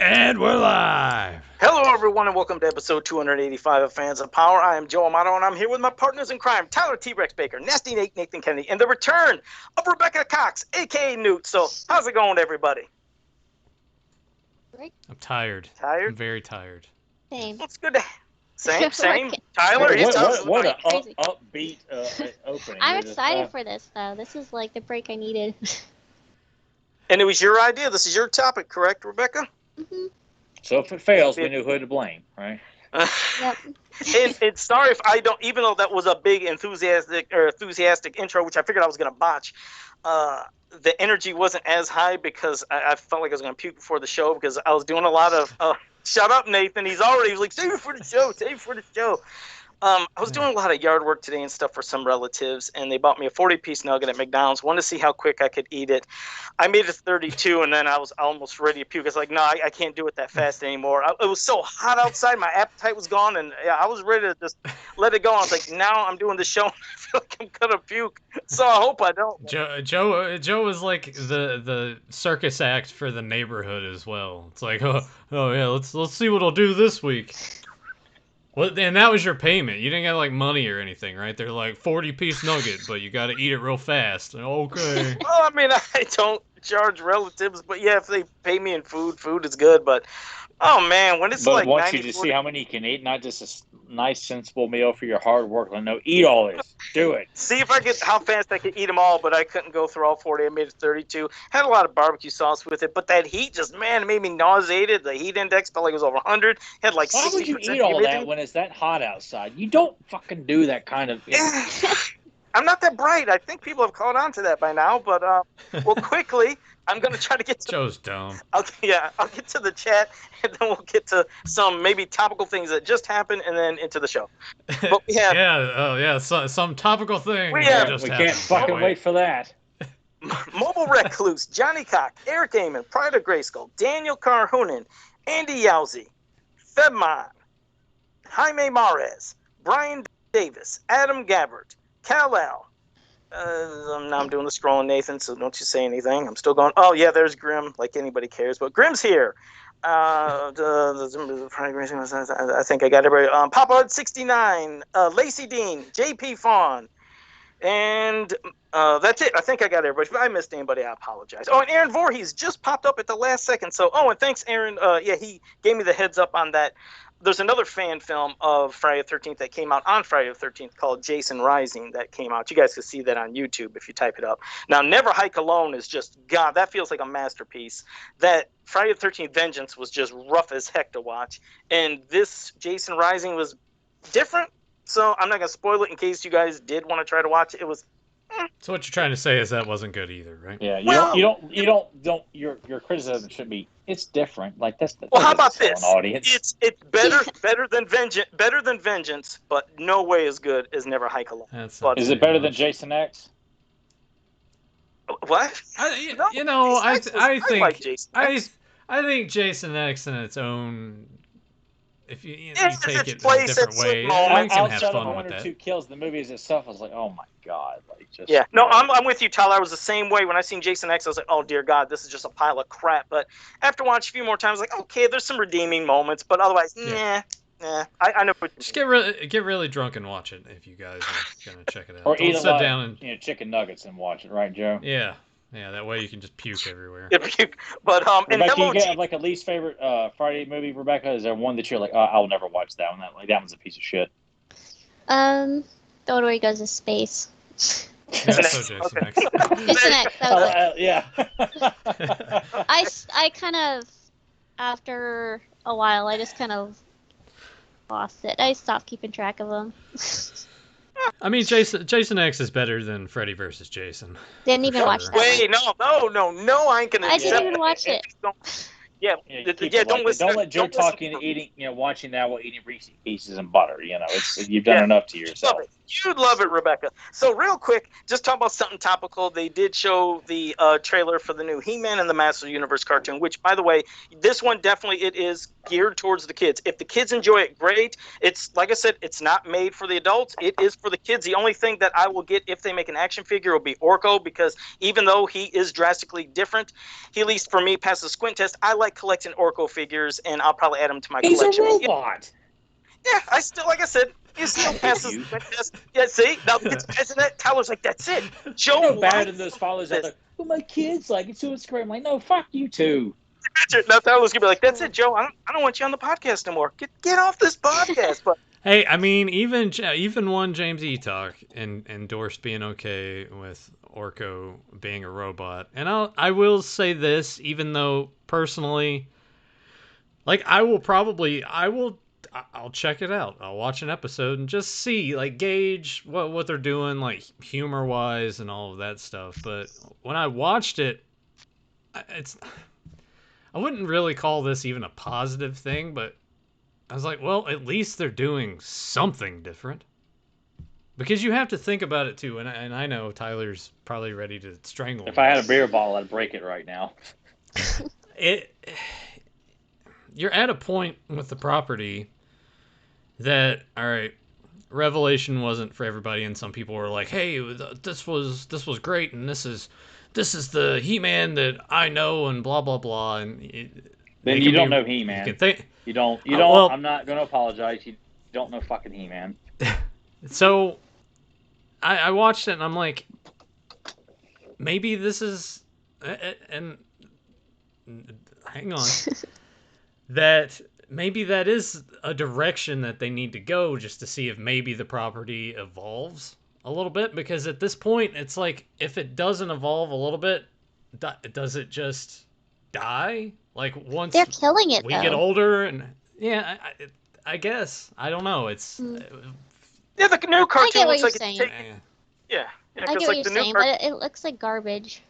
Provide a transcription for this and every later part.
And we're live. Hello, everyone, and welcome to episode 285 of Fans of Power. I am Joe Amato, and I'm here with my partners in crime, Tyler T-Rex Baker, Nasty Nate, Nathan Kennedy, and the return of Rebecca Cox, a.k.a. Newt. So, how's it going, everybody? I'm tired. Tired? I'm very tired. Same. It's good to... Same. Tyler, what an upbeat opening. I'm excited for this, though. This is like the break I needed. And it was your idea. This is your topic, correct, Rebecca? Mm-hmm. So if it fails, we know who to blame, right? Yep. And sorry if I don't, even though that was a big enthusiastic intro, which I figured I was going to botch, the energy wasn't as high because I felt like I was going to puke before the show because I was doing a lot of, shut up, Nathan. He's like, save it for the show. I was doing a lot of yard work today and stuff for some relatives, and they bought me a 40-piece nugget at McDonald's. Wanted to see how quick I could eat it. I made it 32, and then I was almost ready to puke. I was like, no, I can't do it that fast anymore. It was so hot outside. My appetite was gone, and I was ready to just let it go. I was like, now I'm doing the show, and I feel like I'm going to puke. So I hope I don't. Joe was like the circus act for the neighborhood as well. It's like, oh yeah, let's see what I'll do this week. Well, and that was your payment. You didn't get like money or anything, right? They're like 40-piece nugget, but you got to eat it real fast. Okay. Well, I mean, I don't charge relatives, but yeah, if they pay me in food is good. But oh man, when it's but like, I want you to see how many you can eat, not just a nice, sensible meal for your hard work. No, eat all this. Do it. See if I get how fast I could eat them all, but I couldn't go through all 40. I made it 32. Had a lot of barbecue sauce with it, but that heat just, man, it made me nauseated. The heat index felt like it was over 100. Had like 60%. Why would you eat all that when it's that hot outside? You don't fucking do that kind of. I'm not that bright. I think people have caught on to that by now, but well, quickly, I'm going to try to get to... Joe's dumb. I'll get to the chat, and then we'll get to some maybe topical things that just happened, and then into the show. But we have... some topical thing. We can't fucking wait for that. Mobile Recluse, Johnny Cock, Eric Amon, Pride of Grayskull, Daniel Carhunen, Andy Yowzy, Febmon, Jaime Mares, Brian Davis, Adam Gabbert, Kal-El. Now I'm doing the scrolling, Nathan, so don't you say anything. I'm still going, oh, yeah, there's Grim, like anybody cares, but Grim's here. I think I got everybody. Papa 69, Lacey Dean, JP Fawn, and that's it. I think I got everybody. If I missed anybody, I apologize. Oh, and Aaron Voorhees just popped up at the last second. So, and thanks, Aaron. He gave me the heads up on that. There's another fan film of Friday the 13th that came out on Friday the 13th called Jason Rising that came out. You guys can see that on YouTube if you type it up. Now, Never Hike Alone is just, God, that feels like a masterpiece. That Friday the 13th Vengeance was just rough as heck to watch. And this Jason Rising was different. So I'm not going to spoil it in case you guys did want to try to watch it. It was... So what you're trying to say is that wasn't good either, right? Yeah, your criticism should be, it's different. Like that's the... Well, how about this? Audience. It's better than Vengeance, but no way as good as Never Hike Alone. Is it better than Jason X? What? I think Jason X in its own, if you take it in a different way, I can have fun with one or that. two kills, the movie itself, I was like, oh my god, like just. Yeah, no, I'm with you, Tyler. I was the same way when I seen Jason X. I was like, oh dear God, this is just a pile of crap. But after watching a few more times, like, okay, there's some redeeming moments, but otherwise, I know. Just get really drunk and watch it if you guys are gonna check it out. Or eat a lot down of chicken nuggets and watch it, right, Joe? Yeah, that way you can just puke everywhere. Yeah, puke. But Rebecca, you get like a least favorite Friday movie, Rebecca? Is there one that you're like, oh, I'll never watch that one? That one's a piece of shit. The one where he goes to space. Yeah, so Jason X. Jason X. That was it. Yeah. I kind of, after a while, I just kind of lost it. I stopped keeping track of them. I mean, Jason X is better than Freddy vs. Jason. Didn't even watch that. Wait, no, I ain't gonna. I didn't even watch it. Don't listen. Don't let Joe talking, eating, watching that while eating Reese's Pieces and butter. You've done enough to yourself. You'd love it, Rebecca. So real quick, just talk about something topical. They did show the trailer for the new He-Man and the Master Universe cartoon, which, by the way, this one definitely it is geared towards the kids. If the kids enjoy it, great. It's like I said, it's not made for the adults. It is for the kids. The only thing that I will get if they make an action figure will be Orko, because even though he is drastically different, he, at least for me, passes the squint test. I like collecting Orko figures, and I'll probably add them to my collection. He's a robot. Yeah, I still, like I said, he still passes the squint test. Yeah, see? Now, isn't that? Tyler's like, that's it. Joe, You know, bad in those fathers out there. Well, my kids like it, so it's great. I'm like, no, fuck you too. Now Tyler's gonna be like, that's it, Joe. I don't want you on the podcast no more. Get off this podcast. But Hey, I mean, even one James Etalk endorsed being okay with Orko being a robot. And I will say this, even though personally, like, I'll check it out. I'll watch an episode and just see, like, gauge what they're doing, like, humor wise and all of that stuff. But when I watched it, I wouldn't really call this even a positive thing, but I was like, well, at least they're doing something different. Because you have to think about it too, and I know Tyler's probably ready to strangle me. If I had a beer bottle, I'd break it right now. You're at a point with the property that, all right, Revelation wasn't for everybody, and some people were like, hey, this was great, and this is the He-Man that I know, and blah blah blah, and then you don't know He-Man. You don't. Well, I'm not going to apologize. You don't know fucking He-Man. So I watched it and I'm like, maybe this is, and hang on, that maybe that is a direction that they need to go, just to see if maybe the property evolves a little bit, because at this point it's like, if it doesn't evolve a little bit, does it just die? Like, once They're killing it, we though. get older, and yeah, I guess, I don't know, it's yeah, the new cartoon I get what looks you're like saying. yeah, I because get what like you're the new saying, cartoon. but it looks like garbage.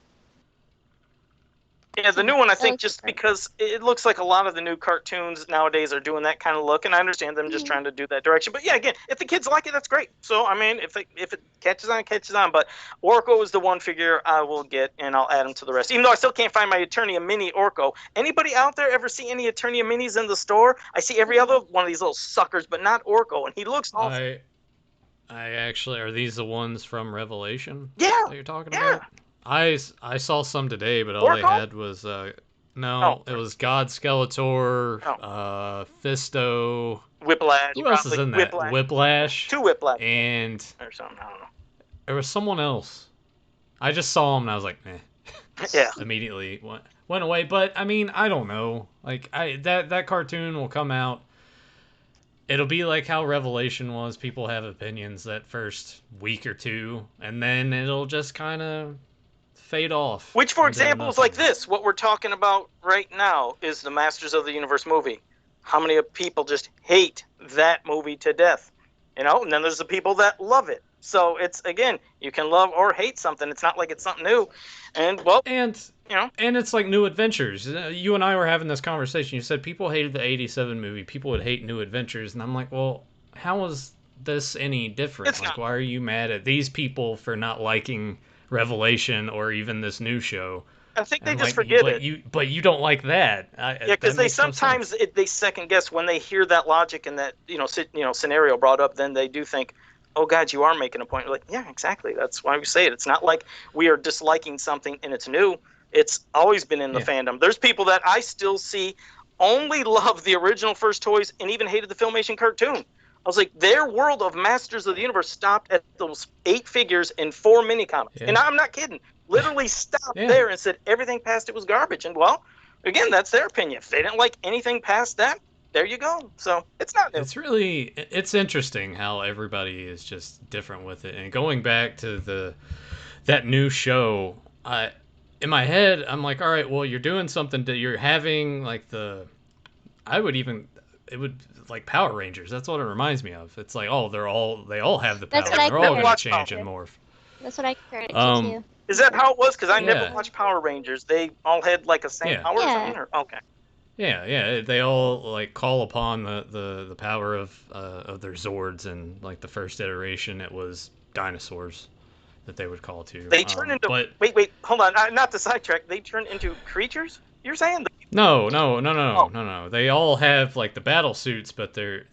Yeah, the new one, I think, looks just different. because it looks like a lot of the new cartoons nowadays are doing that kind of look, and I understand them just trying to do that direction. But yeah, again, if the kids like it, that's great. So I mean, if it catches on, it catches on. But Orko is the one figure I will get, and I'll add them to the rest. Even though I still can't find my Eternia Mini Orko. Anybody out there ever see any Eternia Minis in the store? I see every other one of these little suckers, but not Orko, and he looks awesome. I actually, are these the ones from Revelation? Yeah, that you're talking yeah. about? I saw some today, but all they Orko? had was it was God Skeletor, Fisto. Whiplash. Who else is in that? Whiplash. Two Whiplash. And Or something, I don't know. there was someone else. I just saw him and I was like, eh. Yeah. Immediately went away. But I mean, I don't know. Like, that cartoon will come out. It'll be like how Revelation was. People have opinions that first week or two, and then it'll just kind of fade off. Which, for into example, is nothing. like this. What we're talking about right now is the Masters of the Universe movie. How many people just hate that movie to death? You know, and then there's the people that love it. So it's, again, you can love or hate something. It's not like it's something new. And, well, And you know, and it's like New Adventures. You and I were having this conversation. You said people hated the 87 movie. People would hate New Adventures. And I'm like, well, how is this any different? It's Like, not. why are you mad at these people for not liking Revelation or even this new show? I think they And just like, forget but it. But you don't like that. Yeah, because they sometimes they second guess when they hear that logic and that scenario brought up. Then they do think, "Oh God, you are making a point." You're like, yeah, exactly. That's why we say it. It's not like we are disliking something and it's new. It's always been in the fandom. There's people that I still see only love the original first toys and even hated the Filmation cartoon. I was like, their world of Masters of the Universe stopped at those 8 figures and 4 mini comics, and I'm not kidding. Literally stopped there and said everything past it was garbage. And well, again, that's their opinion. If they didn't like anything past that, there you go. So it's not new. It's interesting how everybody is just different with it. And going back to that new show, in my head, I'm like, all right, well, you're doing something you're having like it would like Power Rangers. That's what it reminds me of. It's like, oh, they all have the power. That's what I They're all going to watched change Power. and morph. That's what I compared it to, too. Is that how it was? Because I Yeah. never watched Power Rangers. They all had like a same Yeah. power or Yeah. something? Or, okay. Yeah, they all like call upon the power of their Zords, and like the first iteration, it was dinosaurs that they would call to. They turn into but wait, hold on, not to sidetrack. They turn into creatures. You're saying that. No. They all have like the battle suits, but they're.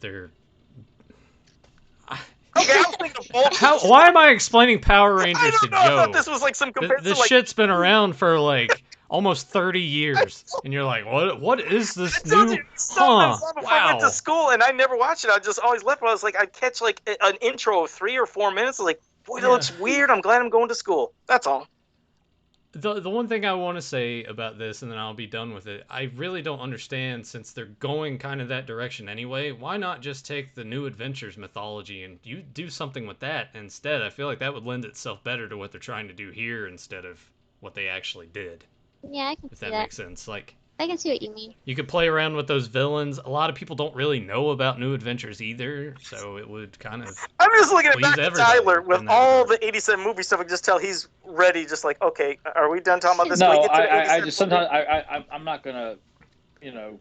Okay, I was thinking of both. Why am I explaining Power I Rangers to don't know. I thought Joe? this was like some comparison. This like, shit's been around for like almost 30 years, and you're like, what is this I told new? you, before I went to Wow. school, and I never watched it. I just always left. I was like, I'd catch like an intro of 3 or 4 minutes. I was like, boy, that looks weird. I'm glad I'm going to school. That's all. The one thing I want to say about this, and then I'll be done with it, I really don't understand, since they're going kind of that direction anyway, why not just take the New Adventures mythology and you do something with that instead? I feel like that would lend itself better to what they're trying to do here instead of what they actually did, Yeah, I can if see that that. makes sense. Like, I can see what you mean. you could play around with those villains. A lot of people don't really know about New Adventures either, so it would kind of... I'm just looking at Please, Matt everybody Tyler with in that all regard. the 87 movie stuff. I can just tell he's ready. Just like, okay, are we done talking about this? No, Can we get to the I 87 just movie? sometimes I'm not gonna, you know,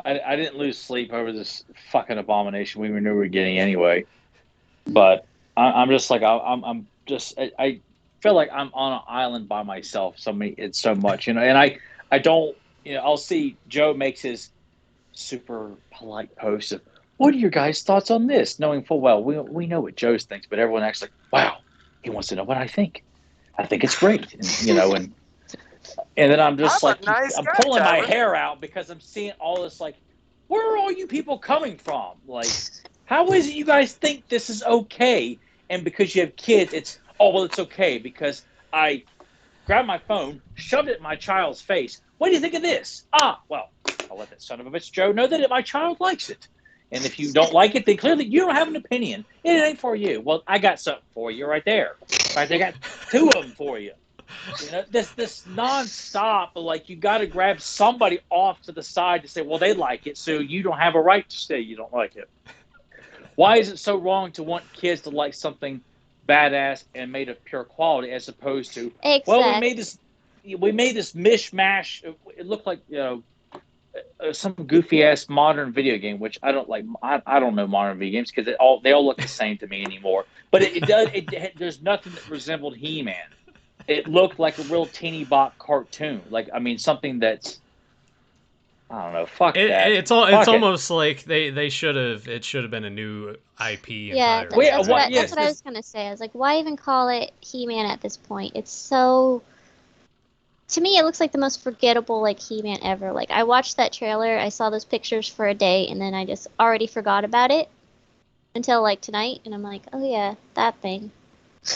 I didn't lose sleep over this fucking abomination we knew we were getting anyway. But I'm just like I'm just I feel like I'm on an island by myself. It's so much, you know, and I don't, you know, I'll see Joe makes his super polite post of, what are your guys' thoughts on this? Knowing full well we know what Joe thinks, but everyone acts like, wow, he wants to know what I think. I think it's great, and, you know, and then I'm just I'm a like, nice I'm guy, pulling my Tyler. hair out because I'm seeing all this, like, where are all you people coming from? Like, how is it you guys think this is okay? And because you have kids, it's, oh, well, it's okay because I grabbed my phone, shoved it in my child's face. What do you think of this? Ah, well, I'll let that son of a bitch Joe know that my child likes it. And if you don't like it, then clearly you don't have an opinion. It ain't for you. Well, I got something for you right there. In fact, I got 2 of them for you. You know, this nonstop, like, you got to grab somebody off to the side to say, well, they like it, so you don't have a right to say you don't like it. Why is it so wrong to want kids to like something badass and made of pure quality, as opposed to, well, we made this mishmash. It looked like, you know, some goofy ass modern video game, which I don't like. I don't know modern video games because they all look the same to me anymore. But there's nothing that resembled He-Man. It looked like a real teeny bot cartoon. Like, I mean, something that's, I don't know. Fuck that. It's almost like it should have been a new IP Yeah, entirely. that's Yes, what I was gonna say. I was like, why even call it He-Man at this point? It's so. To me, it looks like the most forgettable like He-Man ever. Like, I watched that trailer, I saw those pictures for a day, and then I just already forgot about it until like tonight, and I'm like, oh yeah, that thing.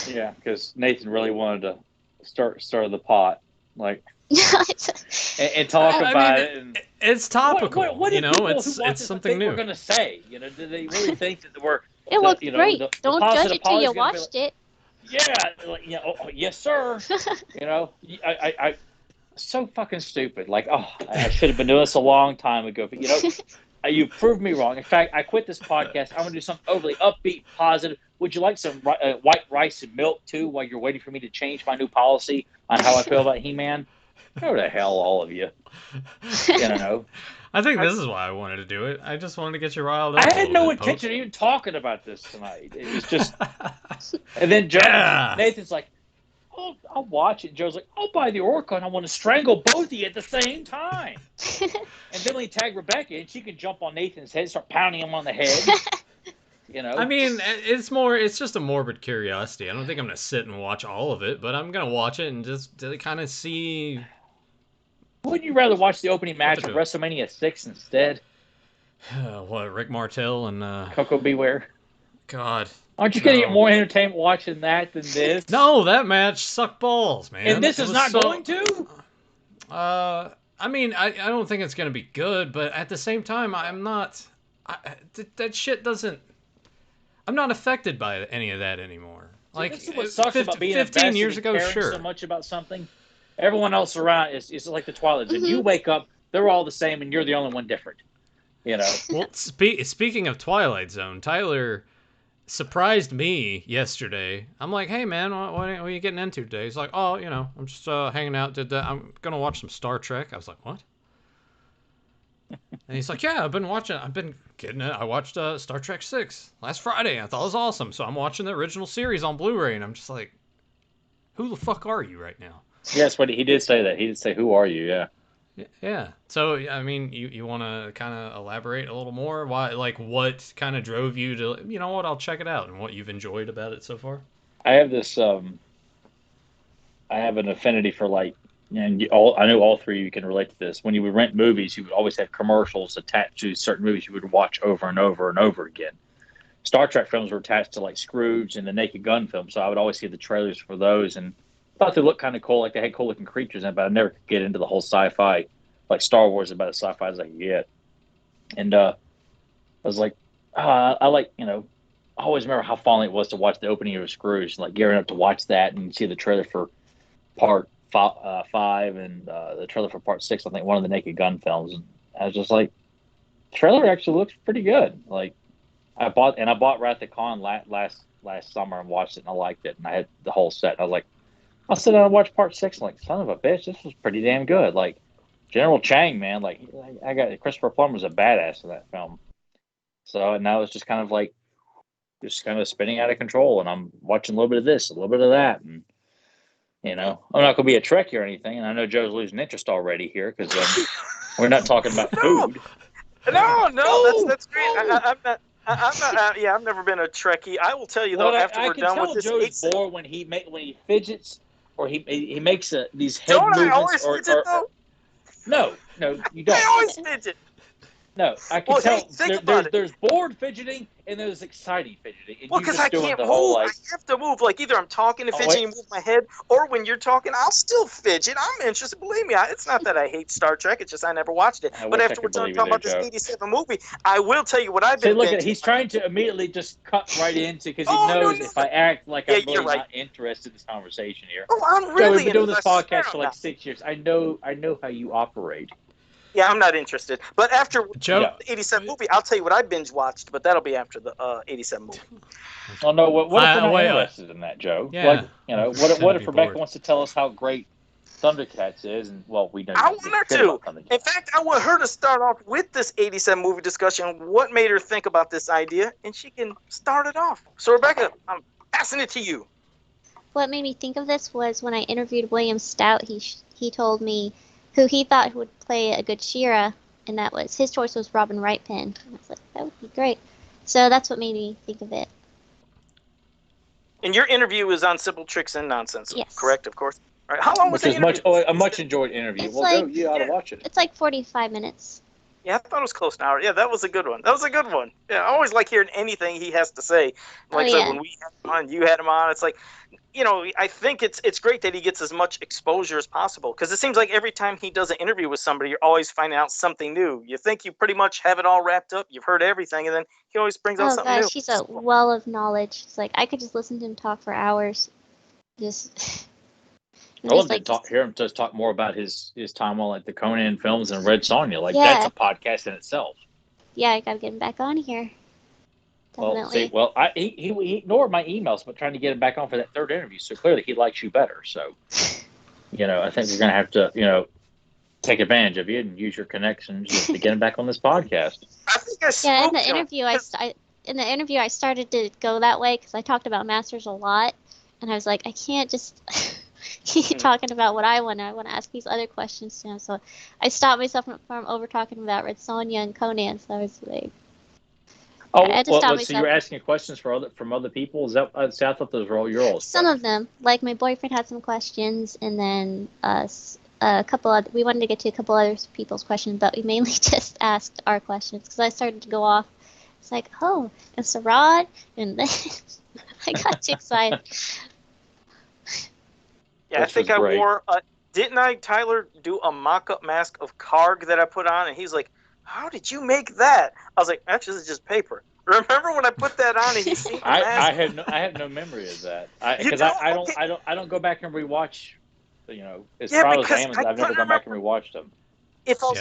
Yeah, because Nathan really wanted to start the pot, like, and talk I about mean, it. And it's topical. what you did know, people it's who watched it's this something think new. we're gonna say? You know, did they really think that we're? It looked you know, great. the Don't positive judge it till you Polly's gonna be watched it. Yeah, like, you know, oh, yes, sir. You know, I so fucking stupid. Like, oh, I should have been doing this a long time ago. But, you know, you proved me wrong. In fact, I quit this podcast. I'm going to do something overly upbeat, positive. Would you like some white rice and milk, too, while you're waiting for me to change my new policy on how I feel about He-Man? Go to hell, all of you. You know. I think this is why I wanted to do it. I just wanted to get you riled up. I a had little no bit, Pope. intention of even talking about this tonight. It was just... And then Nathan's like, oh, I'll watch it. Joe's like, I'll buy the Orca and I want to strangle both of you at the same time. And then we tag Rebecca and she can jump on Nathan's head, start pounding him on the head. You know? I mean, it's just a morbid curiosity. I don't think I'm going to sit and watch all of it, but I'm going to watch it and just to kind of see. Wouldn't you rather watch the opening match of WrestleMania 6 instead? What, Rick Martel and Coco Beware? God. Aren't you going to get more entertainment watching that than this? No, that match sucked balls, man. And this is not going to? I mean, I don't think it's going to be good, but at the same time, I'm not... that shit doesn't... I'm not affected by any of that anymore. Like, this is what sucks about being 15 years ago, caring sure. so much about something. Everyone else around is like the Twilight Zone. You wake up, they're all the same, and you're the only one different. You know? Well, speaking of Twilight Zone, Tyler surprised me yesterday. I'm like, hey man, what are you getting into today? He's like, oh, you know, I'm just hanging out. I'm gonna watch some Star Trek. I was like, what? And he's like, yeah, I've been getting it. I watched Star Trek 6 last Friday. I thought it was awesome. So I'm watching the original series on Blu-ray, and I'm just like, who the fuck are you right now? Yes, but he did say that. He did say, who are you? Yeah. Yeah. So, I mean, you want to kind of elaborate a little more? Why, like, what kind of drove you to, you know what, I'll check it out, and what you've enjoyed about it so far? I have this. I have an affinity for like, and all I know all three of you can relate to this. When you would rent movies, you would always have commercials attached to certain movies you would watch over and over and over again. Star Trek films were attached to like Scrooge and the Naked Gun film, so I would always see the trailers for those and thought they looked kind of cool, like they had cool looking creatures in it, but I never could get into the whole sci-fi, like Star Wars, about as sci-fi as I could get. And I was like, I like, I always remember how fun it was to watch the opening of Scrooge, like gearing up to watch that and see the trailer for part five and the trailer for part six. I think one of the Naked Gun films. And I was just like, the trailer actually looks pretty good. Like I bought Wrath of Khan last summer and watched it and I liked it and I had the whole set. And I was like, I'll sit down and watch part six. I'm like, son of a bitch, this was pretty damn good. Like General Chang, man, like I got Christopher Plummer's a badass in that film. So and now it's just kind of like just kind of spinning out of control, and I'm watching a little bit of this, a little bit of that, and I'm not going to be a Trekkie or anything. And I know Joe's losing interest already here because we're not talking about food. No, that's great. I'm not. I've never been a Trekkie. I will tell you though. After we're done with this, Joe's bored when he fidgets or he makes these head don't movements. I always fidget though? No, you don't. I always fidget. No, I can tell. There's bored fidgeting and there's exciting fidgeting. And well, because I can't move. I have to move. Like either I'm talking and fidgeting and move my head, or when you're talking, I'll still fidget. I'm interested. Believe me, it's not that I hate Star Trek. It's just I never watched it. But after we're done talking about this '87 movie, I will tell you what I've been. Look at he's trying to immediately just cut right into because he knows if I act like I'm really not interested in this conversation here. Oh, I'm really. Joe, we've been doing this podcast for like 6 years. I know how you operate. Yeah, I'm not interested. But after Joe, the '87 movie, I'll tell you what I binge watched. But that'll be after the '87 movie. Oh no! What if we're not interested in that, Joe? Yeah. Like, what if Rebecca wants to tell us how great Thundercats is? And well, we know. I want her to. In fact, I want her to start off with this '87 movie discussion. What made her think about this idea, and she can start it off. So, Rebecca, I'm passing it to you. What made me think of this was when I interviewed William Stout. He told me who he thought would play a good She-Ra, and his choice was Robin Wright-Penn. And I was like, that would be great. So that's what made me think of it. And your interview is on Simple Tricks and Nonsense, yes. Correct? Of course. All right. How long was the interview? A much enjoyed interview. You ought to watch it. It's like 45 minutes. Yeah, I thought it was close to an hour. Yeah, that was a good one. Yeah, I always like hearing anything he has to say. Like when we had him on, you had him on. It's like, I think it's great that he gets as much exposure as possible because it seems like every time he does an interview with somebody, you're always finding out something new. You think you pretty much have it all wrapped up. You've heard everything, and then he always brings out something new. He's a well of knowledge. It's like I could just listen to him talk for hours. Just. I love to hear him just talk more about his time on like the Conan films and Red Sonja. That's a podcast in itself. Yeah, I gotta get him back on here. Definitely. He ignored my emails, but trying to get him back on for that third interview. So clearly he likes you better. So, I think we're gonna have to, take advantage of you and use your connections to get him back on this podcast. I think in the interview I started to go that way because I talked about Masters a lot, and I was like, I can't just. Keep talking about what I want to ask these other questions to him. So I stopped myself from over talking about Red Sonja and Conan. So I was like, so you're asking questions from other people? Is that? I thought those were all your old. Some of them, like my boyfriend had some questions, and then a couple we wanted to get to a couple other people's questions, but we mainly just asked our questions because I started to go off. It's like, oh, and Sarad, and then I got too excited. Yeah, I think I wore. Didn't I, Tyler, do a mock-up mask of Karg that I put on? And he's like, "How did you make that?" I was like, "Actually, this is just paper." Remember when I put that on and he seen the mask? I have no memory of that because I don't go back and rewatch. As Trials of Amazon, I've never gone back and rewatched them.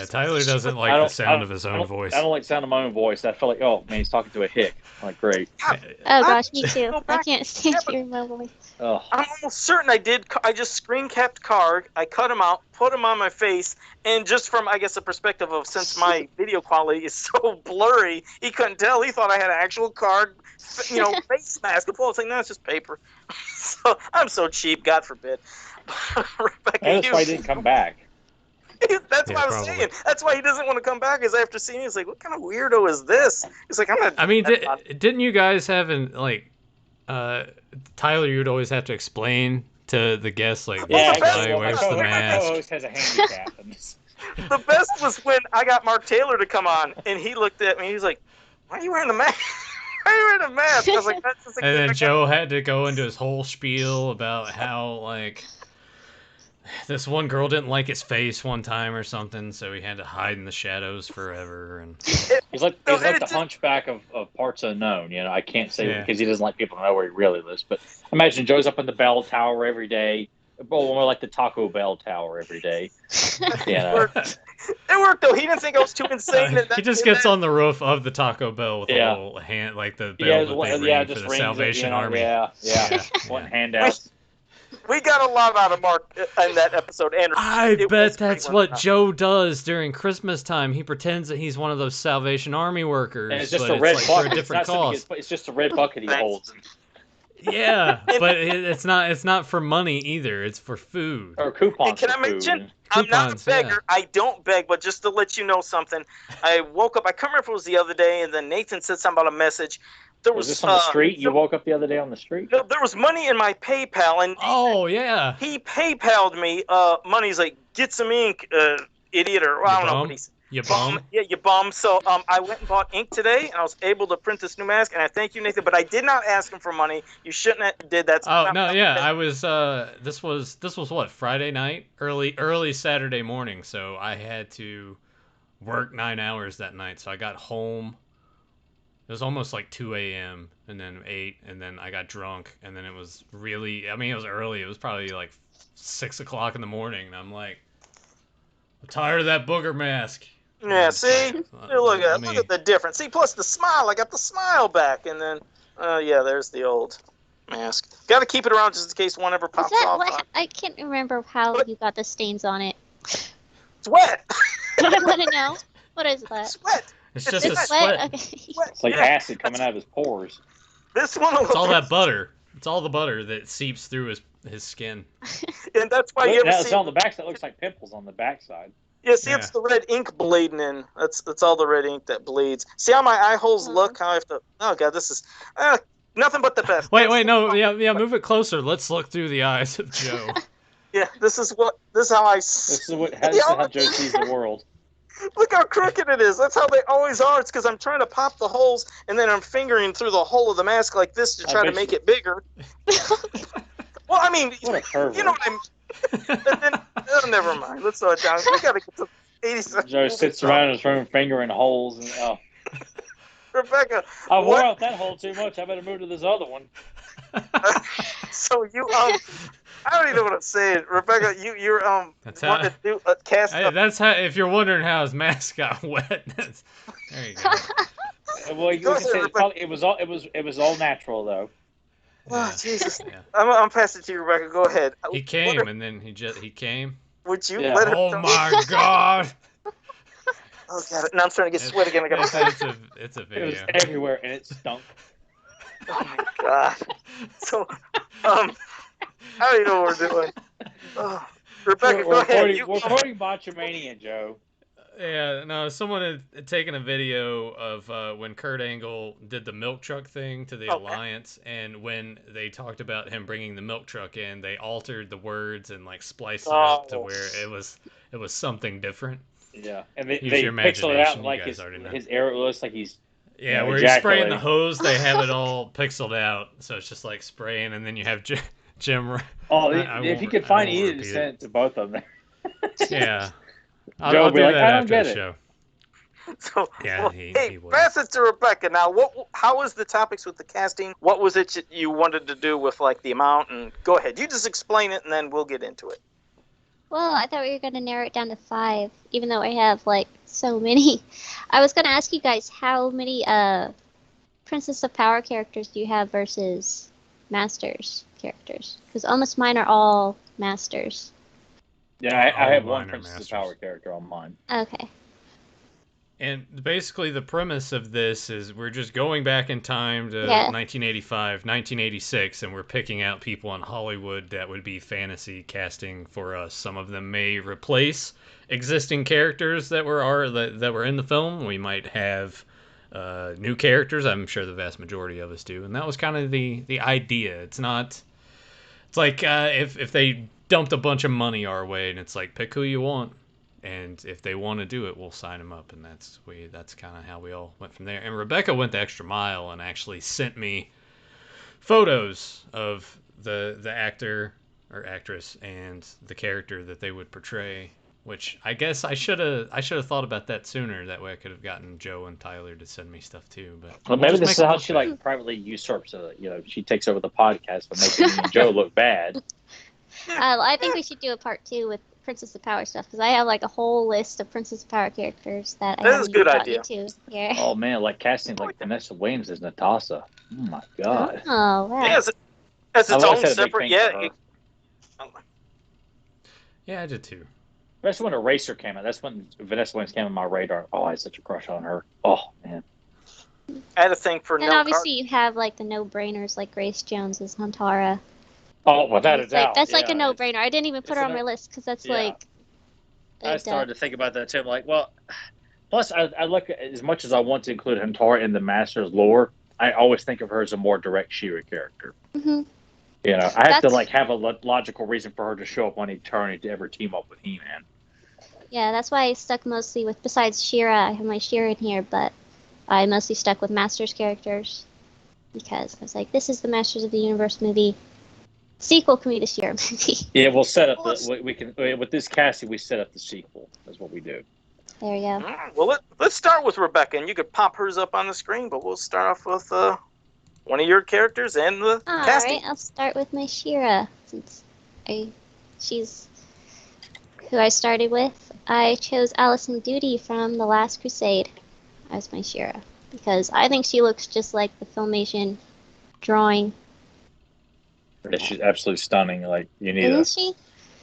Tyler doesn't like the sound of his own voice. I don't like the sound of my own voice. I feel like, oh man, he's talking to a hick. I'm like, great. Oh gosh, me too. I can't stand hearing my voice. Oh. I'm almost certain I did. I just screen capped Karg. I cut him out, put him on my face, and just from I guess the perspective of since my video quality is so blurry, he couldn't tell. He thought I had an actual Karg, face mask. I was like, no, it's just paper. So I'm so cheap. God forbid. Rebecca, that's why he didn't come back. That's Yeah, what I was probably. saying. That's why he doesn't want to come back. Is after seeing, he's like, "What kind of weirdo is this?" He's like, "I'm not." I mean, that's not- didn't you guys have uh, Tyler? You'd always have to explain to the guests like, Well, Yeah, the this is best- why he well, wears the my mask. co-host has a handicap. In this. The best was when I got Mark Taylor to come on, and he looked at me. He was like, "Why are you wearing a mask? Why are you wearing a mask?" I was like, "That's just And then Joe had to go into his whole spiel about how like this one girl didn't like his face one time or something, so he had to hide in the shadows forever. And He's like No, the it's- hunchback of parts unknown. You know, I can't say Yeah. because he doesn't like people to know where he really lives. But imagine Joe's up in the bell tower every day. Well, more like the Taco Bell tower every day. You know. It worked though. He didn't think I was too insane. he just gets on the roof of the Taco Bell with Yeah. a little hand, like the bell Yeah, that well, they yeah, ring for just the rings it, Salvation you know, Army. Yeah. Yeah. One handouts. We got a lot out of Mark in that episode. And I it bet was that's great what one. Joe does during Christmas time. He pretends that he's one of those Salvation Army workers, And it's just but a red it's like bucket. for a different it's not something cause. it's just a red bucket he Thanks. holds. Yeah, but it's not for money either. It's for food. Or coupons Can for I food. mention? I'm not Coupons, a begger. yeah. I don't beg, but just to let you know something, I woke up. I can't remember if it was the other day, and then Nathan said something about a message. There Was was this on the street? You woke up the other day on the street? No, there was money in my PayPal, and Oh yeah. he PayPal'd me money. He's like, "Get some ink, idiot," or I don't know what he said. You bum. Yeah, you bum. So I went and bought ink today, and I was able to print this new mask. And I thank you, Nathan. But I did not ask him for money. You shouldn't have did that. Oh no, yeah, I was. This was what, Friday night, early Saturday morning. So I had to work 9 hours that night. So I got home. It was almost like 2 a.m. and then 8, and then I got drunk, and then it was really. I mean, it was early. It was probably like 6 o'clock in the morning, and I'm like, I'm tired of that booger mask. Yeah, see, look Let at me- the difference. See, plus the smile. I got the smile back, and then yeah, there's the old mask. Got to keep it around just in case one ever Is pops that off. what? I can't remember how you got the stains on it. Sweat, I want to know. What is that? sweat. It's just It's a Sweat? sweat. Okay. Sweat. It's like Yeah, acid coming out of his pores. This one. It's all that butter. It's all the butter that seeps through his skin. And that's why you Look, ever now it's see. on the back side. It looks like pimples on the backside. Yeah, see, Yeah. it's the red ink bleeding in. That's all the red ink that bleeds. See how my eye holes look? How I have to. Oh god, this is nothing but the best. Wait, no, yeah, move it closer. Let's look through the eyes of Joe. Yeah, this is how I. This is how Joe sees the world. Look how crooked it is. That's how they always are. It's because I'm trying to pop the holes, and then I'm fingering through the hole of the mask like this to I try to bet make you- it bigger. Well, I mean, What a pervert. you know what I'm. And then, never mind. Let's slow it down. We gotta get to 87. Joe sits around in his room fingering holes. And, Rebecca, I wore what? out that hole too much. I better move to this other one. So you I don't even know what I'm saying. Rebecca, you're That's wanting how- to do a cast. Hey, that's how. If you're wondering how his mask got wet, there you go. Well, you Go can ahead, say Rebecca. it was all natural though. Oh, Jesus. Yeah. I'm passing it to you, Rebecca. Go ahead. He came, and then he came. Would you Yeah. let him? Oh my God! Oh god! Now I'm starting to get sweat again. I gotta. It's a It was video. everywhere and it stunk. Oh my god. So, I don't even know what we're doing. Oh, Rebecca, go ahead. We're quoting Botchamania, Joe. Yeah, no, someone had taken a video of when Kurt Angle did the milk truck thing to the Okay. Alliance, and when they talked about him bringing the milk truck in, they altered the words and like spliced it up to Oh. where it was something different. Yeah, and they Use your pixeled it imagination, out you like guys already know. his arrow looks like he's Yeah, know, where he's spraying the ejaculating. hose, they have it all pixeled out, so it's just like spraying, and then you have Jim. Oh, I if won't- he could I find it, won't he needed to repeat send it to both of them. Yeah, Joe I'll would be do like, that "I don't after get the it." show. So, Yeah, well, he hey, would. pass it to Rebecca now. How was the topics with the casting? What was it that you wanted to do with like the amount? And go ahead, you just explain it, and then we'll get into it. Well, I thought we were going to narrow it down to 5, even though I have, like, so many. I was going to ask you guys how many Princess of Power characters do you have versus Masters characters? Because almost mine are all Masters. Yeah, I have All one minor Princess of masters. Power character on mine. Okay. And basically the premise of this is we're just going back in time to Yeah. 1985, 1986, and we're picking out people in Hollywood that would be fantasy casting for us. Some of them may replace existing characters that were in the film. We might have new characters. I'm sure the vast majority of us do. And that was kind of the idea. It's like if they dumped a bunch of money our way and it's like, pick who you want. And if they want to do it, we'll sign them up, and that's kind of how we all went from there. And Rebecca went the extra mile and actually sent me photos of the actor or actress and the character that they would portray. Which I guess I should have thought about that sooner. That way I could have gotten Joe and Tyler to send me stuff too. But Well, maybe this is how she like privately usurps it. She takes over the podcast by making me and Joe look bad. I think we should do a part 2 with Princess of Power stuff because I have like a whole list of Princess of Power characters that I haven't even gotten into. Yeah. Oh man, like casting like Vanessa Williams as Natasha. Oh my god. Oh wow. Yeah, as its own separate. Yeah. Yeah, I did too. That's when Eraser came out. That's when Vanessa Williams came on my radar. Oh, I had such a crush on her. Oh man. I had a thing for. And obviously you have like the no-brainers like Grace Jones as Huntara. Oh, without a doubt. That's like a no-brainer. I didn't even put her on my list because that's like. I started to think about that too. I'm like, well, plus I look at, as much as I want to include Huntara in the Masters lore, I always think of her as a more direct She-Ra character. Mm-hmm. I have to like have a logical reason for her to show up on Eternity to ever team up with He-Man. Yeah, that's why I stuck mostly with. Besides She-Ra, I have my She-Ra in here, but I mostly stuck with Masters characters because I was like, this is the Masters of the Universe movie. Sequel can be the She-Ra movie. Yeah, we'll set up we can with this casting. We set up the sequel. That's what we do. There you go. Well, let's start with Rebecca, and you could pop hers up on the screen. But we'll start off with one of your characters and the casting. All right, I'll start with my She-Ra since she's who I started with. I chose Allison Doody from The Last Crusade as my She-Ra because I think she looks just like the Filmation drawing. Yeah, she's absolutely stunning. Like you need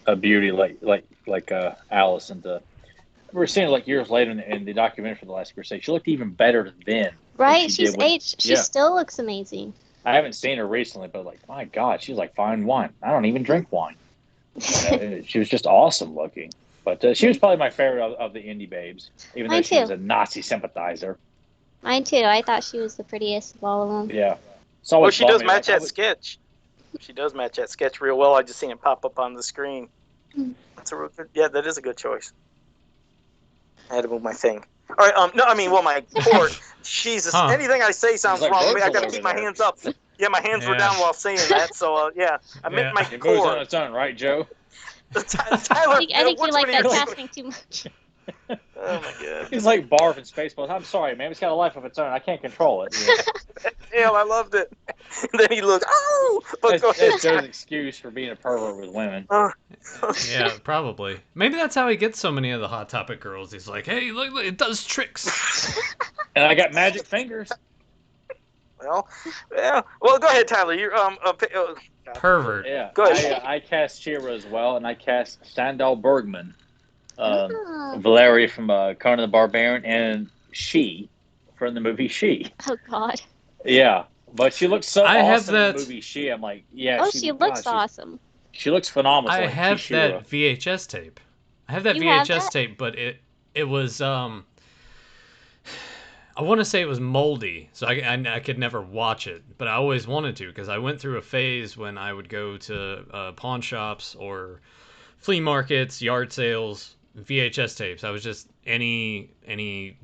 a beauty like Allison to. We're seeing it like years later in the documentary for The Last Crusade. She looked even better then. Right, she's aged. She still looks amazing. I haven't seen her recently, but like my God, she's like fine wine. I don't even drink wine. She was just awesome looking. But she was probably my favorite of the indie babes, even though she was a Nazi sympathizer. Mine too. I thought she was the prettiest of all of them. Yeah. Well, she does match that sketch. She does match that sketch real well. I just seen it pop up on the screen. That's a real good. Yeah, that is a good choice. I had to move my thing. All right. No, I mean, well, my cord. Jesus, anything I say sounds wrong. I mean, I gotta keep my hands up. Yeah, my hands were down while saying that. So I meant my it cord. moves on its own, right, Joe? Tyler, I think you like that casting too much. Oh my God. He's like Barf in Spaceballs. I'm sorry, man. It's got a life of its own. I can't control it. Yeah, I loved it. And then he looked. Oh, but go ahead. That's Joe's excuse for being a pervert with women. Yeah, probably. Maybe that's how he gets so many of the Hot Topic girls. He's like, hey, look, it does tricks. And I got magic fingers. Well, yeah. Well, go ahead, Tyler. You're pervert. Yeah. Go ahead. I cast She-Ra as well, and I cast Sandahl Bergman, Valeria from Conan the Barbarian, and She from the movie She. Oh God. Yeah, but she looks so awesome in the movie She. I'm like, yeah. Oh, she looks awesome. She looks phenomenal. I have that VHS tape. I have that VHS tape, but it was I want to say it was moldy, so I could never watch it, but I always wanted to because I went through a phase when I would go to pawn shops or flea markets, yard sales, VHS tapes. I was just any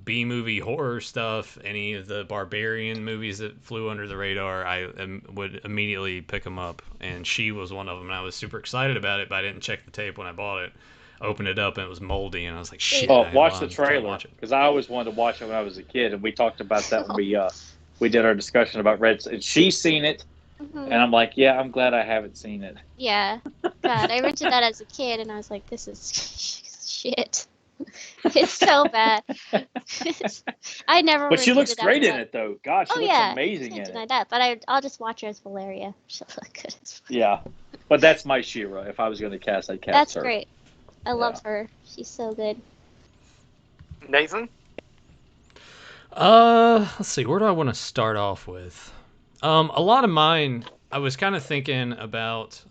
B-movie horror stuff, any of the Barbarian movies that flew under the radar, I would immediately pick them up, and She was one of them, and I was super excited about it, but I didn't check the tape when I bought it. Opened it up and it was moldy, and I was like, "Shit!" Oh, watch the trailer because I always wanted to watch it when I was a kid, and we talked about that when we did our discussion about Red. And she's seen it, and I'm like, "Yeah, I'm glad I haven't seen it." Yeah, God, I rented that as a kid, and I was like, "This is shit." It's so bad. I never. But she looks great in it, though. God, she looks amazing in it. That, but I'll just watch her as Valeria. She'll look good as Valeria. Yeah, but that's my She-Ra. If I was going to cast, I'd cast her. That's her. Great. I love her. She's so good. Nathan? Let's see. Where do I want to start off with? A lot of mine. I was kind of thinking about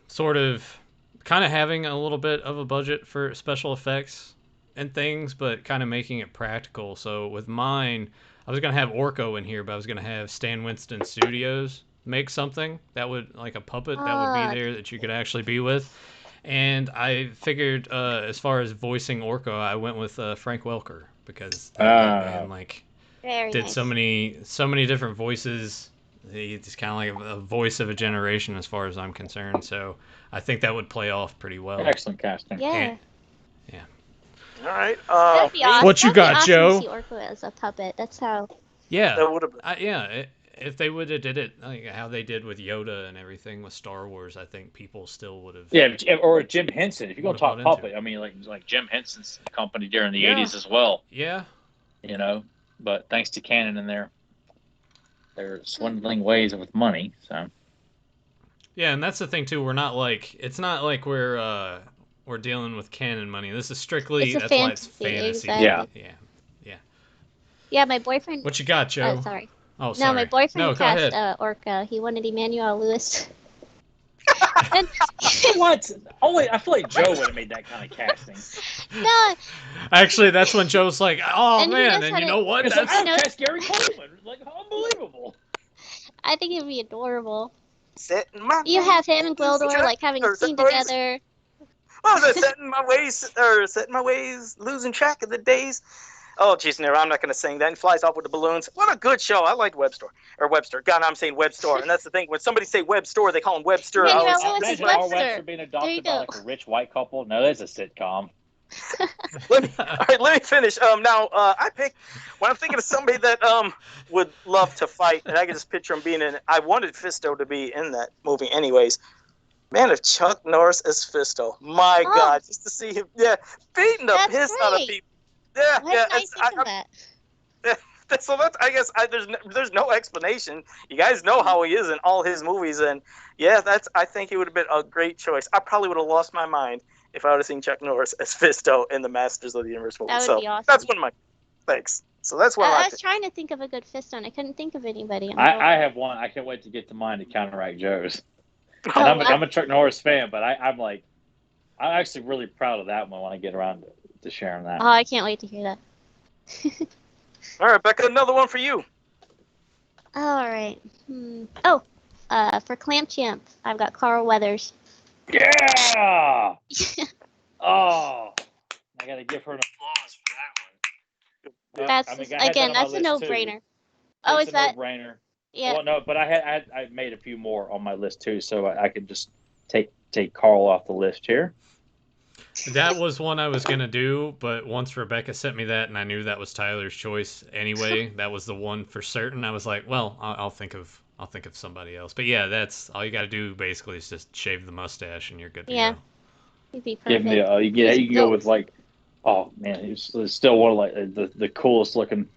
sort of kind of having a little bit of a budget for special effects and things, but kind of making it practical. So with mine, I was gonna have Orko in here, but I was gonna have Stan Winston Studios make something that would like a puppet that would be there that you could actually be with. And I figured, as far as voicing Orko, I went with Frank Welker because that man like Very did nice. so many different voices. He's kind of like a voice of a generation as far as I'm concerned. So I think that would play off pretty well. Excellent casting. Yeah. And- All right. That'd be awesome. What you That'd be got, awesome Joe? To see Orko as a puppet. That's how. Yeah, that would have been. if they would have did it like how they did with Yoda and everything with Star Wars, I think people still would have. Yeah, or Jim Henson. If you're going to talk Would've bought into puppet, I mean, like Jim Henson's company during the Yeah. 80s as well. Yeah. You know, but thanks to Canon and their swindling ways with money. So Yeah, and that's the thing too. We're not like it's not like we're dealing with canon money. This is strictly It's a that's why it's fantasy, fantasy. exactly. Yeah. Yeah, my boyfriend. What you got, Joe? Oh, sorry. Oh, sorry. No, my boyfriend No, go cast ahead. Orca. He wanted Emmanuel Lewis. And, what? Only I feel like Joe would have made that kind of casting. no, Actually, that's when Joe's like, "Oh And he man," knows and how you to- know what? It's like, That's I'll cast Gary Coleman. Like, unbelievable. I think it'd be adorable. Setting my You have him and ways, Gwildor like having a or scene setting my ways- together. What was it? Setting my ways, losing track of the days. Oh, geez, no, I'm not going to sing that. And flies off with the balloons. What a good show. I liked Webster. God, I'm saying Web Store. And that's the thing. When somebody say Web Store, they call him Webster. Yeah, I you always- know, Lewis is Imagine R. Webster. Webster being There you adopted by go. like a rich white couple. No, that's a sitcom. All right, let me finish. Now, I picked, when I'm thinking of somebody that would love to fight, and I can just picture him being in it. I wanted Fisto to be in that movie anyways. Man, if Chuck Norris as Fisto, my Oh. God, just to see him, beating the That's piss out of great. people. Yeah, Why yeah. didn't I think of that? So that's, I guess, there's no explanation. You guys know how he is in all his movies, and yeah, I think it would have been a great choice. I probably would have lost my mind if I would have seen Chuck Norris as Fisto in the Masters of the Universe movie. That would So be awesome. that's one of my thanks. So that's one of I my was trying to think of a good Fisto, and I couldn't think of anybody. I have one. I can't wait to get to mine to counteract Joe's. Oh, And I'm a Chuck Norris fan, but I'm actually really proud of that one when I get around to sharing that. Oh, I can't wait to hear that. All right, Becca, another one for you. All right. Oh, for Clamp Champ, I've got Carl Weathers. Yeah! Oh, I got to give her an applause for that one. That's I had that again, on my that's a list, too. no-brainer. Oh, It's is a that? no-brainer. Yeah. Well, no, but I made a few more on my list too, so I could just take Carl off the list here. That was one I was gonna do, but once Rebecca sent me that, and I knew that was Tyler's choice anyway, that was the one for certain. I was like, well, I'll think of somebody else. But yeah, that's all you got to do. Basically, is just shave the mustache, and you're good to Yeah. go. He'd be Give perfect. me you can go with like, oh man, he's still one of like the coolest looking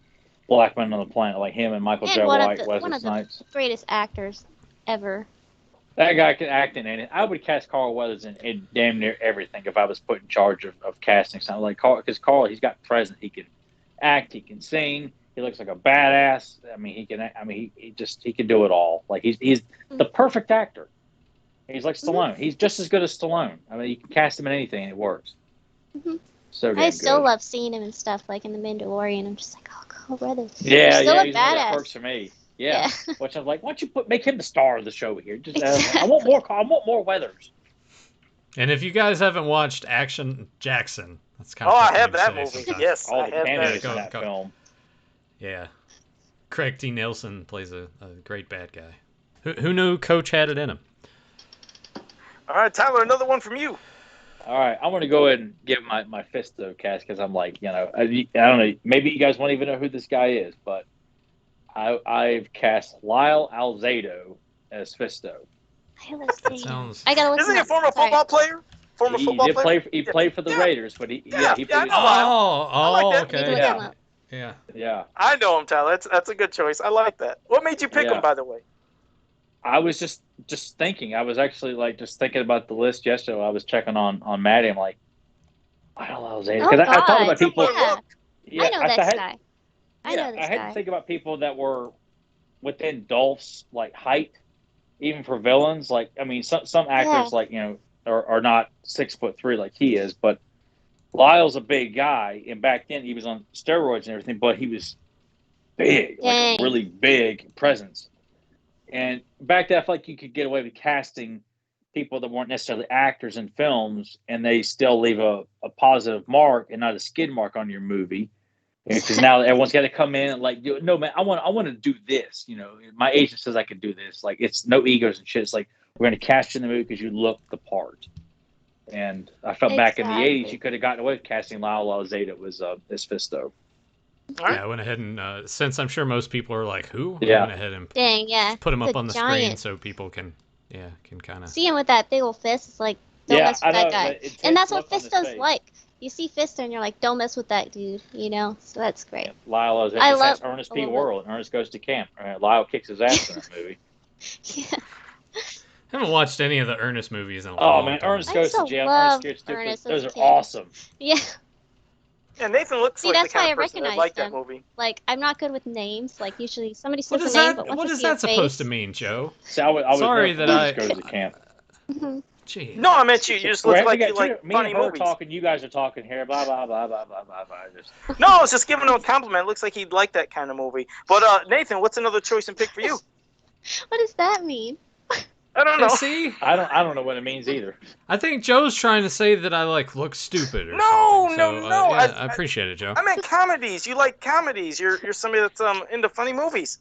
black men on the planet, like him and Michael And J. one of White, the- Wesley one of the- Snipes. Greatest actors ever. That guy can act in anything. I would cast Carl Weathers in damn near everything if I was put in charge of casting something like Carl, because Carl, he's got presence. He can act. He can sing. He looks like a badass. I mean, he can. I mean, he can do it all. Like he's the perfect actor. He's like Stallone. He's just as good as Stallone. I mean, you can cast him in anything and it works. Mhm. So damn I still good. love seeing him and stuff like in the Mandalorian. I'm just like, oh, Carl Weathers. Yeah, He's still a he's one that badass. works for me. Yeah. Yeah. Which I'm like, why don't you make him the star of the show here? Just Exactly. I want more. I want more Weathers. And if you guys haven't watched Action Jackson, that's kind Oh, of I have that movie. Sometimes. Yes, All I the have cameos that. in that Go. film. Yeah. Craig T. Nelson plays a great bad guy. Who knew Coach had it in him? All right, Tyler, another one from you. All right, I want to go ahead and give my Fisto cast because I'm like, I don't know, maybe you guys won't even know who this guy is, but I've cast Lyle Alzado as Fisto. That sounds. I gotta look Isn't him he a up. former Sorry. football player? Former He football did player? play. He played for the Yeah. Raiders, but he Yeah, played. I know Lyle. Oh, like that. okay. Look Yeah. him up. Yeah. Yeah, I know him, Tyler. That's a good choice. I like that. What made you pick Yeah. him, by the way? I was just thinking. I was actually like just thinking about the list yesterday. I was checking on Maddie. I'm like, Lyle Alzado Oh, because I thought God. about people. Yeah. Yeah, I know that had, guy. I yeah, know I this had to guy. think about people that were within Dolph's like height, even for villains. Like, I mean, some Yeah. actors like are not 6'3" like he is, but Lyle's a big guy, and back then he was on steroids and everything, but he was big, like a Dang. really big presence. And back then, I feel like you could get away with casting people that weren't necessarily actors in films, and they still leave a positive mark and not a skid mark on your movie. Because now everyone's got to come in and like, no man, I want to do this. My agent says I can do this. Like, it's no egos and shit. It's like, we're going to cast you in the movie because you look the part. And I felt back in the '80s, you Exactly. could have gotten away with casting Lyle Zeta was Fisto. All right. Yeah, I went ahead and since I'm sure most people are like, who? I Yeah. went ahead and Dang, yeah. put him up The on the screen giant. so people can kind of. See him with that big old fist. It's like, don't Yeah, mess with I that know. guy. That intense And that's what look on his Fisto's face. like. You see Fisto and you're like, don't mess with that dude. So that's great. Yeah, Lyle Zeta I just love- has Ernest I P. love Worrell, and Ernest goes to camp. Lyle kicks his ass in that movie. Yeah. I haven't watched any of the Ernest movies in a Oh long man, time. Ernest I goes used to to jail. love Ernest Gets Stupid. Ernest as Those a are kid. awesome. Yeah. Yeah, Nathan looks See, like the that's why kind I of person that recognize liked that them. movie. Like, I'm not good with names. Like, usually somebody What says is a name, that? but once What I is see a that supposed to face. mean, Joe? So I was Sorry there that for I. Ernest goes to camp. Jeez. No, I meant you. You just look like you like me and funny her movies. talking. You guys are talking here. Blah blah blah blah blah blah blah. Just No, I was just giving him a compliment. It looks like he'd like that kind of movie. But Nathan, what's another choice and pick for you? What does that mean? I don't know. See, I don't know what it means either. I think Joe's trying to say that I like look stupid or No, something. no, So, no. yeah, I appreciate it, Joe. I meant comedies. You like comedies. You're somebody that's into funny movies.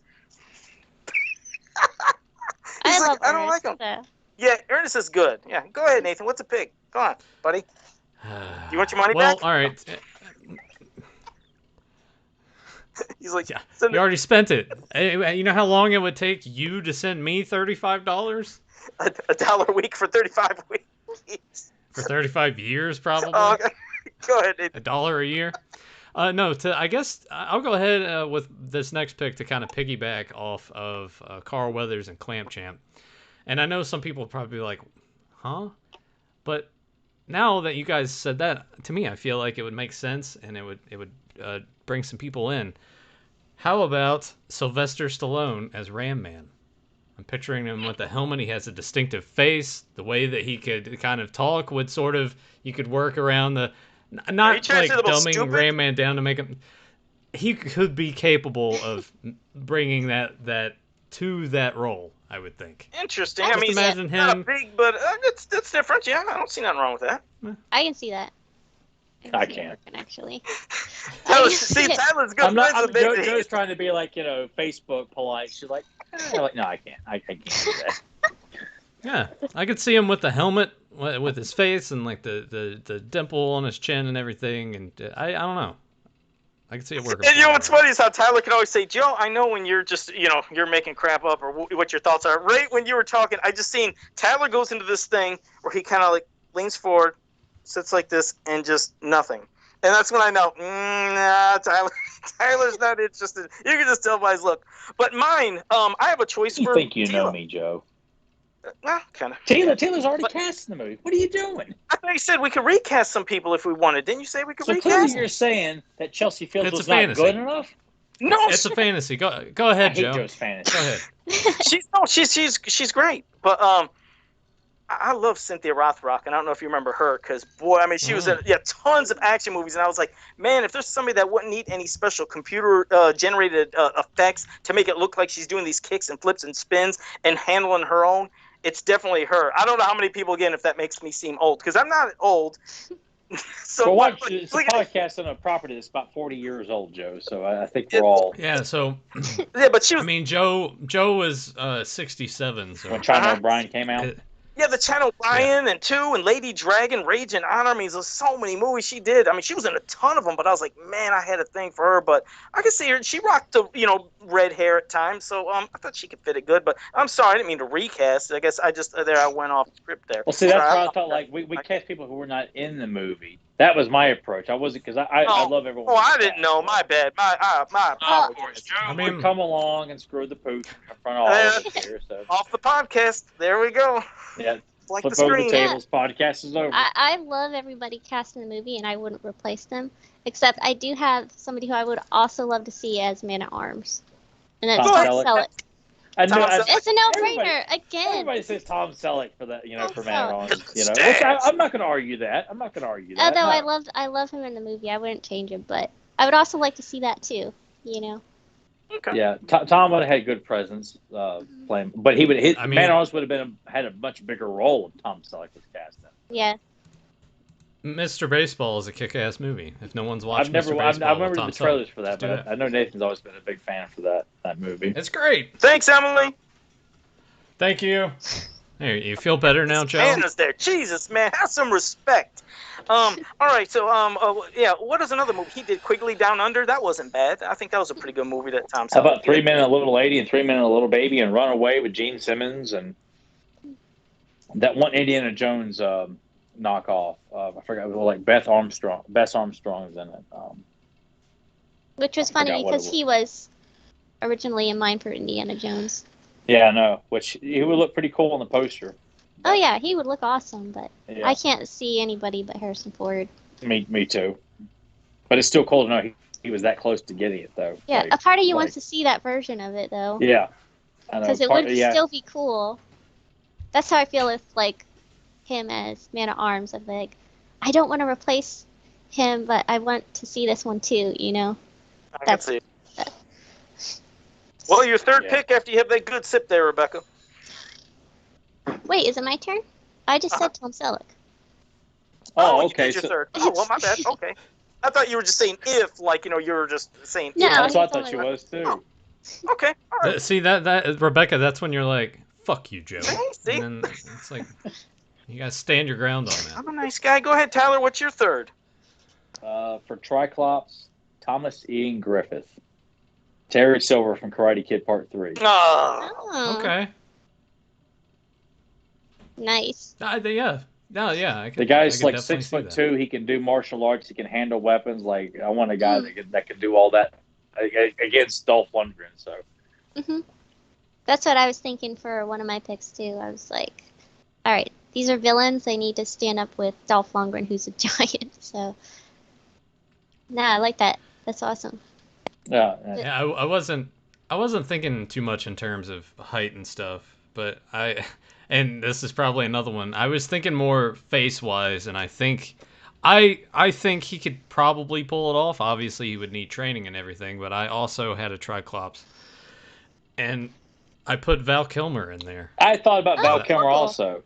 He's I like, love I don't Ernest. like 'em. So. Yeah, Ernest is good. Yeah, go ahead, Nathan. What's a pick? Go on, buddy. You want your money well, back? all right. He's like, Yeah, send you already spent it. Hey, you know how long it would take you to send me $35 $1 a week for 35 weeks. for 35 years, probably. Oh, okay. Go ahead, Nathan. $1 a year. No, I guess I'll go ahead with this next pick to kind of piggyback off of Carl Weathers and Clamp Champ. And I know some people probably be like, huh? But now that you guys said that, to me, I feel like it would make sense and it would bring some people in. How about Sylvester Stallone as Ram Man? I'm picturing him with the helmet. He has a distinctive face. The way that he could kind of talk would sort of, you could work around the, Are you not trying like to say the most dumbing stupid? Ram Man down to make him. He could be capable of bringing that to that role, I would think. Interesting. Just I mean, he's imagine not a him- big, but that's different. Yeah, I don't see nothing wrong with that. I can see that. I see it can't. working, actually. See, Tyler's good I'm not. friends with Nathan. Joe's trying to be like Facebook polite. She's like, like, no, I can't. I can't do that. Yeah, I could see him with the helmet, with his face and like the dimple on his chin and everything, and I don't know. I could see it working. And you know what's funny is how Tyler can always say, Joe, I know when you're just, you're making crap up or what your thoughts are. Right when you were talking, I just seen Tyler goes into this thing where he kind of like leans forward, sits like this, and just nothing. And that's when I know, nah, Tyler's not interested. You can just tell by his look. But mine, I have a choice You for think you Taylor. know me, Joe? Nah, kind of. Taylor's already But- cast in the movie. What are you doing? I thought you said we could recast some people if we wanted. Didn't you say we could So clearly recast? you're saying that Chelsea Fields It's was a not fantasy. good enough? No, It's a fantasy. Go I ahead, hate Joe. Joe's fantasy. Go ahead. she's great. But I love Cynthia Rothrock, and I don't know if you remember her, because boy, I mean, she was in tons of action movies, and I was like, man, if there's somebody that wouldn't need any special computer generated effects to make it look like she's doing these kicks and flips and spins and handling her own, it's definitely her. I don't know how many people, again, if that makes me seem old, because I'm not old. So Well, what, it's a look at- podcast on a property that's about 40 years old, Joe. So I think we're all Yeah. So yeah, but she I was mean, Joe was 67. So when China Uh-huh. O'Brien came out. yeah, the Channel Lion and Two and Lady Dragon, Rage and Honor. I mean, there's so many movies she did. I mean, she was in a ton of them, but I was like, man, I had a thing for her. But I could see her. She rocked the red hair at times, so I thought she could fit it good. But I'm sorry, I didn't mean to recast. I guess I went off script there. Well, see, that's Sorry, why I felt like we cast people who were not in the movie. That was my approach. I wasn't because I love everyone. Oh, I didn't know. My bad. My apologies. I We mean, come along and screw the pooch in front of all of us here. So Off the podcast. There we go. yeah, Like the flip over the screen. tables. Podcast is over. I love everybody cast in the movie, and I wouldn't replace them. Except I do have somebody who I would also love to see as Man-at-Arms. And that's Tom Tom Selleck. Selleck. I know. Tom Selleck. It's a no-brainer, again. Everybody says Tom Selleck for that, Tom for Man at Selleck. Arms, Which I'm not going to argue that. Although I love him in the movie. I wouldn't change him, but I would also like to see that too. Okay. Yeah, Tom would have had good presence playing, but Man at Arms would have had a much bigger role if Tom Selleck was cast in. Yeah. Mr. Baseball is a kick-ass movie. If no one's watched Mr. I Baseball, remember Tom the trailers Selleck, for that, do but I know Nathan's always been a big fan for that movie. It's great. Thanks, Emily. Thank you. Hey, you feel better now, Joe? Hannah's there. Jesus, man, have some respect. All right, so yeah, what is another movie he did? Quigley Down Under. That wasn't bad. I think that was a pretty good movie that Tom Selleck How about 3 did. Men and a Little Lady and 3 Men and a Little Baby and Runaway with Gene Simmons and that one Indiana Jones knockoff? I forgot. Like Bess Armstrong's in it. Which was I funny forgot what because it was. he was originally in mind for Indiana Jones. Yeah, I know. Which he would look pretty cool on the poster. Oh yeah, he would look awesome, but Yeah. I can't see anybody but Harrison Ford. Me too. But it's still cool to know he was that close to getting it, though. Yeah, a part of you wants to see that version of it, though. Yeah. I know. Because it would still be cool. That's how I feel with, like, him as Man-at-Arms. I'm like, I don't want to replace him, but I want to see this one too, I can see. Well, your third pick after you have that good sip there, Rebecca. Wait, is it my turn? I just said Tom Selleck. Oh, you okay. did your third. Oh, well, my bad. Okay. I thought you were just saying if, like, you were just saying No, if. That's what I thought you was, too. Oh. Okay. All right. See, that Rebecca, that's when you're like, fuck you, Joe. See? And then it's like, you gotta stand your ground on that. I'm a nice guy. Go ahead, Tyler. What's your third? For Triclops, Thomas Ian Griffith. Terry Silver from Karate Kid Part 3. Oh, Okay. nice. Yeah. No, yeah. I could, The guy's I could like definitely see 6'2". He can do martial arts. He can handle weapons. Like I want a guy that can do all that against Dolph Lundgren. So That's what I was thinking for one of my picks too. I was like, all right, these are villains. They need to stand up with Dolph Lundgren, who's a giant. So, I like that. That's awesome. yeah. Yeah, I wasn't thinking too much in terms of height and stuff, but and this is probably another one. I was thinking more face-wise, and I think he could probably pull it off. Obviously, he would need training and everything, but I also had a Triclops, and I put Val Kilmer in there. I thought about Val Oh, Kilmer cool. also.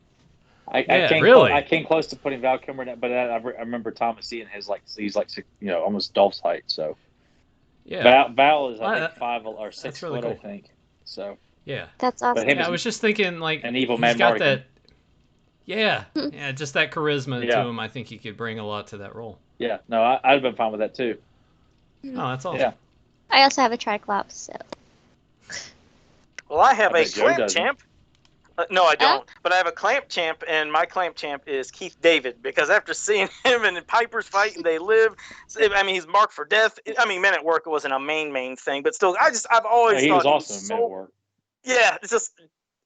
I came close to putting Val Kilmer in, but I remember Thomas Ian has he's almost Dolph's height. So Yeah. Val is I think 5 or 6 really foot, cool. I think. So Yeah. That's awesome. him I was just thinking, like, an evil he's man got Mardigan. that. Yeah, just that charisma Yeah. to him. I think he could bring a lot to that role. Yeah, no, I'd have been fine with that too. Oh, that's awesome. Yeah. I also have a Triclops, so. Well, I have I a bet Joe clamp doesn't. champ. No, I don't. But I have a clamp champ, and my clamp champ is Keith David, because after seeing him and Piper's fight and They Live, I mean, he's marked for death. I mean, Men at Work wasn't a main thing, but still, I've always He thought was he awesome was in so Men at Work. Yeah, it's just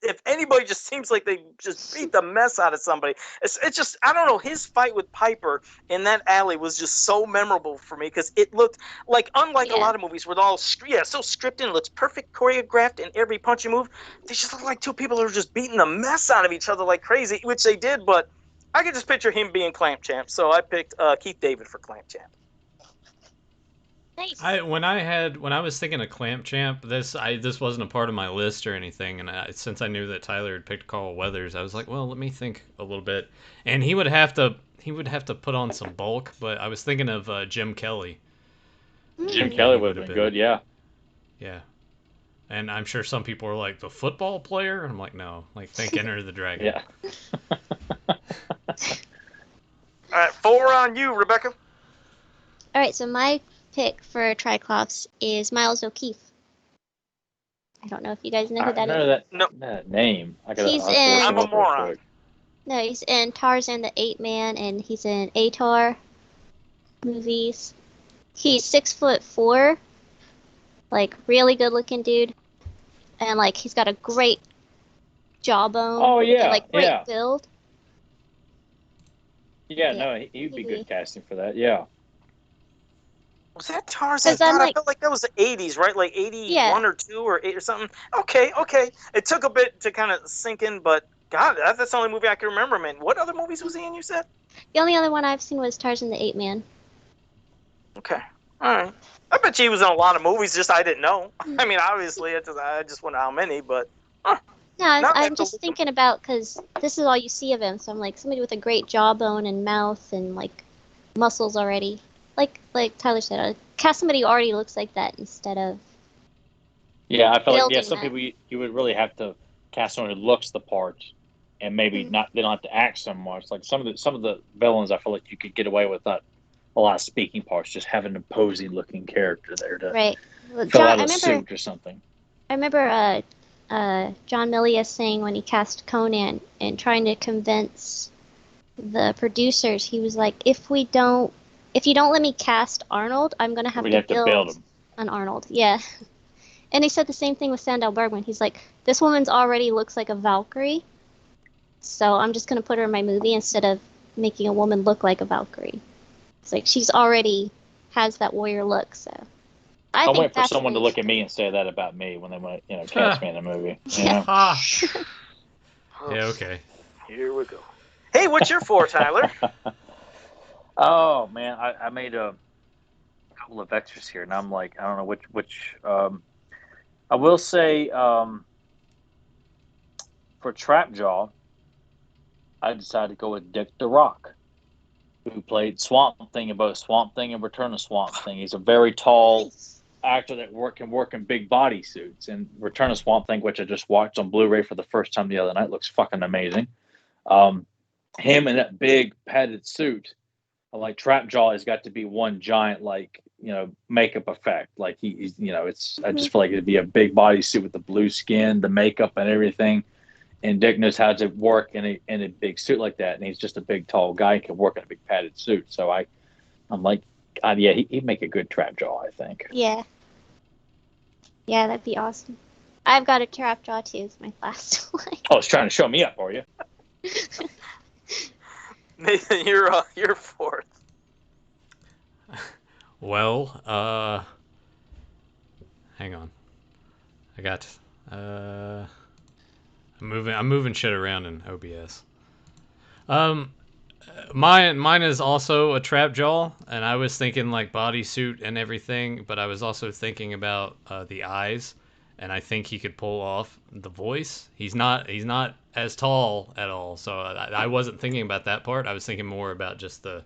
if anybody just seems like they just beat the mess out of somebody. It's just I don't know. His fight with Piper in that alley was just so memorable for me because it looked like unlike a lot of movies where they're all so scripted and looks perfect choreographed in every punch and move. They just look like two people who are just beating the mess out of each other like crazy, which they did. But I could just picture him being Clamp Champ, so I picked Keith David for Clamp Champ. Nice. When I was thinking of Clamp Champ, this wasn't a part of my list or anything, and since I knew that Tyler had picked Carl Weathers, I was like, well, let me think a little bit, and he would have to put on some bulk, but I was thinking of Jim Kelly. Jim Kelly would have been good, yeah. Yeah, and I'm sure some people are like, the football player, and I'm like, no, like think Enter the Dragon. Yeah. All right, 4 on you, Rebecca. All right, so my pick for Triclops is Miles O'Keefe. I don't know if you guys know who that is. That name. He's in. I'm a moron. No, he's in Tarzan the 8 Man, and he's in Atar movies. He's 6'4", like really good looking dude, and like he's got a great jawbone. Oh yeah, and, like great build. Yeah, no, he'd be good casting for that. Yeah. Was that Tarzan? 'Cause I'm God, I like- felt like that was the 80s, right? Like 81 Yeah. or 2 or 8 or something. Okay. It took a bit to kind of sink in, but God, that's the only movie I can remember, man. What other movies was he in, you said? The only other one I've seen was Tarzan the Ape Man. Okay. All right. I bet you he was in a lot of movies, just I didn't know. I mean, obviously, I just wonder how many, but... No, Not I'm that just the- thinking about, because this is all you see of him, so I'm like, somebody with a great jawbone and mouth and, like, muscles already. Like Tyler said, cast somebody who already looks like that instead of... Yeah, I feel like Building some that. people you would really have to cast someone who looks the part, and maybe Mhm. not they don't have to act so much. Like some of the villains, I feel like you could get away with not a lot of speaking parts, just having an imposing looking character there to Right. Well, fill John, out a suit or something. I remember John Milius saying when he cast Conan and trying to convince the producers, he was like, if you don't let me cast Arnold, I'm gonna have We'd to have to build him. an Arnold. Yeah. And he said the same thing with Sandahl Bergman. He's like, this woman's already looks like a Valkyrie, so I'm just gonna put her in my movie instead of making a woman look like a Valkyrie. It's like she's already has that warrior look, so I think wait for that's someone to really look at me and say that about me when they want to, cast me in a movie. You know? Ah. Yeah, okay. Here we go. Hey, what's your 4, Tyler? Oh man, I made a couple of extras here, and I'm like, I don't know which. I will say for Trapjaw, I decided to go with Dick the Rock, who played Swamp Thing in both Swamp Thing and Return of Swamp Thing. He's a very tall nice. actor that can work in big body suits. And Return of Swamp Thing, which I just watched on Blu-ray for the first time the other night, looks fucking amazing. Him in that big padded suit, like Trapjaw has got to be one giant makeup effect. Like he's I just feel like it'd be a big body suit with the blue skin, the makeup and everything. And Dick knows how to work in a big suit like that, and he's just a big tall guy and can work in a big padded suit. So I'm like, yeah, he'd make a good Trapjaw, I think. Yeah. Yeah, that'd be awesome. I've got a Trapjaw too. It's my last one. Oh, it's trying to show me up, are you? Nathan, you're 4th. Well, hang on. I got I'm moving shit around in OBS. Mine is also a Trapjaw, and I was thinking like bodysuit and everything, but I was also thinking about the eyes, and I think he could pull off the voice. He's not as tall at all, so I wasn't thinking about that part. I was thinking more about just the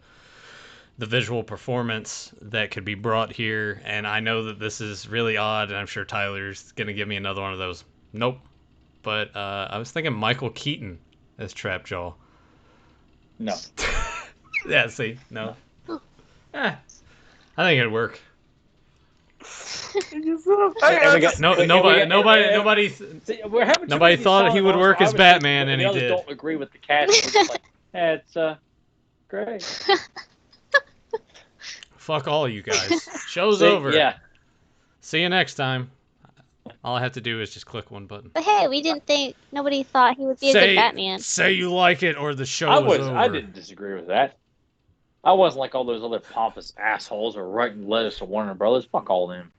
visual performance that could be brought here. And I know that this is really odd, and I'm sure Tyler's gonna give me another one of those. Nope. But I was thinking Michael Keaton as Trapjaw. No. Yeah, see, no. I think it'd work. Nobody See, we're having too Nobody many thought he would songs, work as obviously, Batman, the and he others did. don't agree with the cast. We're just like, it's great. Fuck all you guys. Show's See, over. Yeah. See you next time. All I have to do is just click one button. But hey, nobody thought he would be a good Batman. Say you like it, or the show is over. I didn't disagree with that. I wasn't like all those other pompous assholes who are writing letters to Warner Brothers. Fuck all them.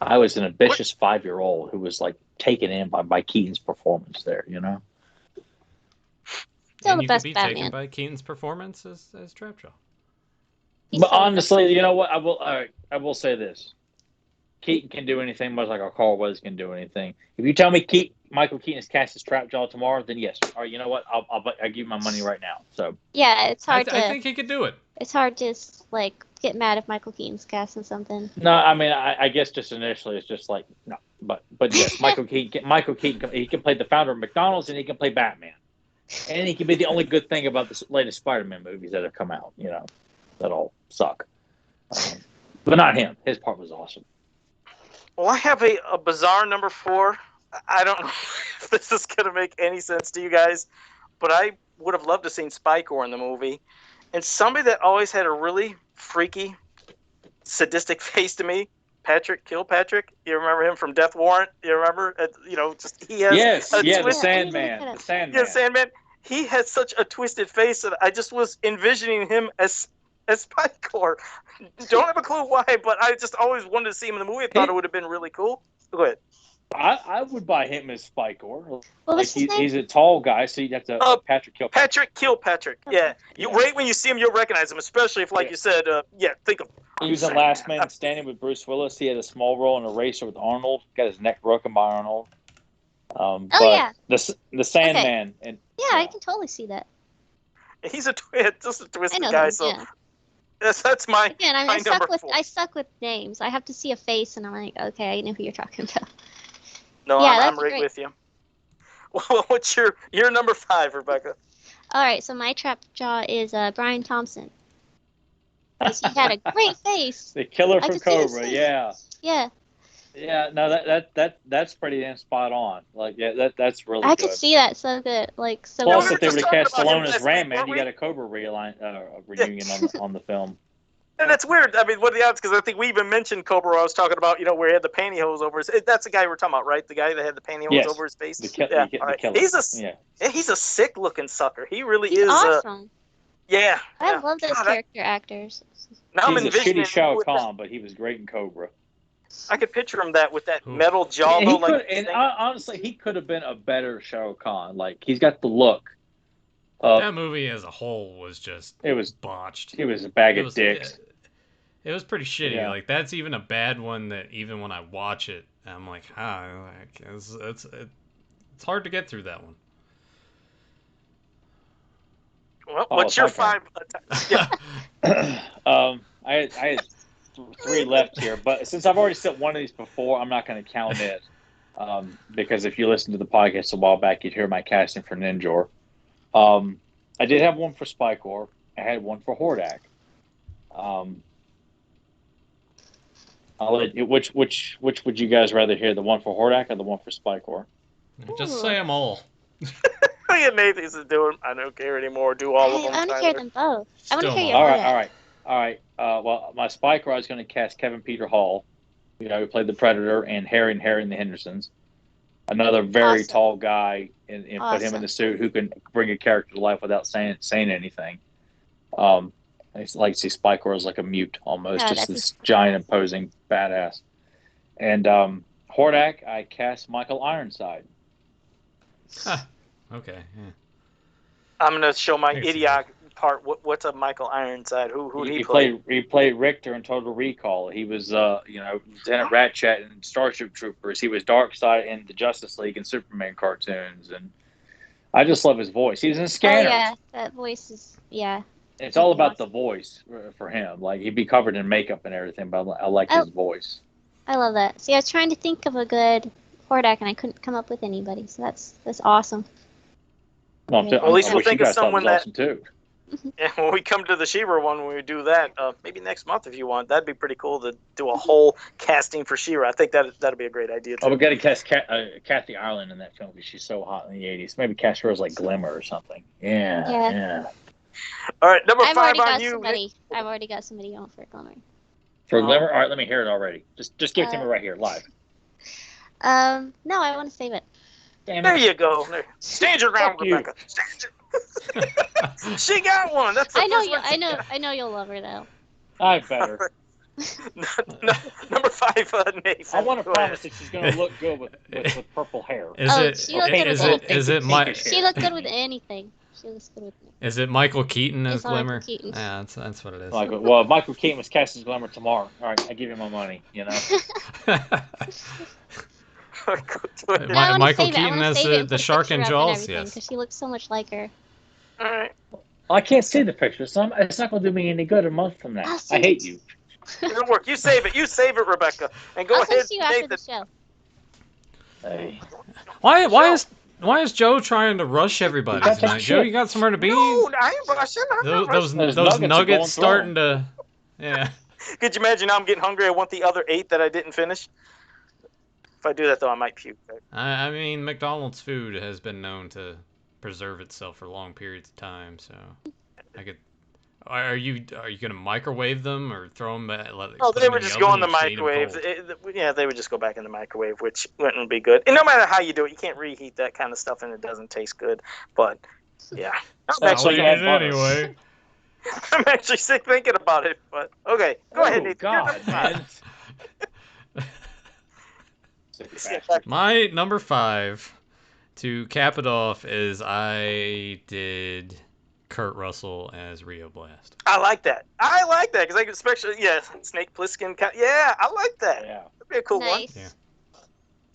I was an ambitious 5-year-old who was like taken in by Keaton's performance there, you know? Still And the you best could be Batman. taken by Keaton's performance as Trapjaw. He's But still the honestly, best. you know what? I will say this. Keaton can do anything much like a Carl Weathers can do anything. If you tell me Michael Keaton is cast as Trapjaw tomorrow, then yes. All right, you know what? I'll give you my money right now. So Yeah, it's I hard to. think he could do it. It's hard to like get mad if Michael Keaton's casting something. no, I mean I guess just initially it's just like no, but yes, Michael Keaton he can play the founder of McDonald's and he can play Batman, and he can be the only good thing about the latest Spider-Man movies that have come out. You know, that all suck, but not him. His part was awesome. Well, I have a bizarre number 4. I don't know if this is going to make any sense to you guys, but I would have loved to seen Spikor in the movie. And somebody that always had a really freaky, sadistic face to me, Kilpatrick. You remember him from Death Warrant? You remember? He has Yes, a the twist. Sandman. Yeah, Sandman. He had such a twisted face that I just was envisioning him as as Spycore. Don't have a clue why, but I just always wanted to see him in the movie. I thought it would have been really cool. Go ahead. I would buy him as Spycore. What was his name? He's a tall guy, so you'd have to Patrick Kilpatrick. Patrick Kilpatrick. Yeah. Right when you see him, you'll recognize him, especially if, like you said, think of. He was in Last Man Standing with Bruce Willis. He had a small role in Eraser with Arnold. Got his neck broken by Arnold. Yeah. The Sandman. Okay. And yeah, I can totally see that. He's just a twisted guy. So that's my. Again, I suck with names. I have to see a face, and I'm like, okay, I know who you're talking about. No, yeah, I'm right with you. Well, what's your number 5, Rebecca? All right, so my trap jaw is Brian Thompson. Because he had a great face. The killer from Cobra, yeah. Yeah. Yeah, no, that's pretty damn spot on. Like, yeah, that's really good. I could see that so good. Like, so. Plus, if they were to cast Stallone as Ram Man, you got a Cobra reunion on the film. And it's weird. I mean, what are the odds? Because I think we even mentioned Cobra. I was talking about, where he had the pantyhose over his. That's the guy we're talking about, right? The guy that had the pantyhose over his face. The killer. He's a sick-looking sucker. He really is. Awesome. Yeah. I love those character actors. Now he's a shitty Shao Kahn, but he was great in Cobra. I could picture him with that metal jaw. Honestly, he could have been a better Shao Kahn. Like, he's got the look. That movie as a whole was just botched. It was a bag of dicks. It was pretty shitty. Yeah. Like, that's even a bad one that even when I watch it, I'm like, it's hard to get through that one. Well, what's your 5? Yeah. I had 3 left here, but since I've already said one of these before, I'm not going to count it. Because if you listened to the podcast a while back, you'd hear my casting for Ninjor. I did have one for Spycore. I had one for Hordak. Which would you guys rather hear? The one for Hordak or the one for Spycore? Just say them all. Look at Nathan's doing. I don't care anymore. Do all of them. I want to hear them both. I want to hear your All right. Well, my Spycore, I was going to cast Kevin Peter Hall, who played the Predator, and Harry and the Hendersons. Another very tall guy, and put him in the suit who can bring a character to life without saying anything. I like to see Spycore as like a mute almost, just this giant imposing badass. And Hordak, I cast Michael Ironside. Huh. Okay. Yeah. I'm gonna show my idiot part. What's a Michael Ironside? Who did he play? He played Richter in Total Recall. He was Lieutenant Ratchet in Starship Troopers. He was Darkseid in the Justice League and Superman cartoons, and I just love his voice. He's in Scanners. Oh yeah, that voice is It's all about the voice for him. Like, he'd be covered in makeup and everything, but I like his voice. I love that. See, I was trying to think of a good Hordak, and I couldn't come up with anybody. So that's awesome. Well, at least we'll think of someone that. Awesome too. Yeah, when we come to the She-Ra one, when we do that, maybe next month if you want, that'd be pretty cool to do a whole casting for She-Ra. I think that'd be a great idea too. We got to cast Kathy Ireland in that film because she's so hot in the '80s. Maybe cast her as like Glimmer or something. Yeah. All right, number 5 on you. I've already got somebody on for Glimmer. For Glimmer? All right, let me hear it already. Just give it to me right here, live. No, I want to save it. There you go. Stand your ground, Rebecca. She got one. That's the I know you'll love her though. I better. Number 5, Nathan. I want to promise that she's going to look good with purple hair. She looked good with anything. She looks good with me. Is it Michael Keaton as Glimmer? Michael Keaton. Yeah, that's what it is. Michael Keaton was cast as Glimmer tomorrow. All right, I give you my money. Michael Keaton as the shark in Jaws. Yes, because she looks so much like her. All right. I can't see the picture, so it's not going to do me any good a month from now. I hate you. It'll work. You save it, Rebecca, and go ahead. You after the show. Hey. Why is Joe trying to rush everybody tonight? Joe, you got somewhere to be? No, I ain't rushing. Those nuggets starting to. Yeah. Could you imagine? Now I'm getting hungry. I want the other 8 that I didn't finish. If I do that, though, I might puke. I mean, McDonald's food has been known to preserve itself for long periods of time, so I could. Are you gonna microwave them or throw them? They would just go in the microwave. They would just go back in the microwave, which wouldn't be good. And no matter how you do it, you can't reheat that kind of stuff, and it doesn't taste good. But yeah, actually, anyway. I'm actually sick thinking about it, but okay. Go ahead, Nathan. You're God, number five. man. My number 5, to cap it off, is I did Kurt Russell as Rio Blast. I like that. Because I could especially, Snake Plissken. Yeah, I like that. Yeah. That'd be a cool one. Nice. Yeah.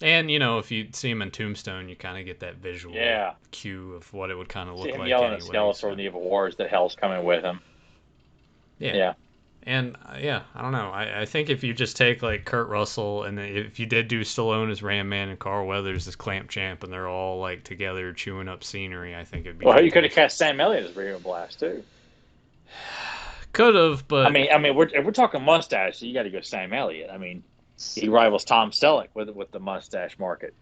And, you know, if you see him in Tombstone, you kind of get that visual cue of what it would kind of look See him like yelling anyway. at Skeletor in the Evil Wars that hell's coming with him. Yeah. And, I don't know. I think if you just take, like, Kurt Russell, and if you did do Stallone as Ram Man and Carl Weathers as Clamp Champ, and they're all, like, together chewing up scenery, I think it'd be Well, you could have fantastic. cast Sam Elliott as Rio Blast, too. Could have, but... I mean, if we're talking mustache, you got to go Sam Elliott. I mean, he rivals Tom Selleck with the mustache market.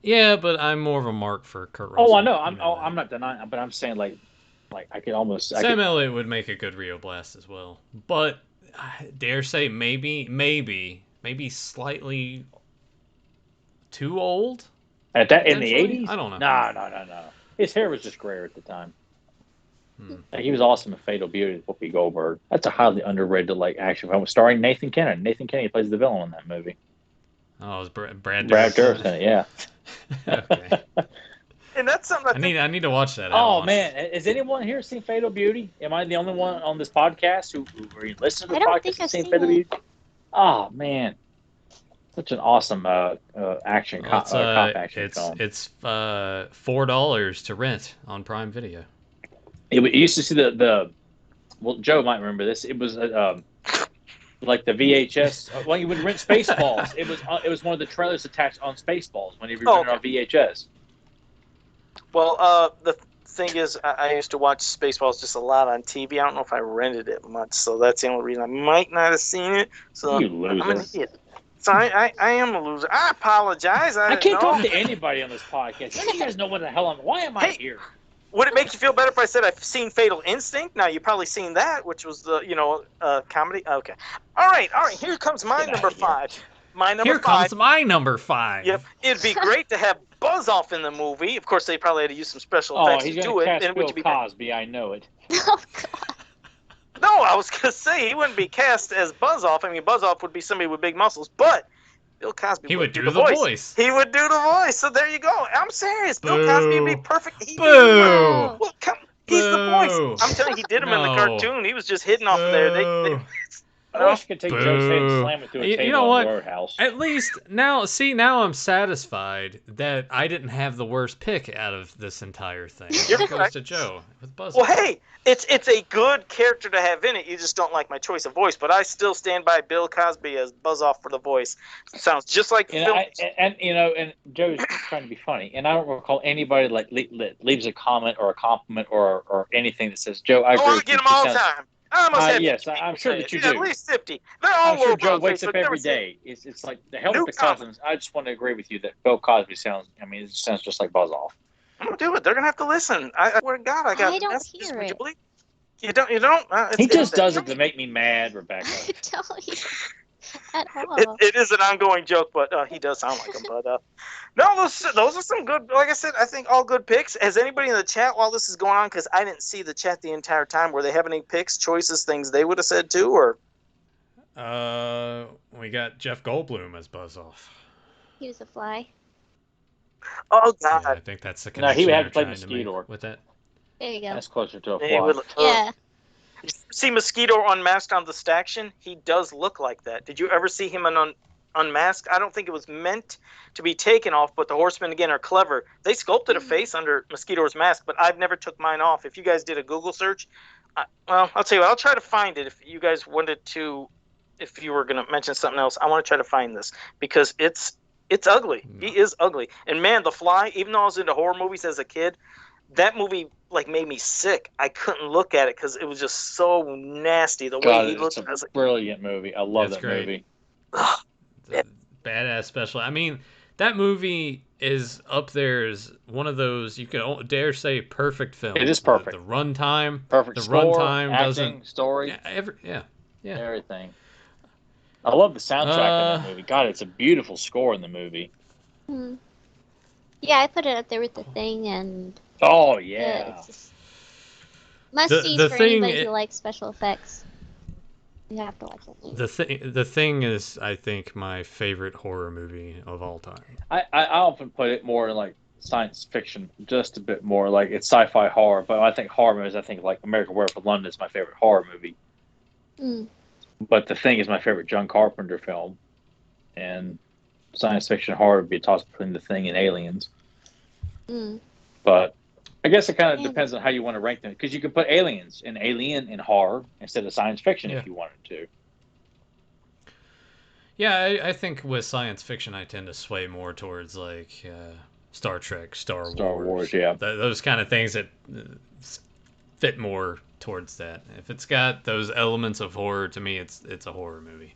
Yeah, but I'm more of a mark for Kurt Russell. Oh, I know. You know that. I'm not denying, but I'm saying like I could almost. Sam Elliott would make a good Rio Blast as well, but I dare say maybe slightly too old. At that in the potentially? '80s. I don't know. No. His hair was just grayer at the time. Hmm. Like, he was awesome in Fatal Beauty with Whoopi Goldberg. That's a highly underrated action film starring Nathan Kennan. Nathan Kennan plays the villain in that movie. Oh, it was Brad Brad Dourif's in it, yeah. Okay. And that's something I need to watch that. Oh man, has anyone here seen Fatal Beauty? Am I the only one on this podcast who listen to the I don't podcast think and I've seen seen Fatal it. Beauty? Oh man, such an awesome action cop action film. It's $4 to rent on Prime Video. You used to see the well, Joe might remember this. It was like the VHS when you would rent Spaceballs. It was one of the trailers attached on Spaceballs when you rented on VHS. Well, the thing is, I used to watch Spaceballs just a lot on TV. I don't know if I rented it much, so that's the only reason I might not have seen it. So You loser. I'm an idiot. So I am a loser. I apologize. I didn't can't know. talk to anybody on this podcast. None of you guys know what the hell why am I Hey. here? Would it make you feel better if I said I've seen Fatal Instinct? Now, you've probably seen that, which was the, comedy. Okay. All right. Here comes my Get number outta here. 5. My number Here 5. comes my number 5. Yep. It'd be great to have Buzz Off in the movie. Of course, they probably had to use some special Oh, effects he's to do going to it. cast And would Bill you be Cosby. I know it. Oh god. No, I was going to say he wouldn't be cast as Buzz Off. I mean, Buzz Off would be somebody with big muscles, but Bill Cosby He would do the voice. voice. He would do the voice. So there you go. I'm serious. Bill Cosby would be perfect. He'd be- Boo! Well, he's the Boo. voice. I'm telling you, he did him in the No. cartoon. He was just hidden off there. Boo. I wish I could take Joe's head and Boo. slam it through a You table know in what? the warehouse. At least now I'm satisfied that I didn't have the worst pick out of this entire thing. You're It goes correct. to Joe with Buzz. Well, hey, it's a good character to have in it. You just don't like my choice of voice, but I still stand by Bill Cosby as Buzz Off for the voice. Sounds just like And Phil. and Joe's trying to be funny, and I don't recall anybody like leaves a comment or a compliment or anything that says, "Joe, I agree." I with get you. them all She the sounds- time. I almost had yes, 50 I'm people sure say that it. you Yeah, do. At least 50. They're all I'm sure over Joe on wakes Facebook. up Never every said it. day. It's like the hell with New the cousins. I just want to agree with you that Bill Cosby sounds. I mean, it sounds just like Buzz Off. I'm gonna do it. They're gonna have to listen. I swear to God, I got I don't messages. hear Would you it. believe? You don't. You don't. He just does it to make me mad, Rebecca. I don't hear at all. It is an ongoing joke, but he does sound like him. But no, those are some good. Like I said, I think all good picks. Has anybody in the chat while this is going on? Because I didn't see the chat the entire time. Were they having any picks, choices, things they would have said too, or? We got Jeff Goldblum as Buzz Off. He was a fly. Oh Yeah, God. I think that's the No, he connection would have they're to play trying to make Mosquito. with that. There you go. That's closer to a He fly. would, Yeah. See Mosquito unmasked on the Staction? He does look like that. Did you ever see him unmasked? I don't think it was meant to be taken off, but the Horsemen, again, are clever. They sculpted a face under Mosquito's mask, but I've never took mine off. If you guys did a Google search, well, I'll tell you what, I'll try to find it if you guys wanted to, if you were going to mention something else. I want to try to find this because it's ugly. No. He is ugly. And man, The Fly, even though I was into horror movies as a kid, that movie made me sick. I couldn't look at it because it was just so nasty the way God, he looked. it's I was a like, brilliant movie. I love It's that great. movie. The badass special. I mean, that movie is up there as one of those you could dare say perfect films. It is perfect. The runtime, Perfect the score, runtime acting, doesn't. story, Yeah, everything. I love the soundtrack in that movie. God, it's a beautiful score in the movie. Hmm. Yeah, I put it up there with The Thing and Oh yeah. it's just, Must see the for thing anybody I- who likes special effects. You have to watch it. The Thing is, I think, my favorite horror movie of all time. I often put it more in like science fiction, just a bit more like it's sci-fi horror. But when I think horror movies, I think like American Werewolf in London is my favorite horror movie. Mm. But The Thing is my favorite John Carpenter film, and science fiction horror would be a toss between The Thing and Aliens. Mm. But I guess it kind of Yeah. depends on how you want to rank them, because you could put Aliens in Alien in horror instead of science fiction Yeah. if you wanted to. Yeah, I think with science fiction, I tend to sway more towards like Star Trek, Star Wars, yeah. those kind of things that fit more towards that. If it's got those elements of horror, to me, it's a horror movie.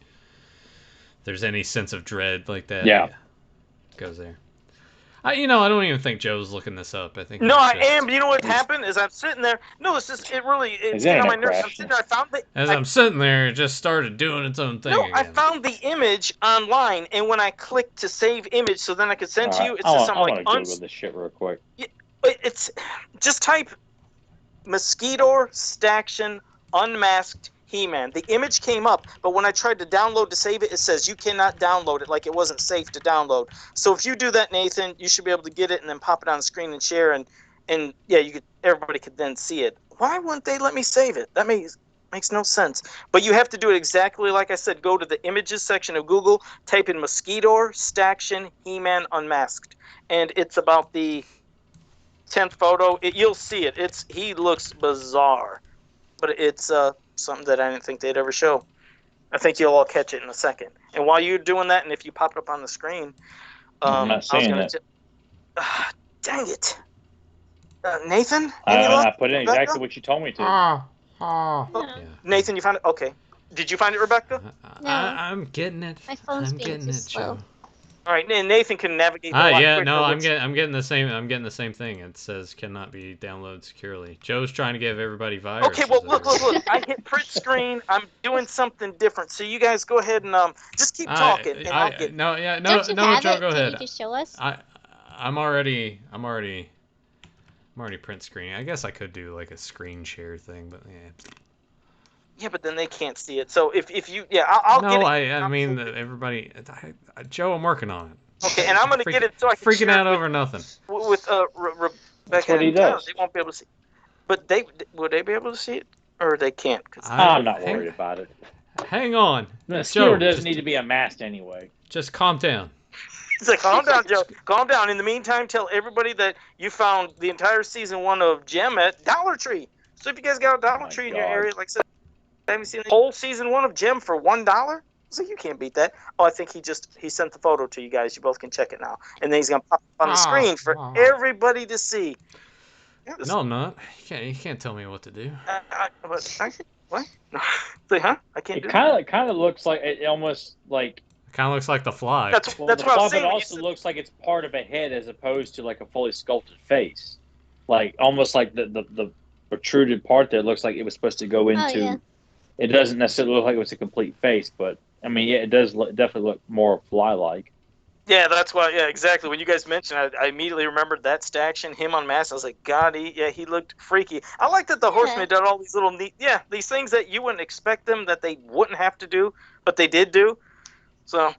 If there's any sense of dread like that, Yeah. it goes there. I don't even think Joe's looking this up. I think No, he's I just- am. You know what happened is I'm sitting there. No, it's just it's His getting on my internet nerves. I'm crashed. sitting there. I found the. As I, I'm sitting there, it just started doing its own thing no, again. I found the image online, and when I clicked to save image, so then I could send to you, it's I just want something to like Google this shit real quick. It's just type Mosquito Staction Unmasked He-Man. The image came up, but when I tried to download to save it, it says you cannot download it, like it wasn't safe to download. So if you do that, Nathan, you should be able to get it and then pop it on the screen and share, and yeah, everybody could then see it. Why wouldn't they let me save it? That makes no sense. But you have to do it exactly like I said. Go to the images section of Google, type in Mosquito Staction He-Man Unmasked, and it's about the 10th photo. You'll see it. He looks bizarre, but it's something that I didn't think they'd ever show. I think you'll all catch it in a second. And while you're doing that, and if you pop it up on the screen, I'm not seeing it. Dang it, Nathan. I put in exactly what you told me to. Yeah. Nathan, you found it? Okay. Did you find it, Rebecca? No. I'm getting it. My phone's I'm being getting too it, slow. Joe. All right, and Nathan can navigate. a lot Yeah, quicker, no, I'm which- getting the same. I'm getting the same thing. It says cannot be downloaded securely. Joe's trying to give everybody viruses. Okay, well, look. over here. I hit print screen. I'm doing something different. So you guys go ahead and just keep talking, and I'll get. No, Don't you have Joe, it? go Can ahead. you just show us? I'm already print screening. I guess I could do like a screen share thing, but yeah. Yeah, but then they can't see it. So if you, I'll get No, it. I mean everybody. Joe, I'm working on it. Okay, and I'm gonna get it so I can Freaking share out it over nothing. with Rebecca. That's what he and Tyler. does. They won't be able to see. But would they be able to see it, or they can't? 'Cause- I'm not worried about it. Hang on. The Joe, skewer doesn't just- need to be unmasked anyway. Just calm down. He's like, calm down, Joe. Calm down. In the meantime, tell everybody that you found the entire season 1 of Gem at Dollar Tree. So if you guys got a Dollar my Tree in your God. area, like I said, have you seen the whole season 1 of Gem for $1? So you can't beat that. Oh, I think he sent the photo to you guys. You both can check it now, and then he's gonna pop up on the screen for everybody to see. Yeah, this- No, I'm not. You can't tell me what to do. what? Say, huh? I can't It do kind of looks like it almost like It kind of looks like The Fly. that. That's well, that's the what I flop, was saying. it when you also said- looks like it's part of a head as opposed to like a fully sculpted face, like almost like the protruded part there looks like it was supposed to go into. yeah. It doesn't necessarily look like it was a complete face, but I mean, yeah, it does definitely look more fly-like. Yeah, that's why. Yeah, exactly. When you guys mentioned it, I immediately remembered that Staction, him on mask. I was like, God, he looked freaky. I like that the Horsemen did all these little neat, these things that you wouldn't expect them, that they wouldn't have to do, but they did do. So,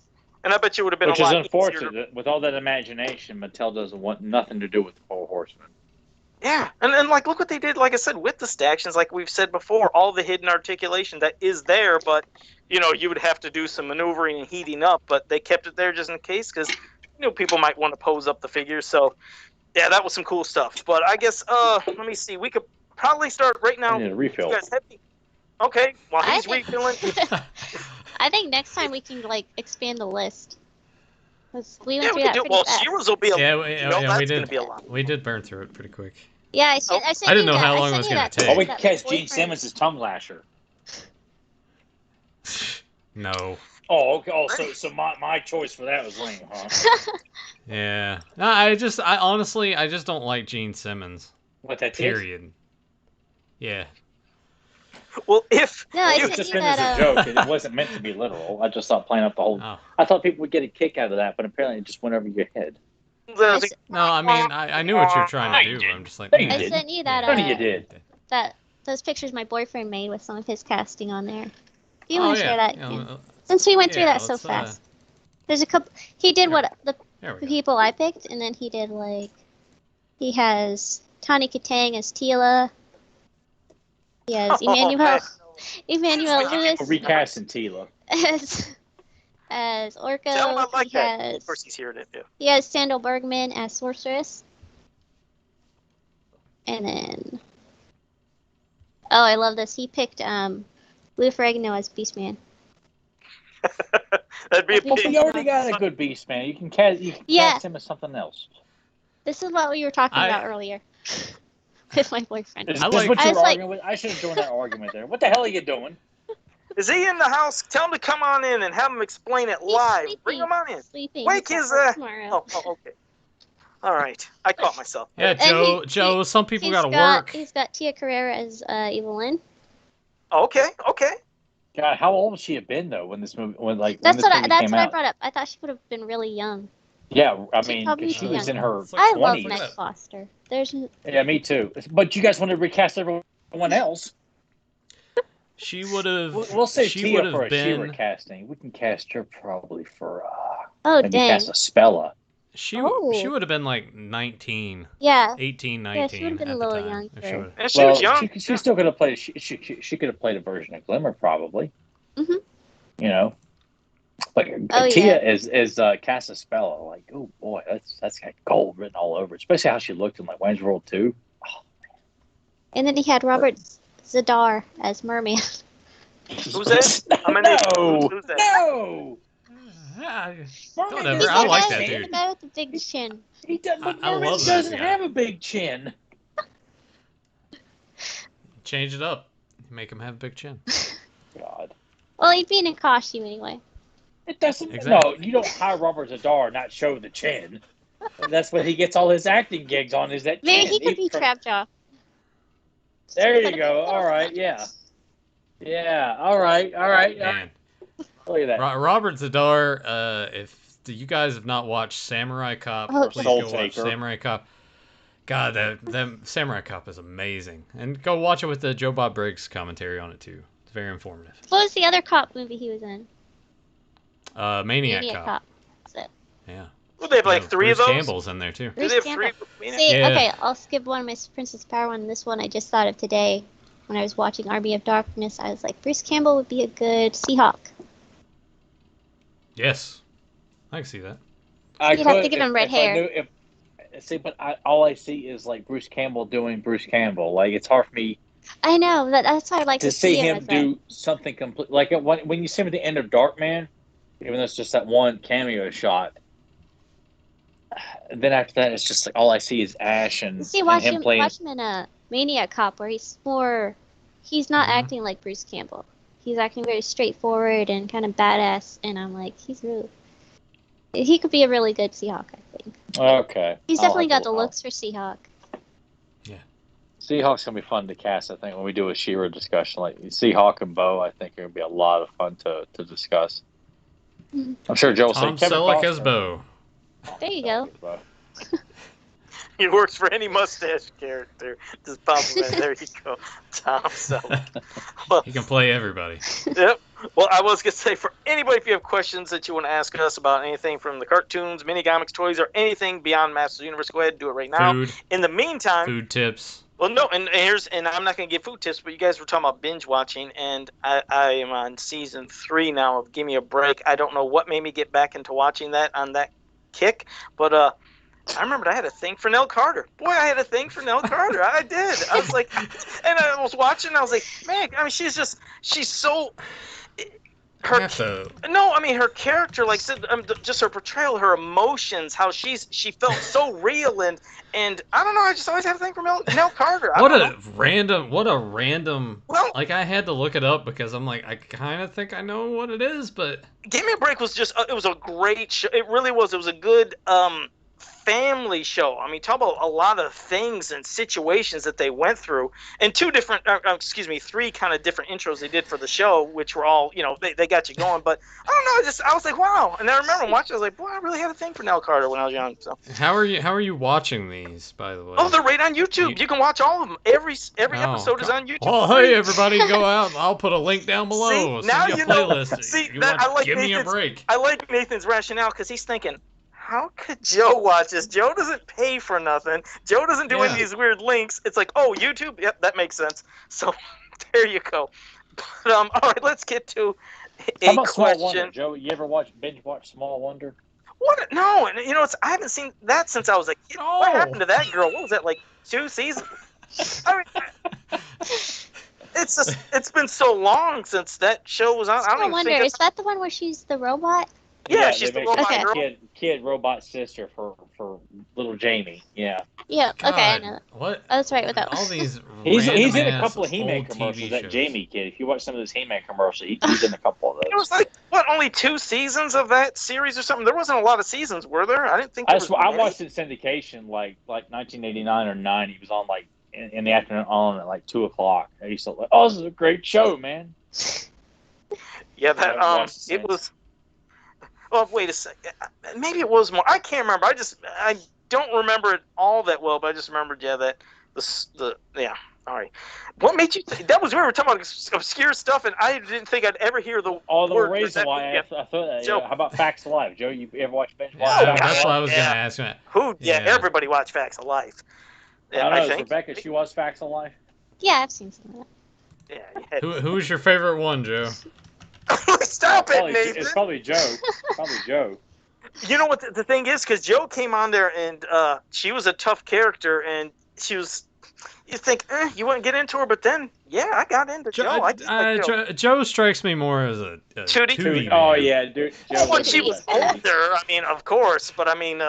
and I bet you would have been Which a is lot unfortunate. easier. That with all that imagination, Mattel doesn't want nothing to do with the Four Horsemen. Yeah, and like look what they did. Like I said, with the Stactions, like we've said before, all the hidden articulation that is there, but you would have to do some maneuvering and heating up. But they kept it there just in case, because people might want to pose up the figures. So yeah, that was some cool stuff. But I guess let me see. We could probably start right now. I need a refill. You guys happy? Okay, while I he's think- refilling. I think next time we can expand the list. 'Cause we Yeah, went we through can that do. pretty Well, fast. Shearer's will be a. Yeah, that's we gonna did. be a lot. We did burn through it pretty quick. Yeah, I sent I didn't you know that. how I long sent it was you gonna that take. text Oh, we that can my catch Gene boyfriend- Simmons' tongue lasher. No. Oh, okay. Oh, so my choice for that was lame, huh? Yeah. No, I honestly just don't like Gene Simmons. What that is? Period. Yeah. Well, if No, I It was sent just you meant that. as a joke. It wasn't meant to be literal. I just thought playing up the whole. Oh. I thought people would get a kick out of that, but apparently it just went over your head. the, No, I mean I knew what you're trying to do. But I'm just like. No, you I didn't. sent you that. None of you did. That those pictures my boyfriend made with some of his casting on there. Do you Oh, want to yeah. share that? Yeah, Ken? well, Since we went through yeah, that so let's, fast. There's a couple. He did what the there we go. people I picked, and then he did like. He has Tawny Katang as Tila. He has Emmanuel Lewis Recasting Tila. as Orko. Tell him I like he that. has Of course, he's here to do. he has Sandal Bergman as Sorceress. And then I love this. He picked Lou Ferrigno as Beastman. That'd be a Well, big. You already got a good Beast Man. You can cast him as something else. This is what we were talking about earlier with my boyfriend. Is I this like- what you I were was like- arguing with? I should have joined that argument there. What the hell are you doing? Is he in the house? Tell him to come on in and have him explain it He's live. sleeping. Bring him on in. Sleeping. Wake He's his, got work tomorrow. Oh, okay. All right. I caught myself. Yeah, And Joe. Some people He's gotta got- work. He's got Tia Carrera as Evelyn. Okay. God, how old would she have been though when this movie That's when this what movie that's came what I out? brought up. I thought she would have been really young. Yeah, I She'd mean, probably 'cause she be was in young. her It's like I love 20s. Meg Foster. There's Yeah, me too. But you guys wanted to recast everyone else. She would have. We'll say she Tia would for have a She-Ra been. casting. We can cast her probably for maybe dang. cast a Spella. She Oh. would have been like 19, Yeah. 18, Yeah, 19 she would've been a at little the time. younger. if she would've- And she was young. She still could have played. She could have played a version of Glimmer probably. Mhm. You know, like Oh, Tia is cast a Spella. Like, oh boy, that's got gold written all over it. Especially how she looked in like Wayne's World 2. And then he had Robert Zadar as Merman. Who's that? I'm gonna No, who's that? no. Ah, Merman Whatever, doesn't I have like a that He's chin. dude. the guy with the big chin. He does, but I Merman love that doesn't guy. have a big chin. Change it up. Make him have a big chin. God, Well, he'd be in a costume anyway. it doesn't. Exactly. No, you don't hire Robert Zadar and not show the chin. That's what he gets all his acting gigs on. Is that Maybe chin. he could be from- Trapjaw. There Put you a go. little All right, yeah. Yeah, all right. Man, Look at that. Robert Zadar. If you guys have not watched Samurai Cop, Oh, please Soul go watch Taker. Samurai Cop. God, that Samurai Cop is amazing, and go watch it with the Joe Bob Briggs commentary on it too. It's very informative. What was the other cop movie he was in? Maniac Cop. That's it. Yeah. Well, they have like Yeah, three Bruce of those. Campbell's in there too. Do Bruce they have Campbell. three? See, Yeah. okay, I'll skip one of my Princess Power one. This one I just thought of today when I was watching Army of Darkness. I was like, Bruce Campbell would be a good Seahawk. Yes, I can see that. You'd have to give him red hair. All I see is like Bruce Campbell doing Bruce Campbell. Like it's hard for me I know that's why I like to see him as do something complete. Like when you see him at the end of Darkman, even though it's just that one cameo shot. And then after that, it's just like all I see is Ash and, See, and watch him him playing. watch him in a Maniac Cop where he's not Mhm. acting like Bruce Campbell. He's acting very straightforward and kind of badass, and I'm like, he could be a really good Seahawk, I think. Okay, He's I'll definitely have got to- the looks for Seahawk. Seahawk's gonna be fun to cast. I think when we do a She-Ra discussion, like Seahawk and Bo, I think it would be a lot of fun to discuss. Mhm. I'm sure Joe will say Tom Kevin Selleck Costner. as Bo. There you go. Bo. He works for any mustache character. Just pop him in. There you go. Tom Selleck. He can play everybody. Yep. Well, I was going to say, for anybody, if you have questions that you want to ask us about anything from the cartoons, mini comics, toys, or anything beyond Masters of the Universe, go ahead and do it right now. Food, In the meantime, food tips. well, no, and I'm not going to give food tips, but you guys were talking about binge watching, and I am on season 3 now of Give Me a Break. I don't know what made me get back into watching that on that kick, but I remembered I had a thing for Nell Carter. Boy, I had a thing for Nell Carter. I did. I was like, and I was watching, and I was like, man, I mean, she's so. Her character, like said, just her portrayal, her emotions, how she felt so real, and I don't know, I just always had a thing for Nell Carter. What a random. Well, Like I had to look it up because I'm like I kind of think I know what it is, but Give Me a Break was just it was a great show. It really was. It was a good family show. I mean, talk about a lot of things and situations that they went through, and three kind of different intros they did for the show, which were all, they got you going. But I don't know, I was like, wow. And I remember watching, I was like, boy, I really had a thing for Nell Carter when I was young. So How are you watching these, by the way? oh, they're right on YouTube. You can watch all of them. Every episode is on YouTube. Oh, hey everybody, go out. I'll put a link down below. See, now Send you a know. playlist. See, You that, watch I like Give Me a Nathan's, Break. I like Nathan's rationale because he's thinking, how could Joe watch this? Joe doesn't pay for nothing. Joe doesn't do any of these weird links. It's like, oh, YouTube? Yep, that makes sense. So there you go. But, all right, let's get to How a about Small Wonder, question. Joe? You ever binge watch Small Wonder? What? No, and I haven't seen that since I was a kid. No. What happened to that girl? What was that, like 2 seasons? I mean, it's been so long since that show was on. I don't I even wonder, think is that the one where she's the robot? Yeah, she's they the make robot Okay. girl. kid robot sister for little Jamie. Yeah, Yeah, God, okay, I know that. What? Oh, that's right, with that All one. these he's in a random-ass couple of He-Man old commercials. TV That shows. Jamie kid. If you watch some of those He-Man commercials, he's in a couple of It was those. like, what, only 2 seasons of that series or something? There wasn't a lot of seasons, were there? I didn't think there was I many. watched it in syndication like 1989 or 9. He was on like in the afternoon on at like 2:00. I used to like, oh, this is a great show, man. Yeah, I haven't watched it it since. was. Well, wait a second. Maybe it was more. I can't remember. I don't remember it all that well, but I just remembered, that yeah. All right. What made you? That was, we were talking about obscure stuff, and I didn't think I'd ever hear the All the word. reason why I thought that. Joe. How about Facts of Life, Joe? You ever watch binge Yeah, watch? Facts that's of what I Life? was Yeah. gonna ask. Who? Yeah, Yeah. everybody watched Facts of Life. Yeah, I I know. think. Rebecca, she was Facts of Life. Yeah, I've seen some of that. Yeah. You had- Who's your favorite one, Joe? Stop it, Probably, Nathan. it's probably Joe. Probably Joe. You know what the thing is? Because Joe came on there, and she was a tough character, and she was. You think you wouldn't get into her, but then I got into Joe. I just like Joe. Joe strikes me more as a Tootie? Tootie Oh man. yeah, dude. Joe Well, when was she the was best. older, I mean, of course, but I mean,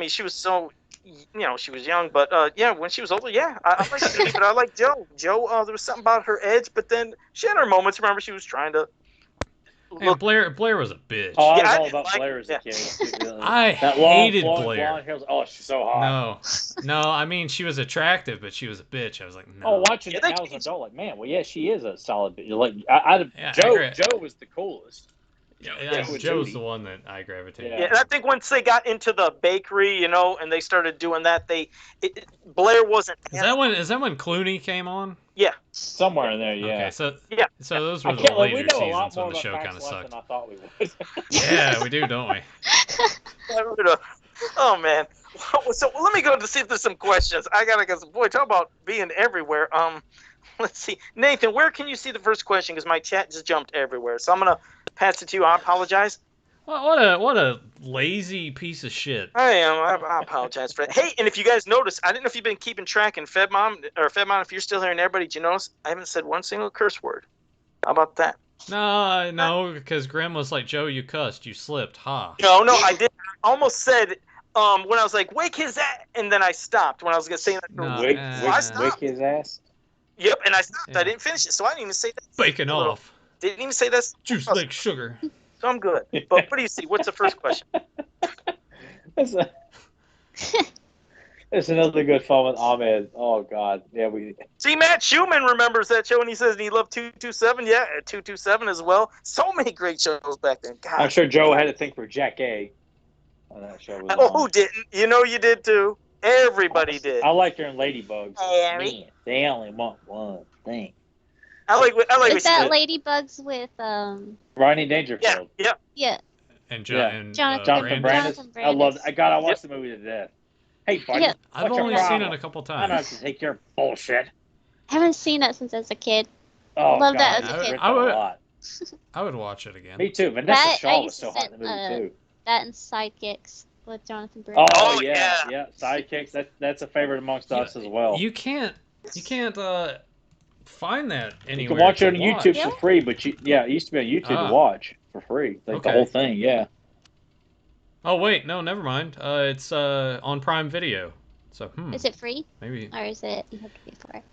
she was so, she was young, but when she was older, I like Tootie, but I like Joe. Joe, there was something about her edge, but then she had her moments. Remember, she was trying to And look. Blair was a bitch. Oh, I Yeah, was I all didn't about like Blair it, as a kid. I That long, hated blonde, Blair. blonde hair. Oh, she's so hot. No, I mean she was attractive, but she was a bitch. I was like, no. Oh, watching Yeah, it they now as an changed- adult, like, man, well, yeah, she is a solid bitch. Like, Yeah, I Joe agree. was the coolest. Joe's the one that I gravitated. Yeah. Yeah, and I think once they got into the bakery, and they started doing that, Blair wasn't. Is that when Clooney came on? Somewhere in there, yeah. Okay, so Yeah. so those I were the can't. Like, we later know a lot seasons more when the about show Facts kind of Life sucked. than I thought we would. Yeah, we do, don't we? Oh man. So let me go to see if there's some questions. I gotta go. Boy, talk about being everywhere. Let's see, Nathan. Where can you see the first question? Because my chat just jumped everywhere. So I'm gonna pass it to you. I apologize. What a lazy piece of shit. I am. I apologize for that. Hey, and if you guys notice, I didn't know if you've been keeping track. And FedMom, if you're still here and everybody, did you notice I haven't said one single curse word? How about that? No, because Grim was like, Joe, you cussed, you slipped, ha. No, I did. I almost said when I was like, wake his ass, and then I stopped when I was gonna say that. No. Wick I stopped. his ass. Yep, and I stopped. Yeah. I didn't finish it, so I didn't even say that. Bacon off. Didn't even say that. Juice like sugar. So I'm good. But what do you see? What's the first question? That's another good fun with Ahmed. Oh God, yeah, we. See, Matt Schumann remembers that show, and he says he loved 227. Yeah, 227 as well. So many great shows back then. God. I'm sure Joe had to think for Jack A. On that show. Was Oh, on. who didn't? You did too. Everybody did. I like her in Ladybugs. Harry. Man, they only want one thing. I like Is what that she did. Ladybugs with Rodney Yeah, Dangerfield. yeah. yeah. And, Yeah. and Jonathan Jonathan Brandis. Brandis. I love. God, I watched the movie to death. Hey, buddy. Yeah. I've what's your only seen problem? it a couple I don't have times. to take your bullshit. Haven't seen that since I was a kid. Oh, Love God, that as a I kid. ripped I it would- a lot. I would watch it again. Me too. Vanessa That, I Shaw was used so to hot in the movie send, too. That and Sidekicks with Jonathan Brandis. Oh, Oh, yeah, yeah. Sidekicks. That's a favorite amongst us as well. You can't find that You anywhere. can watch it to on YouTube Yeah. for free, but it used to be on YouTube Ah. to watch for free, like the Okay. whole thing. Yeah. Oh wait, no, never mind. It's on Prime Video. So Is it free maybe. or is it you have to pay for it?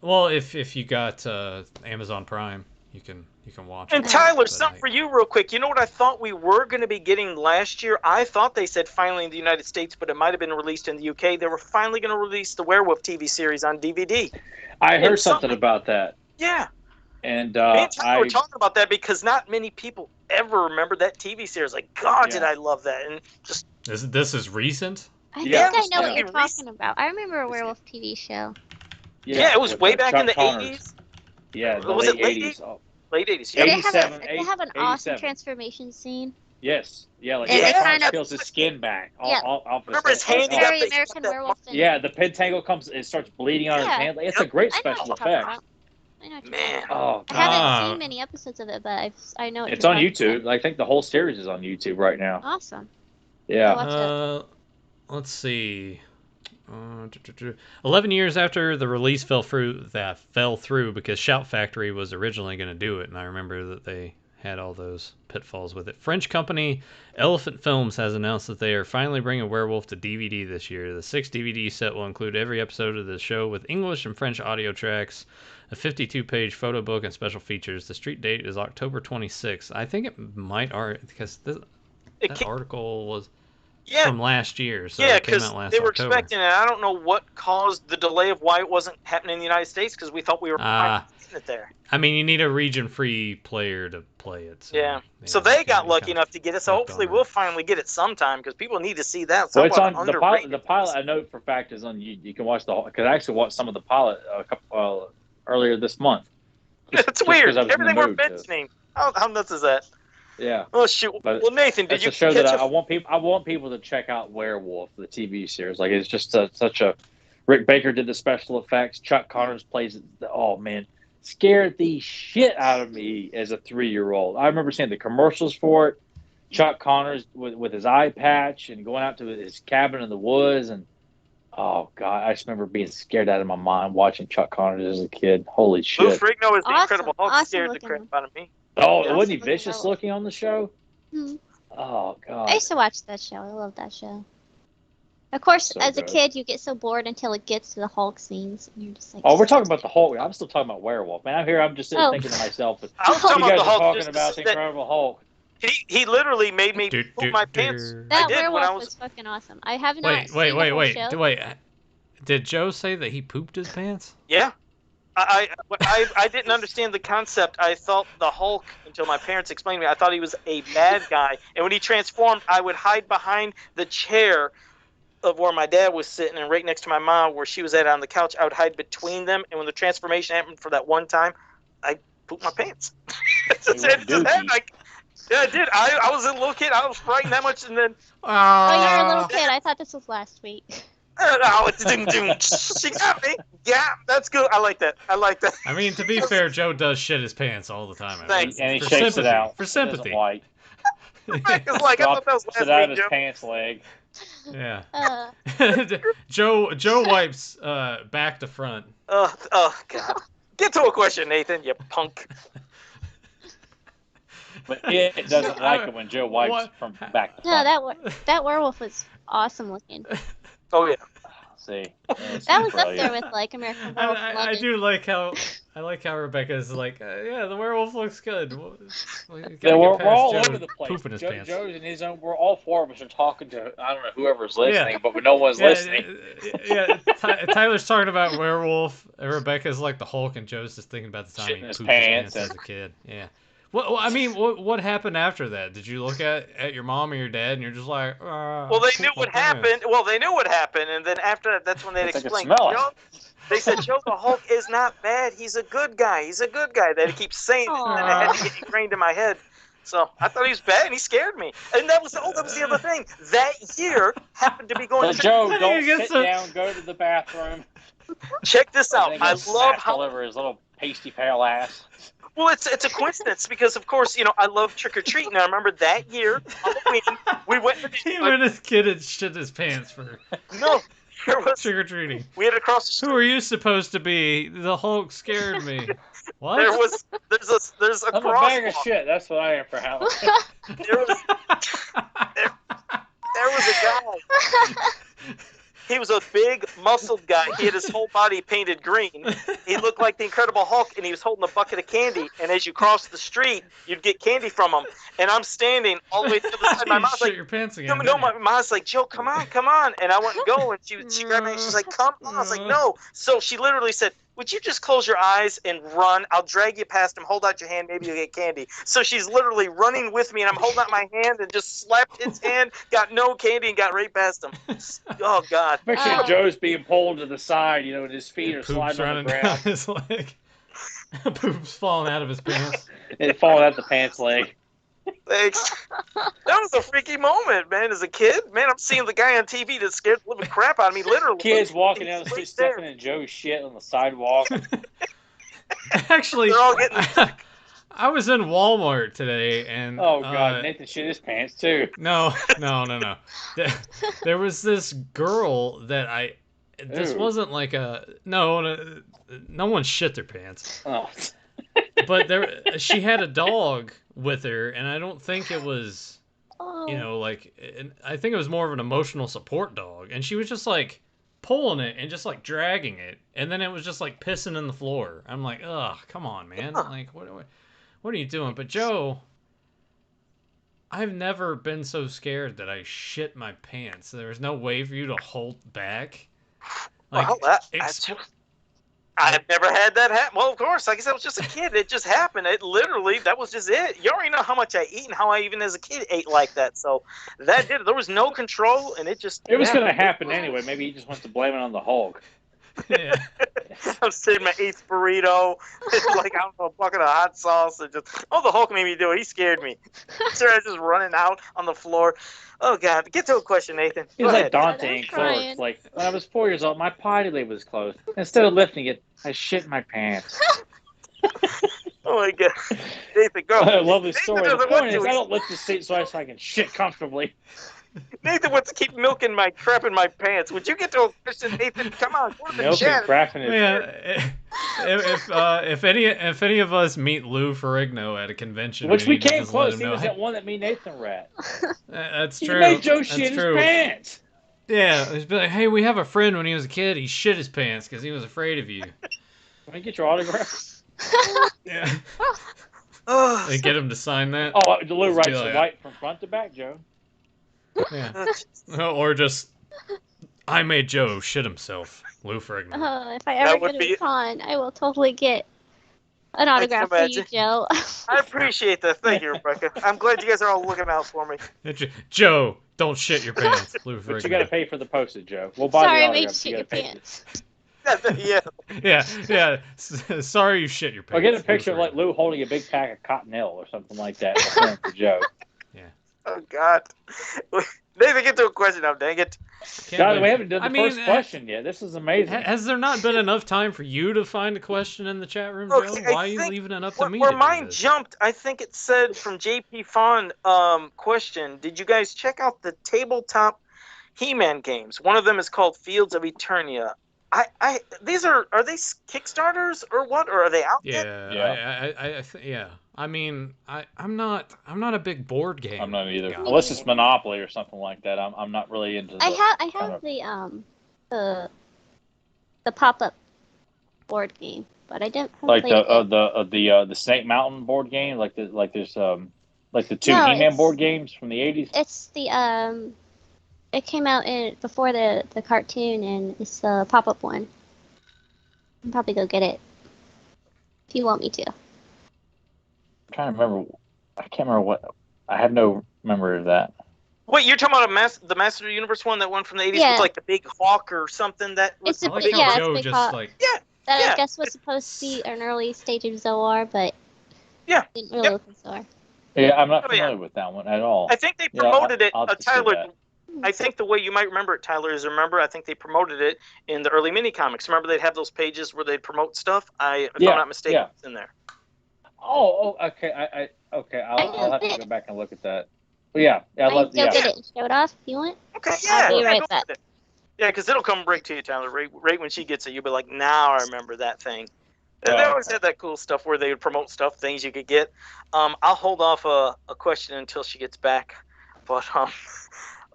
Well, if you got Amazon Prime, you can you can watch. And it Tyler, at something night. for you real quick. You know what I thought we were going to be getting last year? I thought they said finally in the United States, but it might have been released in the UK. They were finally going to release the Werewolf TV series on DVD. I heard And something about that, Yeah. and Me and Tyler were I talking about that because not many people ever remember that TV series. Like, God, did Yeah. I love that. And just, This is recent. I Yeah, think I know what yeah. you're talking about. I remember a werewolf TV show. yeah, it was with, way back Chuck in the Connors. 80s. Yeah, the Was late it late 80s. Oh, Late 80s, Did yeah. it have 87, did it have an awesome 87. transformation scene? yes, yeah, like And Yeah. it Chuck kind Connors of peels his skin back. Yeah. Off Remember his head. hand? He got very the- American that- Werewolf. And, Yeah, the pentacle comes. It starts bleeding on his Yeah. hand. It's Yep. a great I know what special you're talking effect. about. I know what you're Man. talking about. Oh, I haven't Ah. seen many episodes of it, but I know what it's you're on talking YouTube. about. I think the whole series is on YouTube right now. Awesome. Yeah. Watch Let's see. 11 years after the release fell through because Shout Factory was originally going to do it, and I remember that they had all those pitfalls with it. French company Elephant Films has announced that they are finally bringing Werewolf to DVD this year. The 6 DVD set will include every episode of the show with English and French audio tracks, a 52-page photo book, and special features. The street date is October 26th. I think it might because that article was from last year, so yeah, it came because out last they were October. expecting it. I don't know what caused the delay of why it wasn't happening in the United States because we thought we were finally getting it there. I mean, you need a region-free player to play it. So, Yeah. you So know, they you got kinda lucky enough to get it. So hooked hopefully on it. we'll finally get it sometime because people need to see that. Well, it's Somewhat on the pilot. underrated. The pilot, I know for a fact, is on. You can watch the whole. Because I actually watched some of the pilot earlier this month. It's just weird. 'cause I was in the Everything we're mood to. mentioning. How nuts is that? Yeah. Oh shoot. But Well, Nathan, did That's you a show catch that I a- want people. I want people to check out Werewolf, the TV series. Like it's just such a. Rick Baker did the special effects. Chuck Connors plays. Oh man, scared the shit out of me as a 3-year-old. I remember seeing the commercials for it. Chuck Connors with his eye patch and going out to his cabin in the woods, and oh god, I just remember being scared out of my mind watching Chuck Connors as a kid. Holy Lou shit! Ferrigno is the Awesome. Incredible Hulk. Awesome Scared the looking. crap out of me. Oh, Yeah. wasn't he Awesome vicious werewolf. looking on the show? Mhm. Oh god. I used to watch that show. I love that show. Of course, So as a good. kid, you get so bored until it gets to the Hulk scenes, and you're just like, Oh, we're talking about the Hulk. I'm still talking about Werewolf. Man, I'm here. I'm just sitting Oh. thinking to myself. I was You talking You about guys the are Hulk. talking just to about say the that Incredible Hulk. he literally made me poop my pants. that I did when werewolf I was. was fucking awesome. I have not Wait, seen wait, the wait, whole wait, show. wait. Did Joe say that he pooped his pants? Yeah. I didn't understand the concept. I thought the Hulk until my parents explained to me. I thought he was a bad guy, and when he transformed, I would hide behind the chair of where my dad was sitting, and right next to my mom, where she was at on the couch. I would hide between them, and when the transformation happened for that one time, I pooped my pants. It just happened. Yeah, I did. I was a little kid. I was frightened that much, and then Oh, you're a little kid. I thought this was last week. oh, it's she got me. Yeah, that's good. I like that. I mean, to be fair, Joe does shit his pants all the time. Thanks. And he For shakes sympathy. it out. For He doesn't sympathy. wipe. It's like I thought that was Drops it last out week, of his Joe. pants leg. Yeah. Uh, Joe wipes back to front. Oh God. Get to a question, Nathan. You punk. But it doesn't like it when Joe wipes What? from back to no, front. that werewolf was awesome looking. Oh yeah. See, That was up there with like American Werewolf in I London. do like how Rebecca's like, yeah, the werewolf looks good. Yeah, we're all over the place. Pooping his pants. Joe's in his own. We're all four of us are talking to I don't know whoever's listening, but no one's Yeah, listening. yeah. Tyler's talking about werewolf. And Rebecca's like the Hulk, and Joe's just thinking about the time Shitting he his pooped his pants pants as a kid. Yeah. Well, I mean, what happened after that? Did you look at your mom or your dad, and you're just like, Well, they knew what happened. happened. Well, they knew what happened, and then after that, that's when they I think I explained. smell it. Joe, they said, Joe, the Hulk is not bad. He's a good guy. He's a good guy. That he keeps saying, it, and it had to get ingrained in my head. So I thought he was bad, and he scared me. And that was the other thing. That year happened to be going. So Joe, How do don't you get sit so- down. Go to the bathroom. Check this out. I love all how. over his little pasty pale ass. Well, it's a coincidence because, of course, I love trick or treating. I remember that year, Halloween, we went. He went as kid and shit his pants for No, there was. trick or treating. We had to cross the street. Who are you supposed to be? The Hulk scared me. What? There's a I'm a bag of crosswalk. shit. That's what I am for Halloween. There was a guy. He was a big, muscled guy. He had his whole body painted green. He looked like the Incredible Hulk, and he was holding a bucket of candy. And as you crossed the street, you'd get candy from him. And I'm standing all the way to the side. My You mom's shit like, your pants again. no, didn't my you? mom's like, Joe, come on. And I wouldn't go. And she grabbed me, and she's like, come on. I was like, no. So she literally said, would you just close your eyes and run? I'll drag you past him. Hold out your hand. Maybe you'll get candy. So she's literally running with me, and I'm holding out my hand and just slapped his hand, got no candy, and got right past him. Oh, God. Picture Oh. Joe's being pulled to the side, and his feet are Poop's sliding on running the down ground. his leg. Poop's falling out of his pants. And falling out the pants leg. Thanks. That was a freaky moment, man. As a kid, man, I'm seeing the guy on TV that scared the living crap out of me, literally. Kids walking down the street, Right there. stepping in Joe's shit on the sidewalk. Actually, They're all getting. I was in Walmart today, and Oh, God. Nathan shit his pants, too. No. There was this girl that this Ooh. wasn't like no one shit their pants, Oh. but she had a dog with her, and I don't think it was, Oh. I think it was more of an emotional support dog, and she was just like pulling it and just like dragging it, and then it was just like pissing in the floor. I'm like, ugh, come on, man, like what are you doing? But Joe, I've never been so scared that I shit my pants. There was no way for you to hold back. Like, I've never had that happen. Well, of course, like I said, I was just a kid. It just happened. That was just it. You already know how much I eat and how I even as a kid ate like that. So that did it. There was no control, and it just. It was going to happen anyway. Maybe he just wants to blame it on the Hulk. yeah. I'm sitting my 8th burrito, like out of a bucket of hot sauce, and just the Hulk made me do it. He scared me. So I was just running out on the floor. Oh God, get to a question, Nathan. He Go was like ahead. Dante I'm in crying. Clerks. Like, when I was 4 years old, my potty lid was closed. Instead of lifting it, I shit my pants. Oh my God, Nathan, go. I love this Nathan story. The doesn't want point is, to. I don't lift the seat so I can shit comfortably. Nathan wants to keep milking my crap in my pants. Would you get to a question, Nathan? Come on, go to the Milk and chat. crap in his Yeah, if any of us meet Lou Ferrigno at a convention, Which we need to came just let close. him He know, was "Hey, that one that me and Nathan were at. that's He true. made Joe That's shit true. his pants. Yeah, he's been like, hey, we have a friend when he was a kid. He shit his pants because he was afraid of you. Can I get your autograph? Yeah, Oh, and get him to sign that. Oh, Lou Just writes be it like, right from front to back, Joe. Yeah, or just I made Joe shit himself. Lou Ferrigno. If I ever would get be- a con, I will totally get an can autograph for you, imagine. Joe. I appreciate that. Thank you, Rebecca. I'm glad you guys are all looking out for me. Joe, don't shit your pants. Lou Ferrigno. But you got to pay for the postage, Joe. We'll buy Sorry, the I made you autograph. shit your gotta pay. pants. Yeah. Yeah. Sorry you shit your pants. Or get a Lou picture of like Ferrigno. Lou holding a big pack of Cottonelle or something like that for Joe. Oh God. Nathan, get to a question now. Dang it. Can't God, believe- we haven't done the I mean, first question yet. This is amazing. Has there not been enough time for you to find a question in the chat room, Okay, Joe? I Why are you think leaving it up to Where, me? where to do mine this? jumped, I think it said from JP Fawn question. Did you guys check out the tabletop He-Man games? One of them is called Fields of Eternia. These are they Kickstarters or what? Or are they out yet? Yeah. I mean, I'm not a big board game. I'm not either. guy. Unless it's Monopoly or something like that. I'm not really into. I kind have of- the pop-up board game, but I didn't like play it. the Snake Mountain board game, like there's the two No, He-Man it's- board games from the 80s. It's the it came out before the cartoon, and it's the pop-up one. I'll probably go get it if you want me to. I'm trying to remember. I can't remember what. I have no memory of that. Wait, you're talking about the Master of the Universe one, that one from the 80s Yeah. with like the big hawk or something? That was It's I like big- how yeah, it's Joe big just hot. like That Yeah. I guess was supposed to be an early stage of Zoar, but Yeah. didn't really Yep. look at Zoar. Yeah, I'm not Oh, yeah. familiar with that one at all. I think they Yeah, promoted I'll it. have to see Tyler, that. I think the way you might remember it, Tyler, is I think they promoted it in the early mini comics. Remember they'd have those pages where they'd promote stuff? If Yeah, I'm not mistaken, yeah. it's in there. Oh, okay. I'll have to go back and look at that. But yeah, I can go yeah. get it and show it off if you want. Okay, I'll be right go back. with it. Yeah, because it'll come right to you, Tyler. Right when she gets it, you'll be like, now I remember that thing. And they Oh, always okay. had that cool stuff where they would promote stuff, things you could get. I'll hold off a question until she gets back. But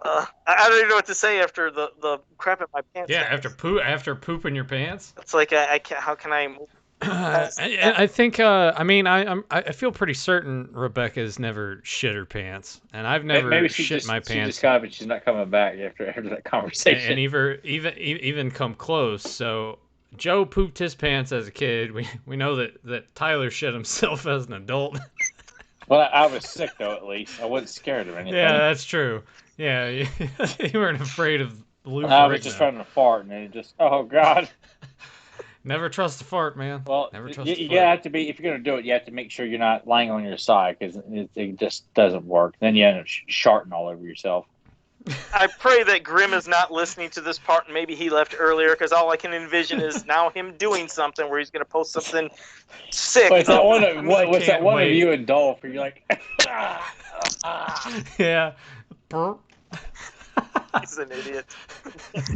I don't even know what to say after the crap in my pants. Yeah, after pooping your pants. It's like I can't. How can I? I think. I mean, I feel pretty certain Rebecca's never shit her pants, and I've never Maybe she shit just, my she pants. just got it, but she's not coming back after that conversation. And even come close. So Joe pooped his pants as a kid. We know that Tyler shit himself as an adult. Well, I was sick though. At least I wasn't scared of anything. Yeah, that's true. Yeah, you weren't afraid of Lou I was Ferrigno. just trying to fart, and it just, oh god. Never trust a fart, man. Well, Never trust you a fart. have to be, if you're gonna do it, you have to make sure you're not lying on your side, because it just doesn't work. Then you end up sharting all over yourself. I pray that Grim is not listening to this part, and maybe he left earlier, because all I can envision is now him doing something where he's going to post something sick. What's that one? I What's that can't one wait. of you and Dolph? Where you're like, Yeah. Burp. He's an idiot.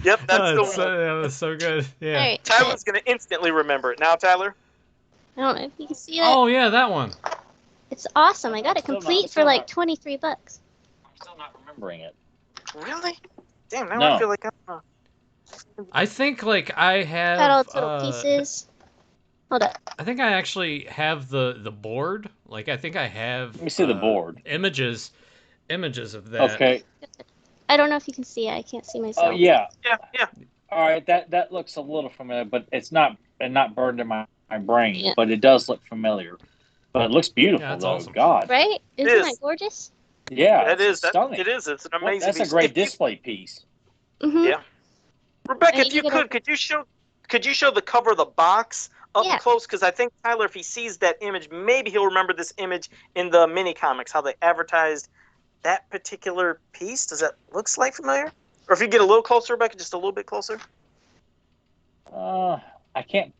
Yep, that's the one. Yeah, that's so good. Yeah. All right. Tyler's going to instantly remember it. Now, Tyler? I don't know if you can see that. Oh yeah, that one. It's awesome. I got it Still not- complete for still like not- $23. I'm still not remembering it. Really? Damn, now No. I feel like I think like I have. Got all its little pieces. Hold up. I think I actually have the board. Like I think I have. Let me see the board. Images of that. Okay. I don't know if you can see it. I can't see myself. Oh yeah. Yeah. All right. That looks a little familiar, but it's not burned in my brain. Yeah. But it does look familiar. But it looks beautiful Yeah, that's though. awesome. God. Right? Isn't is. that gorgeous? Yeah. It is. Stunning. It is. It's an Well, amazing that's a piece. great If you- display piece. Mm-hmm. Yeah. Rebecca, And if you you gotta- could you show the cover of the box up Yeah. close? Because I think Tyler, if he sees that image, maybe he'll remember this image in the mini comics, how they advertised that particular piece. Does that look like familiar? Or if you get a little closer, Rebecca, just a little bit closer. I can't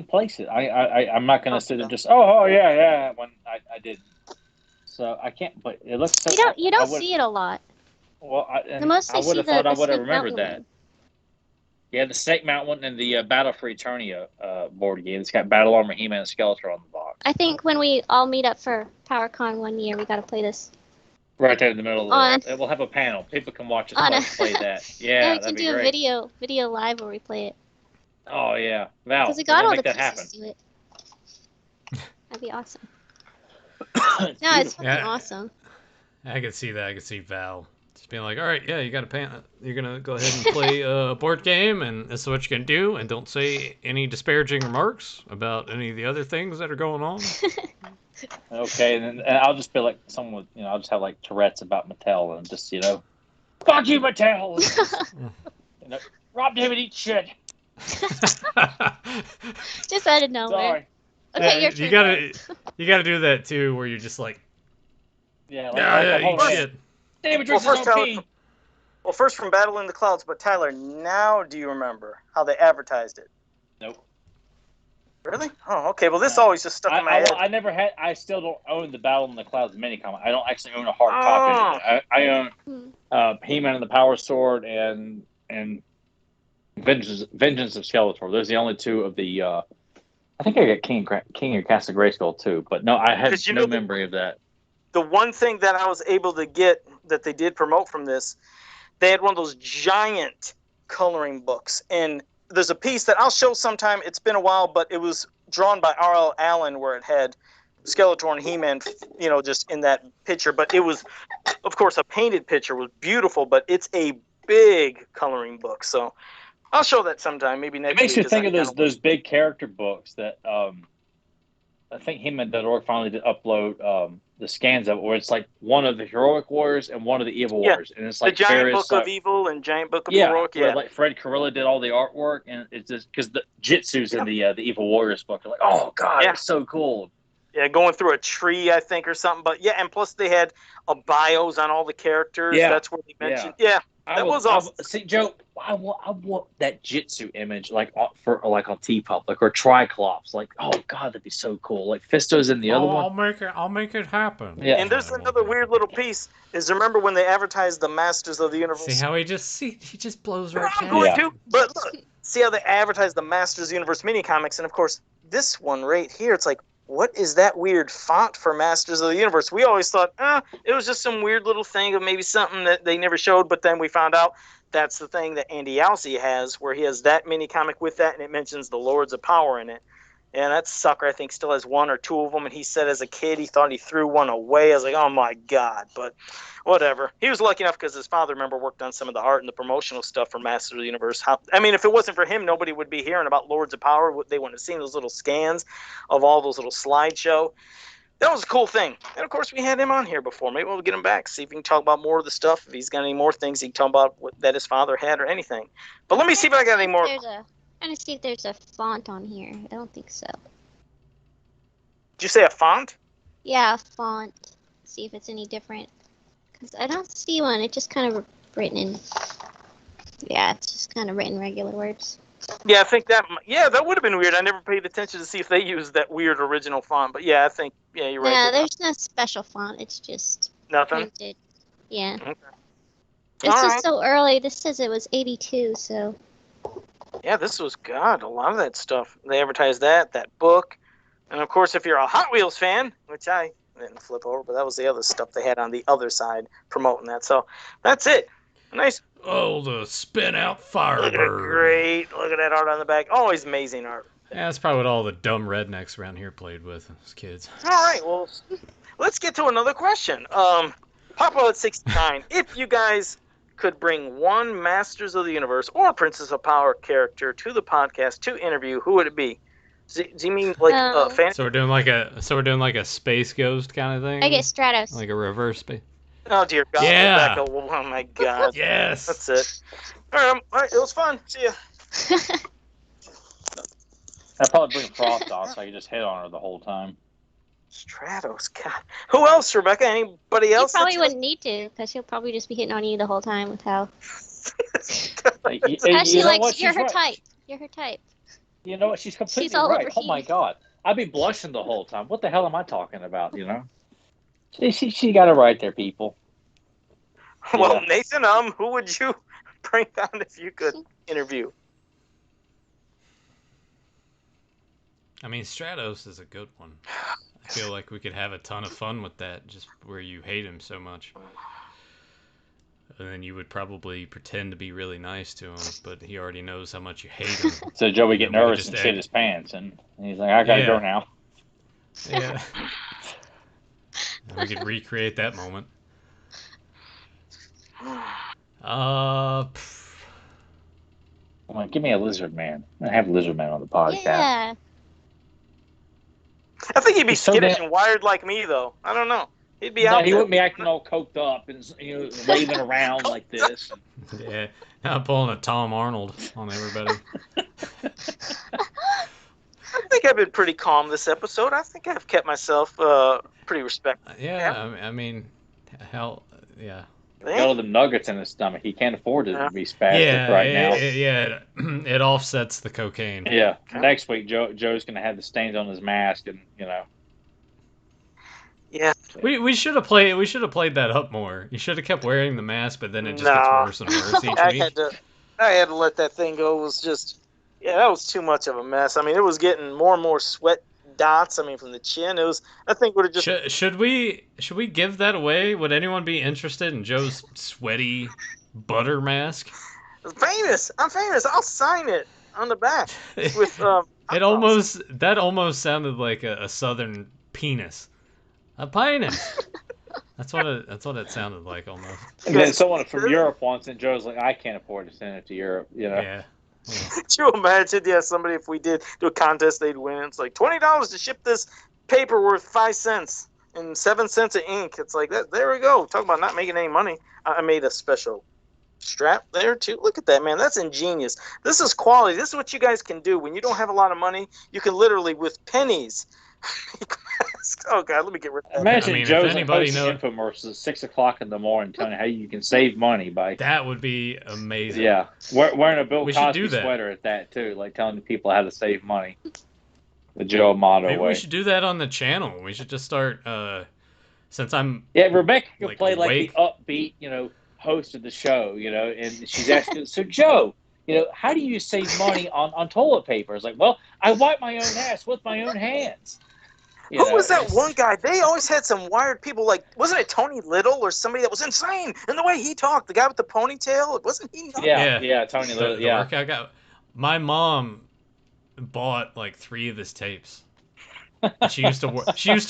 place it. I'm not gonna sit and just oh yeah when I didn't. So I can't. But it looks. So, You don't I would- see it a lot. Well, The most I would see have the thought I the would have Snake remembered Mountain that. one. Yeah, the Snake Mountain one and the Battle for Eternia board game. It's got Battle Armor, He-Man, and Skeletor on the box. I think when we all meet up for PowerCon one year, we got to play this. Right there in the middle On- of it. We'll have a panel. People can watch On us play that. Yeah, Yeah, we that'd can be do a great. video live where we play it. Oh yeah, Val. Because we got all make the that pieces happen. to it. That'd be awesome. It's No, it's beautiful. fucking Yeah. awesome. I could see that. I could see Val just being like, "All right, yeah, you got a pan. You're gonna go ahead and play a board game, and this is what you can do, and don't say any disparaging remarks about any of the other things that are going on." Okay, and I'll just be like someone. I'll just have like Tourette's about Mattel and just fuck you, Mattel. Rob David eats shit. Just out of nowhere. Sorry. Okay, your you turn. gotta do that too, where you're just like, Yeah, "Yeah, I'm holding eat it. shit." David drinks Well, his first own pee. Well, first from Battle in the Clouds, but Tyler, now do you remember how they advertised it? Nope. Really? Oh, okay. Well, this No. always just stuck in my head. I never had. I still don't own the Battle in the Clouds mini comic. I don't actually own a hard copy. Of it. I own He-Man and the Power Sword and Vengeance of Skeletor. Those are the only two of the. I think I got King of Castle Grayskull too, but no, I had 'Cause you no know memory of that. The one thing that I was able to get that they did promote from this, they had one of those giant coloring books. And there's a piece that I'll show sometime. It's been a while, but it was drawn by R.L. Allen where it had Skeletor and He-Man, just in that picture. But it was, of course, a painted picture. It was beautiful, but it's a big coloring book. So I'll show that sometime, maybe next It makes week. you 'cause think I of kinda- those big character books that I think He-Man.org finally did upload the scans of it, where it's like one of the heroic warriors and one of the evil Yeah. warriors, and it's The like Giant various, Book of Evil and Giant Book of yeah, Heroic. where Yeah. like Fred Carrera did all the artwork, and it's just because the Jitsu's in the Evil Warriors book. You're like, oh god, Yeah. it's so cool. Yeah, going through a tree, I think, or something. But yeah, and plus they had bios on all the characters. Yeah. That's where they mentioned. Yeah, That was awesome. See, Joe, I want that Jitsu image like for like on TeePublic or Triclops. Like, oh god, that'd be so cool. Like Fisto's in the other one. I'll make it happen. Yeah. and there's another weird little piece. Is remember when they advertised the Masters of the Universe? See how he just blows right I'm past going it. to. But look, see how they advertised the Masters of the Universe mini comics, and of course this one right here. It's like, what is that weird font for Masters of the Universe? We always thought, it was just some weird little thing of maybe something that they never showed, but then we found out that's the thing that Andy Yalsey has, where he has that mini comic with that, and it mentions the Lords of Power in it. And that sucker, I think, still has one or two of them, and he said as a kid he thought he threw one away. I was like, oh my God, but whatever. He was lucky enough because his father, remember, worked on some of the art and the promotional stuff for Masters of the Universe. I mean, if it wasn't for him, nobody would be hearing about Lords of Power. They wouldn't have seen those little scans of all those little slideshow. That was a cool thing. And, of course, we had him on here before. Maybe we'll get him back, see if we can talk about more of the stuff. If he's got any more things he can talk about that his father had or anything. But let me see if I got any more. Trying to see if there's a font on here. I don't think so. Did you say a font? Yeah, a font. See if it's any different. Because I don't see one. It's just kind of written in... Yeah, it's just kind of written regular words. Yeah, I think that would have been weird. I never paid attention to see if they used that weird original font. But yeah, I think, you're right. Yeah, there's no special font. It's just nothing. printed. Yeah. Okay. This All is right. so early. This says it was 82, so... Yeah, this was, God, a lot of that stuff. They advertised that book. And, of course, if you're a Hot Wheels fan, which I didn't flip over, but that was the other stuff they had on the other side promoting that. So that's it. Nice. Oh, the spin-out Look at it, Firebird. great. Look at that art on the back. Always amazing art. Yeah, that's probably what all the dumb rednecks around here played with as kids. All right, well, let's get to another question. Papa at 69, if you guys could bring one Masters of the Universe or Princess of Power character to the podcast to interview, who would it be? Do you mean like fan? So we're doing like a space ghost kind of thing. I get Stratos. Like a reverse space. Oh dear God! Yeah. Rebecca, oh my God! Yes. That's it. All right, it was fun. See ya. I'd probably bring Frost on so I could just hit on her the whole time. Stratos, God. Who else, Rebecca? Anybody You else? probably wouldn't need to, because she'll probably just be hitting on you the whole time with how... Like, Because you she know likes... what? You're She's her right. type. You're her type. You know what? She's completely She's all right. over Oh my heat. God, I'd be blushing the whole time. What the hell am I talking about? You know, she got it right there, people. Well, Yeah. Nathan, who would you bring on if you could interview? I mean, Stratos is a good one. I feel like we could have a ton of fun with that, just where you hate him so much. And then you would probably pretend to be really nice to him, but he already knows how much you hate him. So Joey get And we could nervous just and shit add- his pants, and he's like, "I gotta Yeah. go now." Yeah. And we could recreate that moment. Pff, I'm like, "Give me a lizard man. I'm gonna have Lizard Man on the podcast." Yeah. I think he'd be He's so skittish damn- and wired like me, though. I don't know. He'd be No, out he there. wouldn't be acting all coked up and waving around like this. yeah. Not pulling a Tom Arnold on everybody. I think I've been pretty calm this episode. I think I've kept myself pretty respectful. Yeah, I mean, hell, yeah. Got all the nuggets in his stomach. He can't afford to be spastic Yeah, right now. it offsets the cocaine. Yeah. Next week, Joe's gonna have the stains on his mask, and Yeah. We should have played that up more. You should have kept wearing the mask, but then it just No. gets worse and worse each I week. had to let that thing go. It was just, that was too much of a mess. I mean, it was getting more and more sweat dots. I mean, from the chin, I think would have just. Should we give that away? Would anyone be interested in Joe's sweaty butter mask? I'm famous. I'll sign it on the back with. That almost sounded like a southern penis. A penis. That's what it sounded like almost. and then someone from Europe wants, and Joe's like, "I can't afford to send it to Europe." Yeah. Could you imagine? Yeah, somebody, if we did do a contest, they'd win. It's like $20 to ship this paper worth 5 cents and 7 cents of ink. It's like that. There we go. Talk about not making any money. I made a special strap there too. Look at that, man. That's ingenious. This is quality. This is what you guys can do when you don't have a lot of money. You can literally, with pennies. Oh God, let me get rid of that. Imagine I mean, if Joe's anybody posting infomercials at 6 o'clock in the morning, telling you how you can save money by. That would be amazing. Yeah, wearing a Bill We should do Cosby that. sweater at that too, like telling people how to save money. The Joe Amato Maybe way. we should do that on the channel. We should just start. Since I'm. Yeah, Rebecca could Like, play like awake. the upbeat, host of the show, and she's asking, so Joe, how do you save money on toilet paper? It's like, well, I wipe my own ass with my own hands. You Who know, was that it's- one guy? They always had some wired people. Like, wasn't it Tony Little or somebody that was insane in the way he talked? The guy with the ponytail, wasn't he? Nuts? Yeah, Tony Little. The Yeah, workout guy. My mom bought like 3 of his tapes. And she used to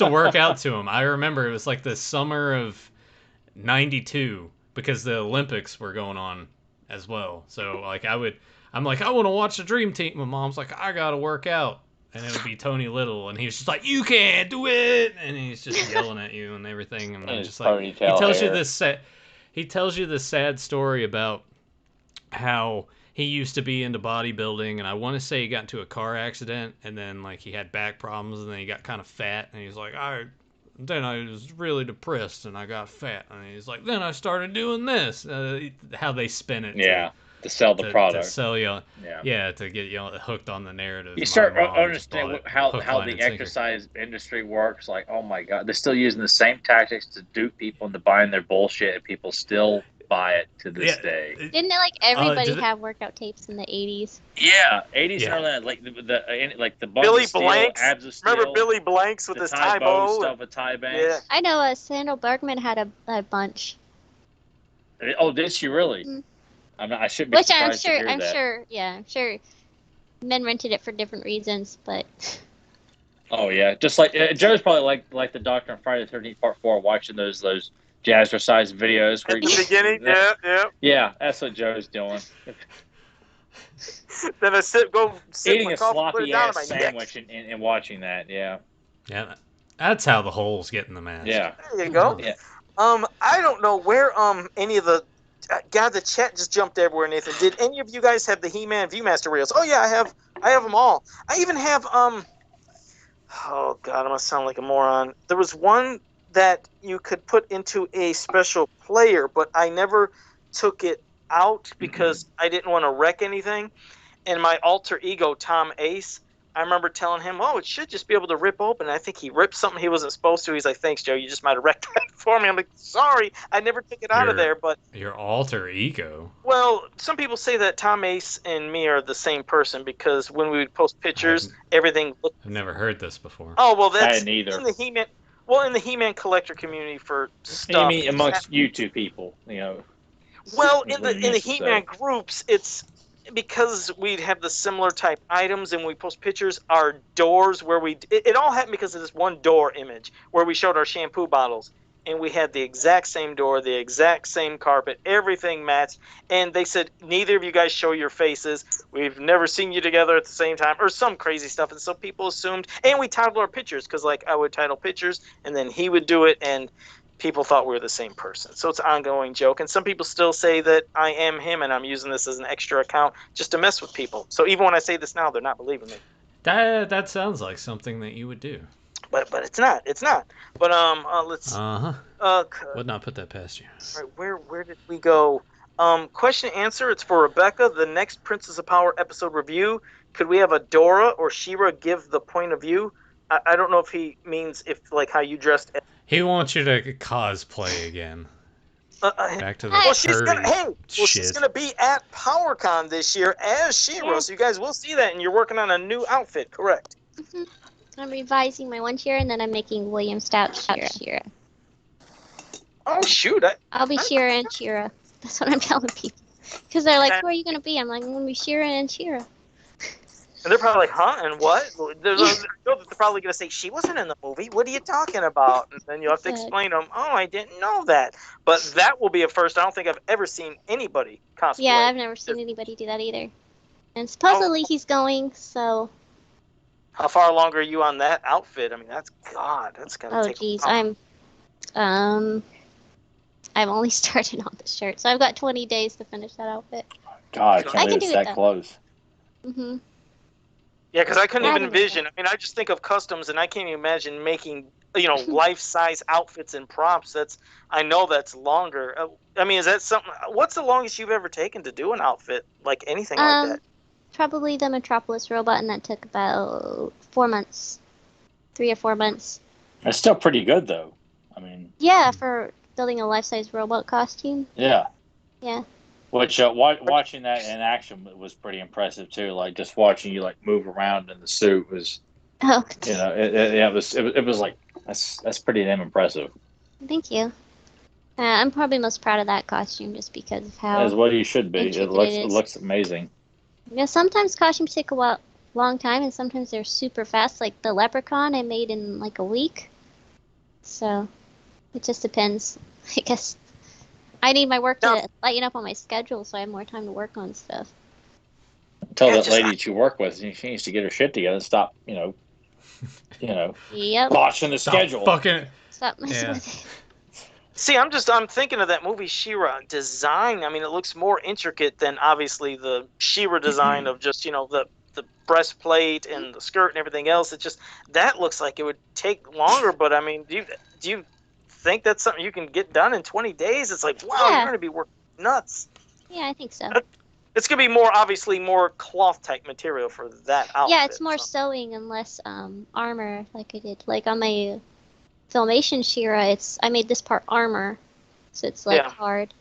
work out to him. I remember it was like the summer of '92 because the Olympics were going on as well. So like I'm like, I want to watch the Dream Team. My mom's like, I gotta work out, and it would be Tony Little, and he's just like, you can't do it, and he's just yelling at you and everything, and I'm his just like, ponytail he tells you this sad story about how he used to be into bodybuilding, and I want to say he got into a car accident, and then like he had back problems, and then he got kind of fat, and he's like, then I was really depressed, and I got fat, and he's like, then I started doing this. How they spin it. Yeah, to sell the to product. sell you, Yeah. to get you hooked on the narrative. You My start mom just understand bought it how hook, line, the and sinker. exercise industry works. Like, oh my god, they're still using the same tactics to dupe people into buying their bullshit, and people still buy it to this day. Didn't it, like everybody did it- have workout tapes in the 80s? Yeah, 80s Yeah. and early, like the Buns Billy of Steel, Blanks. Abs of Steel, Remember Billy Blanks with the his Ty tie Bo bow? stuff with Ty Banks. Yeah. I know Sandal Bergman had a bunch, Oh, did she really? Mhm. I shouldn't be which I'm surprised to hear that. I'm sure men rented it for different reasons, but Oh yeah, just like Joe's probably like the Doctor on Friday the 13th Part 4, watching those jazzercise videos. Where At the beginning, yeah. Yeah, that's what Joe's doing. Then I go sit Eating my a coffee, put it sloppy down ass on my neck. sandwich and watching that. Yeah, Yeah, that's how the holes get in the mask. yeah. There you go. Yeah. I don't know where any of the God, the chat just jumped everywhere. Nathan, did any of you guys have the He-Man ViewMaster reels? Oh yeah, I have them all. I even have oh god, I'm gonna sound like a moron. There was one that you could put into a special player, but I never took it out because I didn't want to wreck anything. And my alter ego, Tom Ace, I remember telling him, "Oh, it should just be able to rip open." And I think he ripped something he wasn't supposed to. He's like, "Thanks, Joe. You just might have wrecked that for me." I'm like, "Sorry, I never took it out of there." But Your alter ego. well, some people say that Tom Ace and me are the same person because when we would post pictures, everything looked. I've never heard this before. Oh well, I that's hadn't either. in the He-Man. Well, in the He-Man collector community for You stuff. mean amongst you two people, you know? Well, is in what the you meant to He-Man say. groups, it's because we'd have the similar type items and we post pictures. Our doors where it all happened because of this one door image where we showed our shampoo bottles and we had the exact same door, the exact same carpet, everything matched. And they said, neither of you guys show your faces. We've never seen you together at the same time, or some crazy stuff. And so people assumed, and we titled our pictures because like I would title pictures and then he would do it and people thought we were the same person. So it's an ongoing joke. And some people still say that I am him and I'm using this as an extra account just to mess with people. So even when I say this now, they're not believing me. That sounds like something that you would do. But it's not. It's not. But let's Would not put that past you. right, where did we go? Question and answer. It's for Rebecca. The next Princess of Power episode review. Could we have a Dora or She-Ra give the point of view? I don't know if he means if like how you dressed. He wants you to cosplay again. Back to the Well, Well, she's gonna. 30s Hey, well, she's shit. gonna be at PowerCon this year as She-Ra. Yeah. So you guys will see that, and you're working on a new outfit, correct? I'm revising my one Shira, and then I'm making William Stout Shira. Oh shoot! I'll be Shira and Shira. That's what I'm telling people. Because they're like, who are you going to be? I'm like, I'm going to be Shira and Shira. And they're probably like, huh? And what? They're probably going to say, she wasn't in the movie. What are you talking about? And then you'll have to explain to them, oh, I didn't know that. But that will be a first. I don't think I've ever seen anybody cosplay. Yeah, I've never seen anybody do that either. And supposedly he's going, so... How far along are you on that outfit? I mean, that's going to Oh, take geez. a while. I've only started on the shirt, so I've got 20 days to finish that outfit. God, I I can't can believe do it's it, that though. close. Mm-hmm. Yeah, because I couldn't I even don't know. envision. I mean, I just think of customs, and I can't even imagine making, life-size outfits and props. I know that's longer. I mean, is that something? What's the longest you've ever taken to do an outfit, like anything like that? Probably the Metropolis robot, and that took about 4 months. 3 or 4 months. It's still pretty good, though. I mean, Yeah, for building a life-size robot costume. yeah. Yeah. Which watching that in action was pretty impressive too. Like just watching you like move around in the suit was Oh, You know, it was like that's pretty damn impressive. thank you. I'm probably most proud of that costume just because of As how what you should be. intricate It it is. looks amazing. Yeah, sometimes costumes take a long time, and sometimes they're super fast. Like the leprechaun, I made in like a week. So it just depends. I guess I need my work to lighten up on my schedule, so I have more time to work on stuff. Tell that lady that you work with, she needs to get her shit together and stop, Yep. botching the Stop schedule. fucking. Stop messing Yeah. with it. See, I'm thinking of that movie She-Ra design. I mean, it looks more intricate than obviously the She-Ra design of just the breastplate and the skirt and everything else. It just that looks like it would take longer. But I mean, do you think that's something you can get done in 20 days? It's like, wow, Yeah. you're going to be working nuts. Yeah, I think so. It's going to be obviously more cloth type material for that outfit. Yeah, it's more sewing and less armor, like I did. Like on my Filmation She-Ra, I made this part armor, so it's like hard.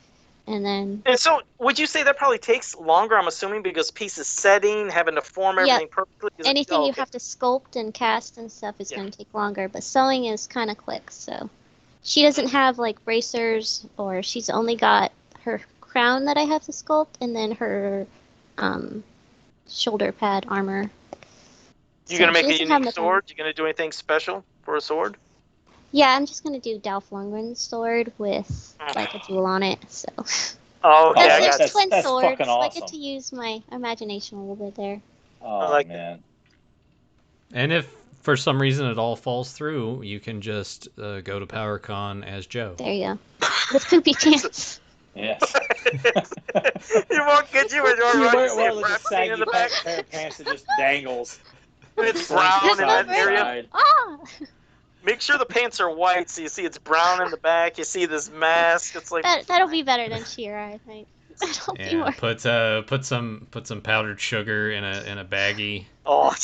And then. And so, would you say that probably takes longer? I'm assuming because pieces setting, having to form everything perfectly. Anything you have to sculpt and cast and stuff is going to take longer, but sewing is kind of quick. So, she doesn't have like bracers, or she's only got her crown that I have to sculpt, and then her shoulder pad armor. You're gonna make a unique sword? You're gonna do anything special for a sword? Yeah, I'm just gonna do Dolph Lundgren's sword with like a jewel on it. So. Oh, okay. That's twin swords. Fucking awesome. So I get to use my imagination a little bit there. Oh man. And if for some reason it all falls through, you can just go to PowerCon as Joe. There you go. With poopy pants. Yes. You won't get you a well, just saggy in the back pair of pants that just dangles. It's brown in that area. Ah! Make sure the pants are white, so you see it's brown in the back. You see this mask. It's like that'll be better than She-Ra, I think. Yeah, put some powdered sugar in a baggie. Oh,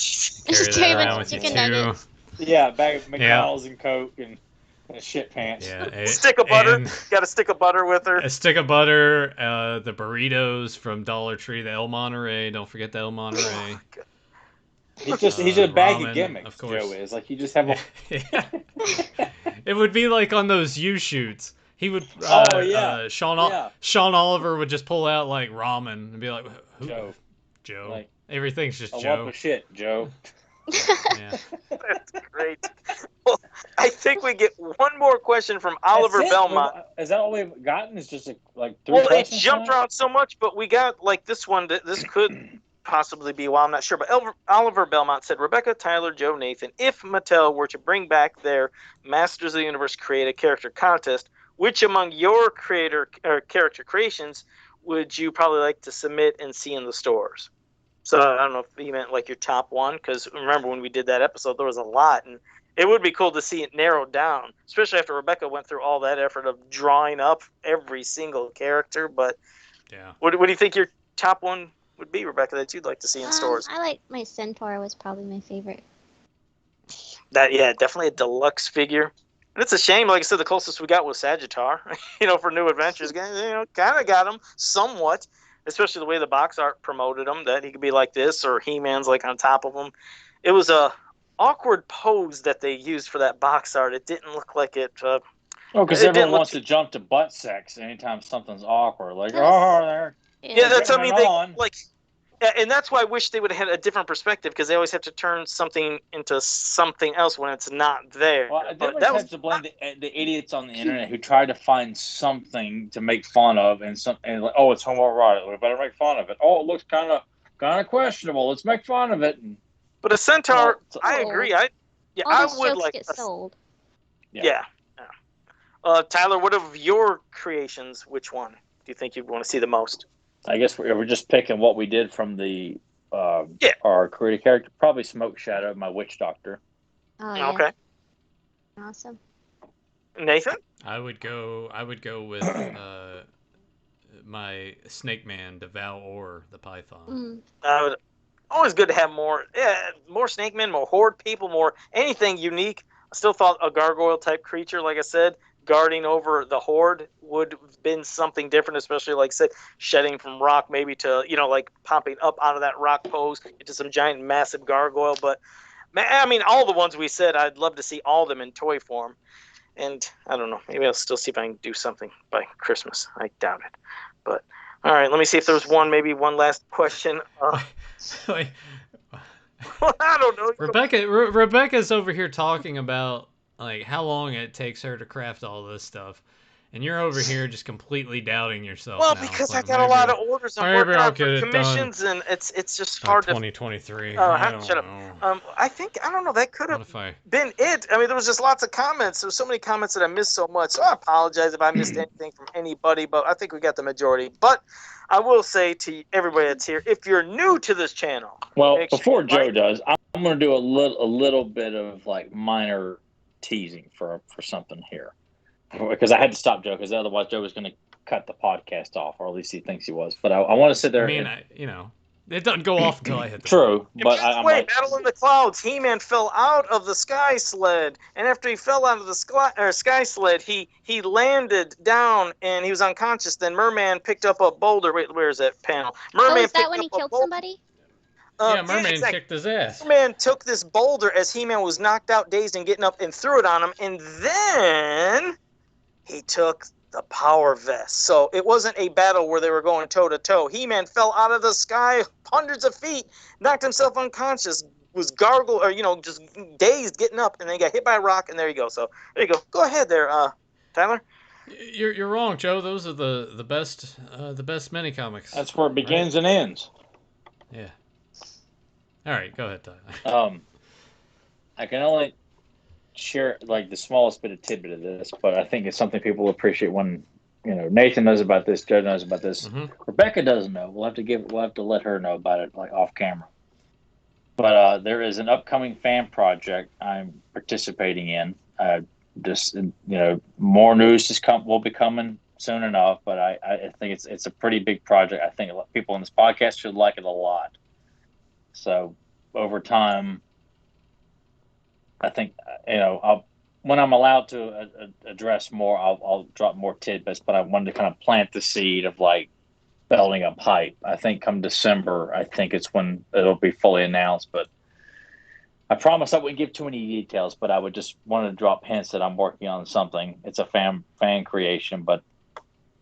carry that around with you too. Yeah, a bag of McDonald's and Coke and shit pants. Yeah, a stick of butter. Got a stick of butter with her. A stick of butter. The burritos from Dollar Tree, the El Monterey. Don't forget the El Monterey. He's a bag ramen, of gimmicks. Of course. Joe is like you just have a. It would be like on those U-shoots. He would. Sean Oliver would just pull out like ramen and be like, Joe. Like, everything's just Joe. Lump of shit, Joe. Yeah. That's great. Well, I think we get one more question from Oliver Belmont. Is that all we've gotten? Is just like 3 questions? Well, it jumped around so much, but we got like this one. This could possibly be a while. I'm not sure. But Oliver Belmont said, Rebecca, Tyler, Joe, Nathan, if Mattel were to bring back their Masters of the Universe Create a Character contest, which among your character creations would you probably like to submit and see in the stores? So I don't know if you meant like your top one, because remember when we did that episode, there was a lot, and it would be cool to see it narrowed down, especially after Rebecca went through all that effort of drawing up every single character. But yeah, what do you think your top one would be, Rebecca, that you'd like to see in stores? I like my Centaur was probably my favorite. Definitely a deluxe figure. And it's a shame, like I said, the closest we got was Sagittar, for New Adventures. Kind of got him somewhat, especially the way the box art promoted him, that he could be like this, or He-Man's like on top of him. It was a awkward pose that they used for that box art. It didn't look like it. Because everyone wants to jump to butt sex anytime something's awkward. Like, there. Yeah, that's what I mean. And that's why I wish they would have had a different perspective, because they always have to turn something into something else when it's not there. Well, they always have to blame the idiots on the internet who tried to find something to make fun of, and like, oh, it's homoerotic. We better make fun of it. Oh, it looks kind of questionable. Let's make fun of it. But a Centaur, I agree. I would like get sold. Yeah. Tyler, what of your creations? Which one do you think you'd want to see the most? I guess we're just picking what we did from the our creative character. Probably Smoke Shadow, my witch doctor. Oh, yeah. Okay. Awesome. Nathan? I would go with my Snake Man, Devour the Python. Always good to have more Snake Men, more horde people, more anything unique. I still thought a gargoyle type creature, like I said, guarding over the horde would have been something different, especially like I said, shedding from rock maybe to like popping up out of that rock pose into some giant massive gargoyle. But I mean, all the ones we said, I'd love to see all of them in toy form. And I don't know, maybe I'll still see if I can do something by Christmas. I doubt it. But all right, let me see if there's maybe one last question. Like, I don't know. Rebecca's over here talking about like how long it takes her to craft all this stuff, and you're over here just completely doubting yourself. Well, now. because Like, I got a lot of orders. I'm working on get it commissions, done. and it's just hard 2023. I I don't shut know. up. I don't know. That could What have if I? been it. I mean, there was just lots of comments. There were so many comments that I missed so much. So I apologize if I missed anything from anybody, but I think we got the majority. But I will say to everybody that's here, if you're new to this channel, Well, make sure before you Joe like- does, I'm going to do a little bit of like minor teasing for something here, because I had to stop Joe, because otherwise Joe was going to cut the podcast off, or at least he thinks he was. But I want to sit there. I mean, it doesn't go off until I hit the True, And but by the I'm way, like, Battle in the Clouds, He-Man fell out of the sky sled, and after he fell out of the sky sled, he landed down and he was unconscious. Then Merman picked up a boulder. Wait, where is that panel? Merman Oh, is that picked when he up a killed boulder. somebody? Yeah, Merman exactly. kicked his ass. Merman took this boulder as He-Man was knocked out, dazed, and getting up, and threw it on him, and then he took the power vest. So it wasn't a battle where they were going toe-to-toe. He-Man fell out of the sky hundreds of feet, knocked himself unconscious, was gargled, or, just dazed getting up, and then he got hit by a rock, and there you go. So there you go. Go ahead there, Tyler. You're wrong, Joe. Those are the best mini comics. that's where it begins and ends. Yeah. All right, go ahead, Tyler. I can only share like the smallest bit of tidbit of this, but I think it's something people appreciate when Nathan knows about this, Joe knows about this, Rebecca doesn't know. We'll have to let her know about it like off camera. But there is an upcoming fan project I'm participating in. More news will be coming soon enough. But I think it's a pretty big project. I think people in this podcast should like it a lot. So over time, I think when I'm allowed to address more, I'll drop more tidbits. But I wanted to kind of plant the seed of like building up hype. I think come December, I think it's when it'll be fully announced. But I promise I wouldn't give too many details. But I would just want to drop hints that I'm working on something. It's a fan creation, but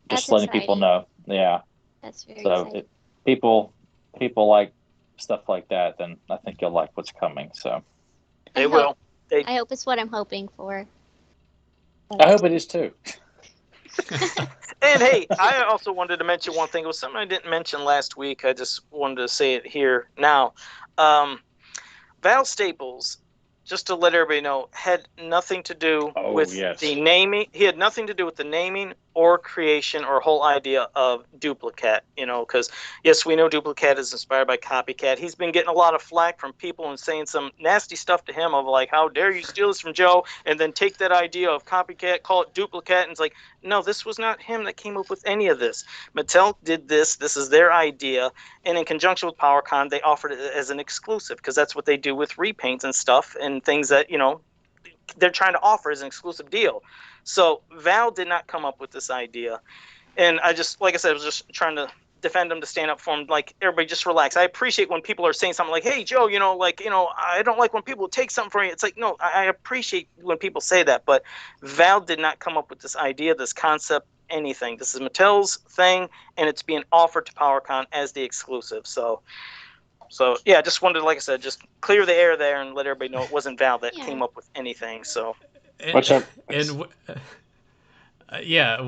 just That's letting exciting. people know. Yeah. That's very So exciting. people like stuff like that, then I think you'll like what's coming. So They will. I hope it's what I'm hoping for. I hope it is too. And hey, I also wanted to mention one thing. It was something I didn't mention last week. I just wanted to say it here now. Val Staples, just to let everybody know, had nothing to do with the naming. He had nothing to do with the naming or creation or whole idea of Duplicate, because yes, we know Duplicate is inspired by Copycat. He's been getting a lot of flack from people and saying some nasty stuff to him of like, how dare you steal this from Joe and then take that idea of Copycat, call it Duplicate. And it's like, no, this was not him that came up with any of this. Mattel did this. This is their idea. And in conjunction with PowerCon, they offered it as an exclusive, because that's what they do with repaints and stuff and things that, they're trying to offer as an exclusive deal. So Val did not come up with this idea. And I just, like I said, I was just trying to defend him, to stand up for him. Like, everybody just relax. I appreciate when people are saying something like, hey, Joe, I don't like when people take something from you. It's like, no, I appreciate when people say that. But Val did not come up with this idea, this concept, anything. This is Mattel's thing, and it's being offered to PowerCon as the exclusive. So yeah, just wanted to, like I said, just clear the air there and let everybody know it wasn't Val that came up with anything. So What's up?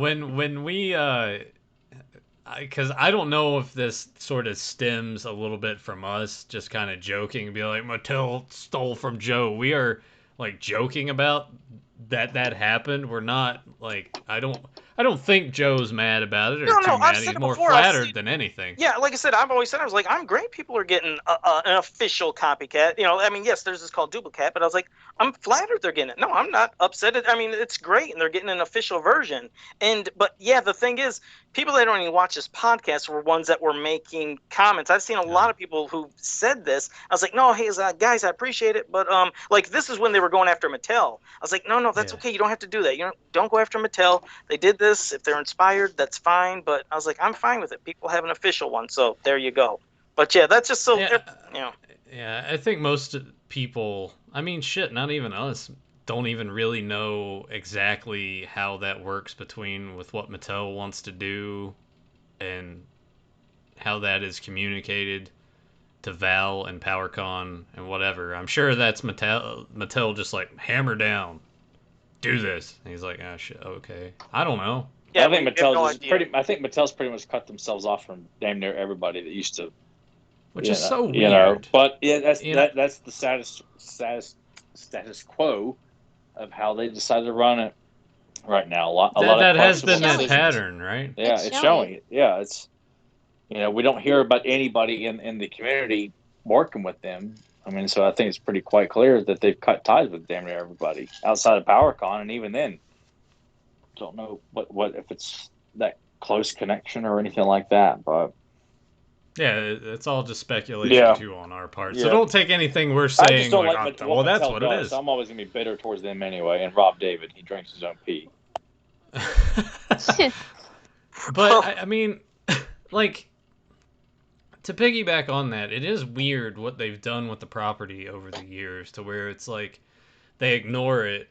When we because I don't know if this sort of stems a little bit from us just kind of joking and be like, Mattel stole from Joe. We are like joking about that happened. We're not like, I don't think Joe's mad about it or too mad. He's more flattered than anything. Yeah, like I said, I've always said, I was like, I'm great people are getting an official Copycat. I mean, yes, there's this called Duplicate, but I was like, I'm flattered they're getting it. No, I'm not upset. I mean, it's great, and they're getting an official version. But yeah, the thing is, people that don't even watch this podcast were ones that were making comments. I've seen a lot of people who said this. I was like, no, hey, guys, I appreciate it, but like, this is when they were going after Mattel. I was like, no, that's okay. You don't have to do that. Don't go after Mattel. They did this. If they're inspired, that's fine. But I was like, I'm fine with it. People have an official one, so there you go. But yeah, that's just so Yeah. you know. Yeah, I think most people, I mean, shit, not even us, don't even really know exactly how that works between with what Mattel wants to do and how that is communicated to Val and PowerCon and whatever. I'm sure that's Mattel just like hammer down, do this. And he's like, ah, shit, okay. I don't know. Yeah, I think we have no Mattel's idea. I think Mattel's pretty much cut themselves off from damn near everybody that used to. Which is so weird. You know, but yeah, that's the status quo of how they decided to run it right now. A lot that of has been questionable that decisions. pattern, right? Yeah, it's showing it. Yeah, it's we don't hear about anybody in the community working with them. I mean, so I think it's pretty quite clear that they've cut ties with damn near everybody outside of PowerCon, and even then, don't know what if it's that close connection or anything like that, but. Yeah, it's all just speculation too on our part. So don't take anything we're saying. I just don't like what well, that's Mattel what does, it is. So I'm always gonna be bitter towards them anyway. And Rob David, he drinks his own pee. But I mean, like, to piggyback on that, it is weird what they've done with the property over the years, to where it's like they ignore it,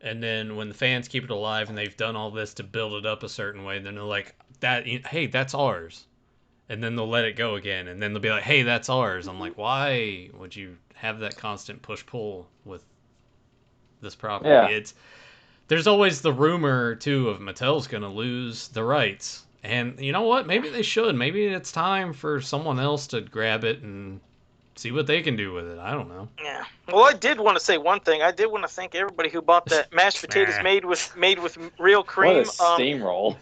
and then when the fans keep it alive and they've done all this to build it up a certain way, then they're like, hey, that's ours. And then they'll let it go again, and then they'll be like, hey, that's ours. I'm like, why would you have that constant push-pull with this property? Yeah. There's always the rumor, too, of Mattel's going to lose the rights. And you know what? Maybe they should. Maybe it's time for someone else to grab it and see what they can do with it. I don't know. Yeah. Well, I did want to say one thing. I did want to thank everybody who bought that mashed potatoes made with real cream. What a steamroll.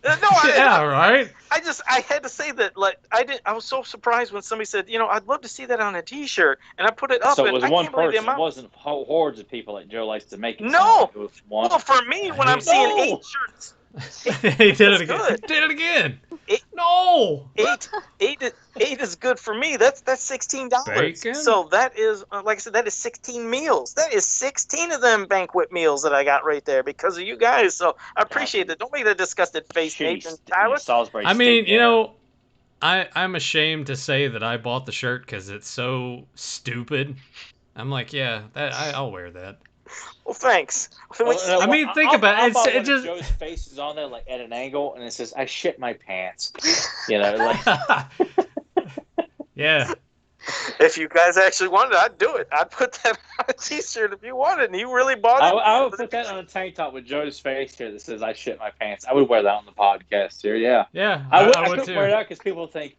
No, right. I had to say that. Like, I was so surprised when somebody said, I'd love to see that on a T-shirt, and I put it up. So and it was I one can't believe the person. It amount. wasn't hordes of people like Joe likes to make it. No. It was one. Well, for me, when I'm seeing 8 shirts, He did it again. good. He did it again. No. Eight is good for me. That's $16. Bacon? So that is, like I said, that is 16 meals. That is 16 of them banquet meals that I got right there because of you guys. So I appreciate that. Don't make that disgusted face, Nathan. Tyler. Salisbury I mean, steak, I'm ashamed to say that I bought the shirt because it's so stupid. I'm like, yeah, I'll wear that. Well, thanks. I mean, think about it. It just Joe's face is on there like at an angle, and it says, "I shit my pants." Like. Yeah. If you guys actually wanted, I'd do it. I'd put that on a T-shirt if you wanted, and you really bought it. I would put that on a tank top with Joe's face here that says, "I shit my pants." I would wear that on the podcast here. Yeah. Yeah. I would couldn't too. wear that because people think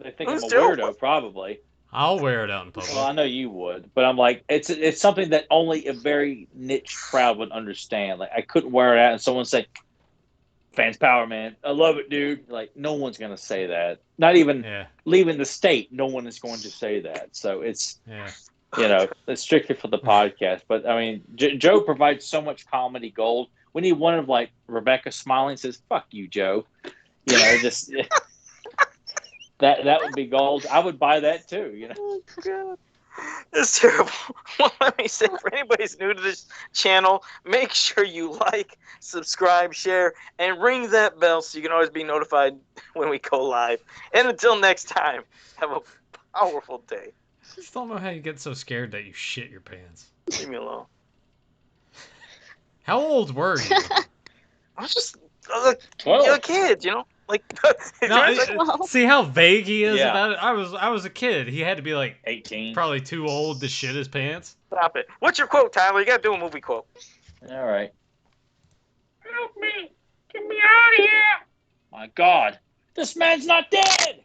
I'm a Who's Joe? weirdo, probably. I'll wear it out in public. Well, I know you would, but I'm like, it's something that only a very niche crowd would understand. Like, I couldn't wear it out, and someone say, "Fans power, man! I love it, dude." Like, no one's gonna say that. Not even leaving the state, no one is going to say that. So it's, it's strictly for the podcast. But I mean, Joe provides so much comedy gold. We need one of like Rebecca smiling says, "Fuck you, Joe." Just. That would be gold. I would buy that too. Oh, God. It's terrible. Well, let me say, for anybody who's new to this channel, make sure you like, subscribe, share, and ring that bell so you can always be notified when we go live. And until next time, have a powerful day. I just don't know how you get so scared that you shit your pants. Leave me alone. How old were you? I was just a kid, Like, see how vague he is Yeah. about it? I was a kid. He had to be like 18. probably too old to shit his pants. Stop it. What's your quote, Tyler? You gotta do a movie quote. All right. Help me. Get me out of here. My God. This man's not dead.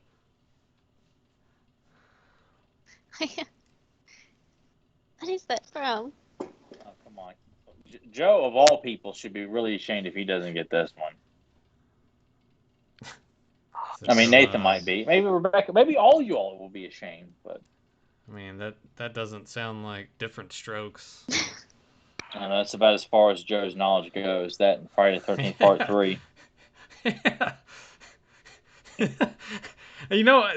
What is that from? Oh, come on. Joe, of all people, should be really ashamed if he doesn't get this one. I mean, Nathan might be. Maybe Rebecca. Maybe all you all will be ashamed. But I mean, that doesn't sound like Different Strokes. I know that's about as far as Joe's knowledge goes. That and Friday the 13th Part 3. Yeah.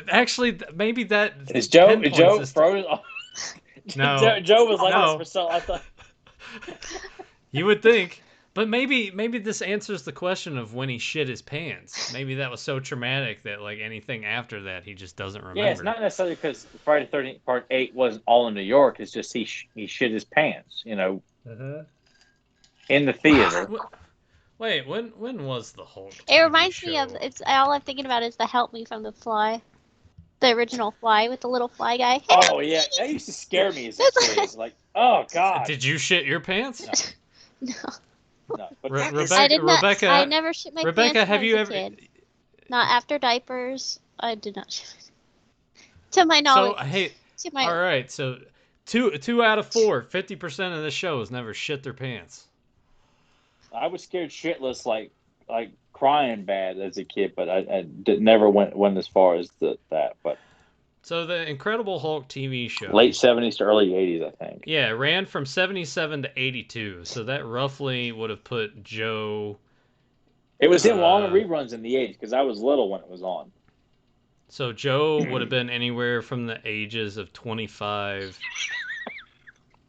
Actually, maybe that Is Joe pinpoints froze? No. Joe was like No. this for so. I thought. You would think. But maybe this answers the question of when he shit his pants. Maybe that was so traumatic that like anything after that he just doesn't remember. Yeah, it's not necessarily because Friday the 13th Part 8 wasn't all in New York. It's just he shit his pants, in the theater. Wait, when was the Hulk? It reminds TV me of show? it's all I'm thinking about is the Help Me from the Fly, the original Fly with the little fly guy. Oh yeah, that used to scare me as a kid. Like, oh god. Did you shit your pants? No, No, but Rebecca, I never shit my Rebecca, pants have when you I was ever? a kid. Not after diapers. I did not shit. To my knowledge. So hey, to my all right, so two out of 4, 50% of the show has never shit their pants. I was scared shitless, like crying bad as a kid, but I never went as far as that. But So the Incredible Hulk TV show, late 70s to early 80s, I think. yeah, ran from 77 to 82. So that roughly would have put Joe. It was in long reruns in the 80s because I was little when it was on. So Joe would have been anywhere from the ages of 25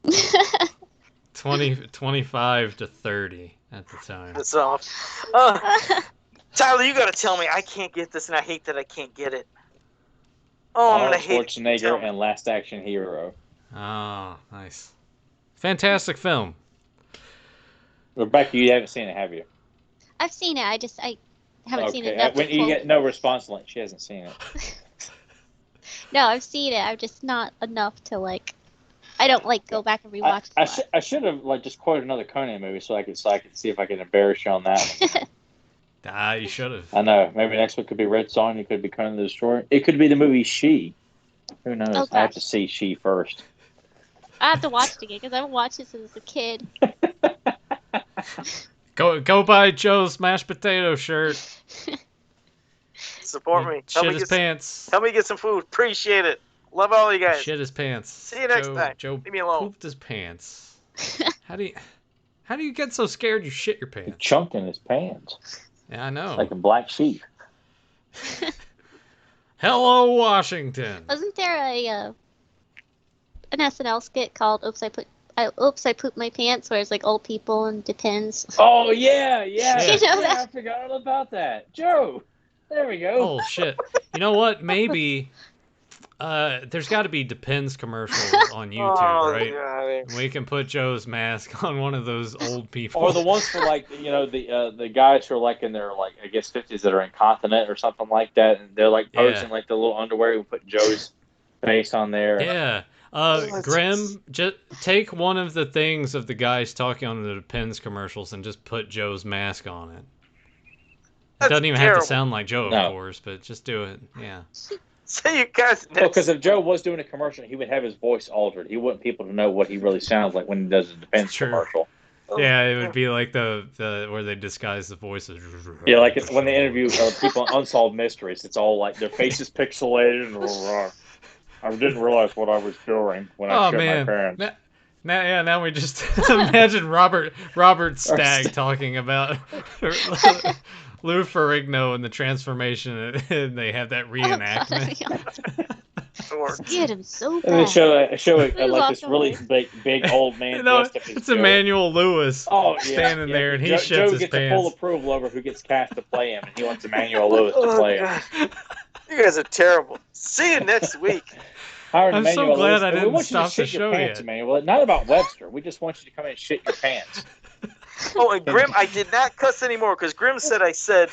to 30 at the time. That's off. Tyler, you gotta tell me. I can't get this, and I hate that I can't get it. Oh, I'm gonna hate it. Schwarzenegger and Last Action Hero. Oh, nice. Fantastic film. Rebecca, you haven't seen it, have you? I've seen it. I haven't seen it Okay. enough When to you quote. get no response, like she hasn't seen it. No, I've seen it. I'm just not enough to like. I don't like go back and rewatch. I should have just quoted another Conan movie so I could see if I could embarrass you on that one. You should have. I know. Maybe next week could be Red Sonja. It could be Conan the Destroyer. It could be the movie She. Who knows? Oh, I have to gosh. see She first. I have to watch it again because I haven't watched it since a kid. Go buy Joe's mashed potato shirt. Support me. Shit his pants. Help me get some food. Appreciate it. Love all you guys. Shit his pants. See you next time. Joe Leave me alone. pooped his pants. How do you get so scared you shit your pants? Chunk in his pants. Yeah, I know. Like a black sheep. Hello, Washington. Wasn't there an SNL skit called "Oops, I pooped my pants," where it's like old people and Depends. Oh, yeah. You know that? I forgot all about that. Joe. There we go. Oh shit! You know what? Maybe there's got to be Depends commercials on YouTube, right? God. We can put Joe's mask on one of those old people. Or the ones for the guys who are like in their I guess 50s that are incontinent or something like that, and they're like posing like the little underwear. We put Joe's face on there. Yeah. Grim, just take one of the things of the guys talking on the Depends commercials and just put Joe's mask on it. It doesn't even have to sound like Joe, of course, but just do it. Yeah. So you guys. Well, because if Joe was doing a commercial, he would have his voice altered. He wouldn't people to know what he really sounds like when he does a Depends commercial. Yeah, it would be like the where they disguise the voices. Yeah, like when they interview people on Unsolved Mysteries, it's all like their faces pixelated. And I didn't realize what I was doing when I showed my parents. Now we just imagine Robert Stagg talking about Lou Ferrigno and the transformation, and they have that reenactment. Scared him so bad. And they show like this really big old man. It's Emmanuel Lewis standing there, and he shits Joe his gets pants. a full approval over who gets cast to play him, and he wants Emmanuel Lewis to play him. You guys are terrible. See you next week. I'm so glad I didn't stop the show yet. Emmanuel. Not about Webster. We just want you to come in and shit your pants. Oh, and Grim, I did not cuss anymore because Grim said I said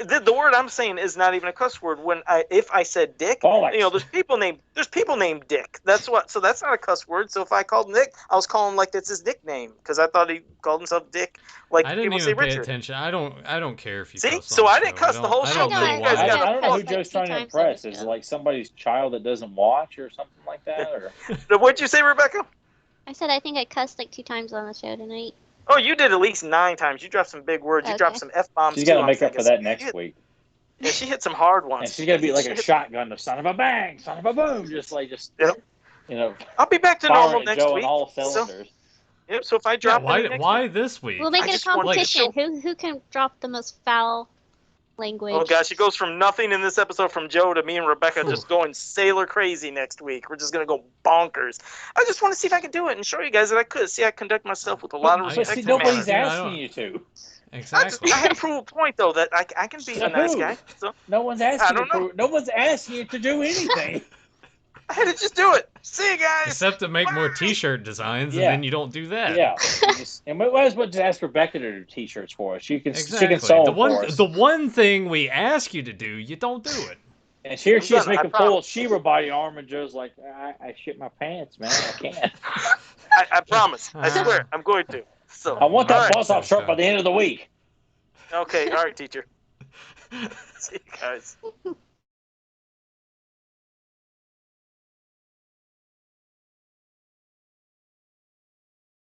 the word I'm saying is not even a cuss word. If I said Dick, there's people named Dick. That's what. So that's not a cuss word. So if I called Nick, I was calling like that's his nickname because I thought he called himself Dick. Like I didn't people even say pay Richard. attention. I don't care if you see. Cuss So on I the didn't show. cuss the whole show. I don't know who Joe's trying to impress. Is it like somebody's child that doesn't watch or something like that? Or what'd you say, Rebecca? I said I think I cussed like 2 times on the show tonight. Oh, you did at least 9 times. You dropped some big words. You dropped some F-bombs. She's got to make up for that next week. Yeah, she hit some hard ones. And she's got to be like a shotgun, the son of a bang, son of a boom, I'll be back to normal next Joe week. on all cylinders. So if I drop why this week? We'll make it a competition. Who can drop the most foul language. Oh gosh, it goes from nothing in this episode from Joe to me and Rebecca just going sailor crazy next week. We're just gonna go bonkers. I just want to see if I can do it and show you guys that I could. See, I conduct myself with a lot of But respect. see, and nobody's manner. asking you to. Exactly. I had to prove a point though that I can be a nice guy. So No one's asking you to prove. No one's asking you to do anything. I had to just do it. See you guys. Except to make more T-shirt designs, and Yeah. then you don't do that. Yeah. And we might as well just ask Rebecca to do T-shirts for us. She can Exactly. sew them for us. The one thing we ask you to do, you don't do it. And here she's I making full She-Ra body armor, and Joe's like, I shit my pants, man. I can't. I promise. I swear. I'm going to. So I want that all right. buzz-off shirt by the end of the week. Okay. All right, teacher. See you guys.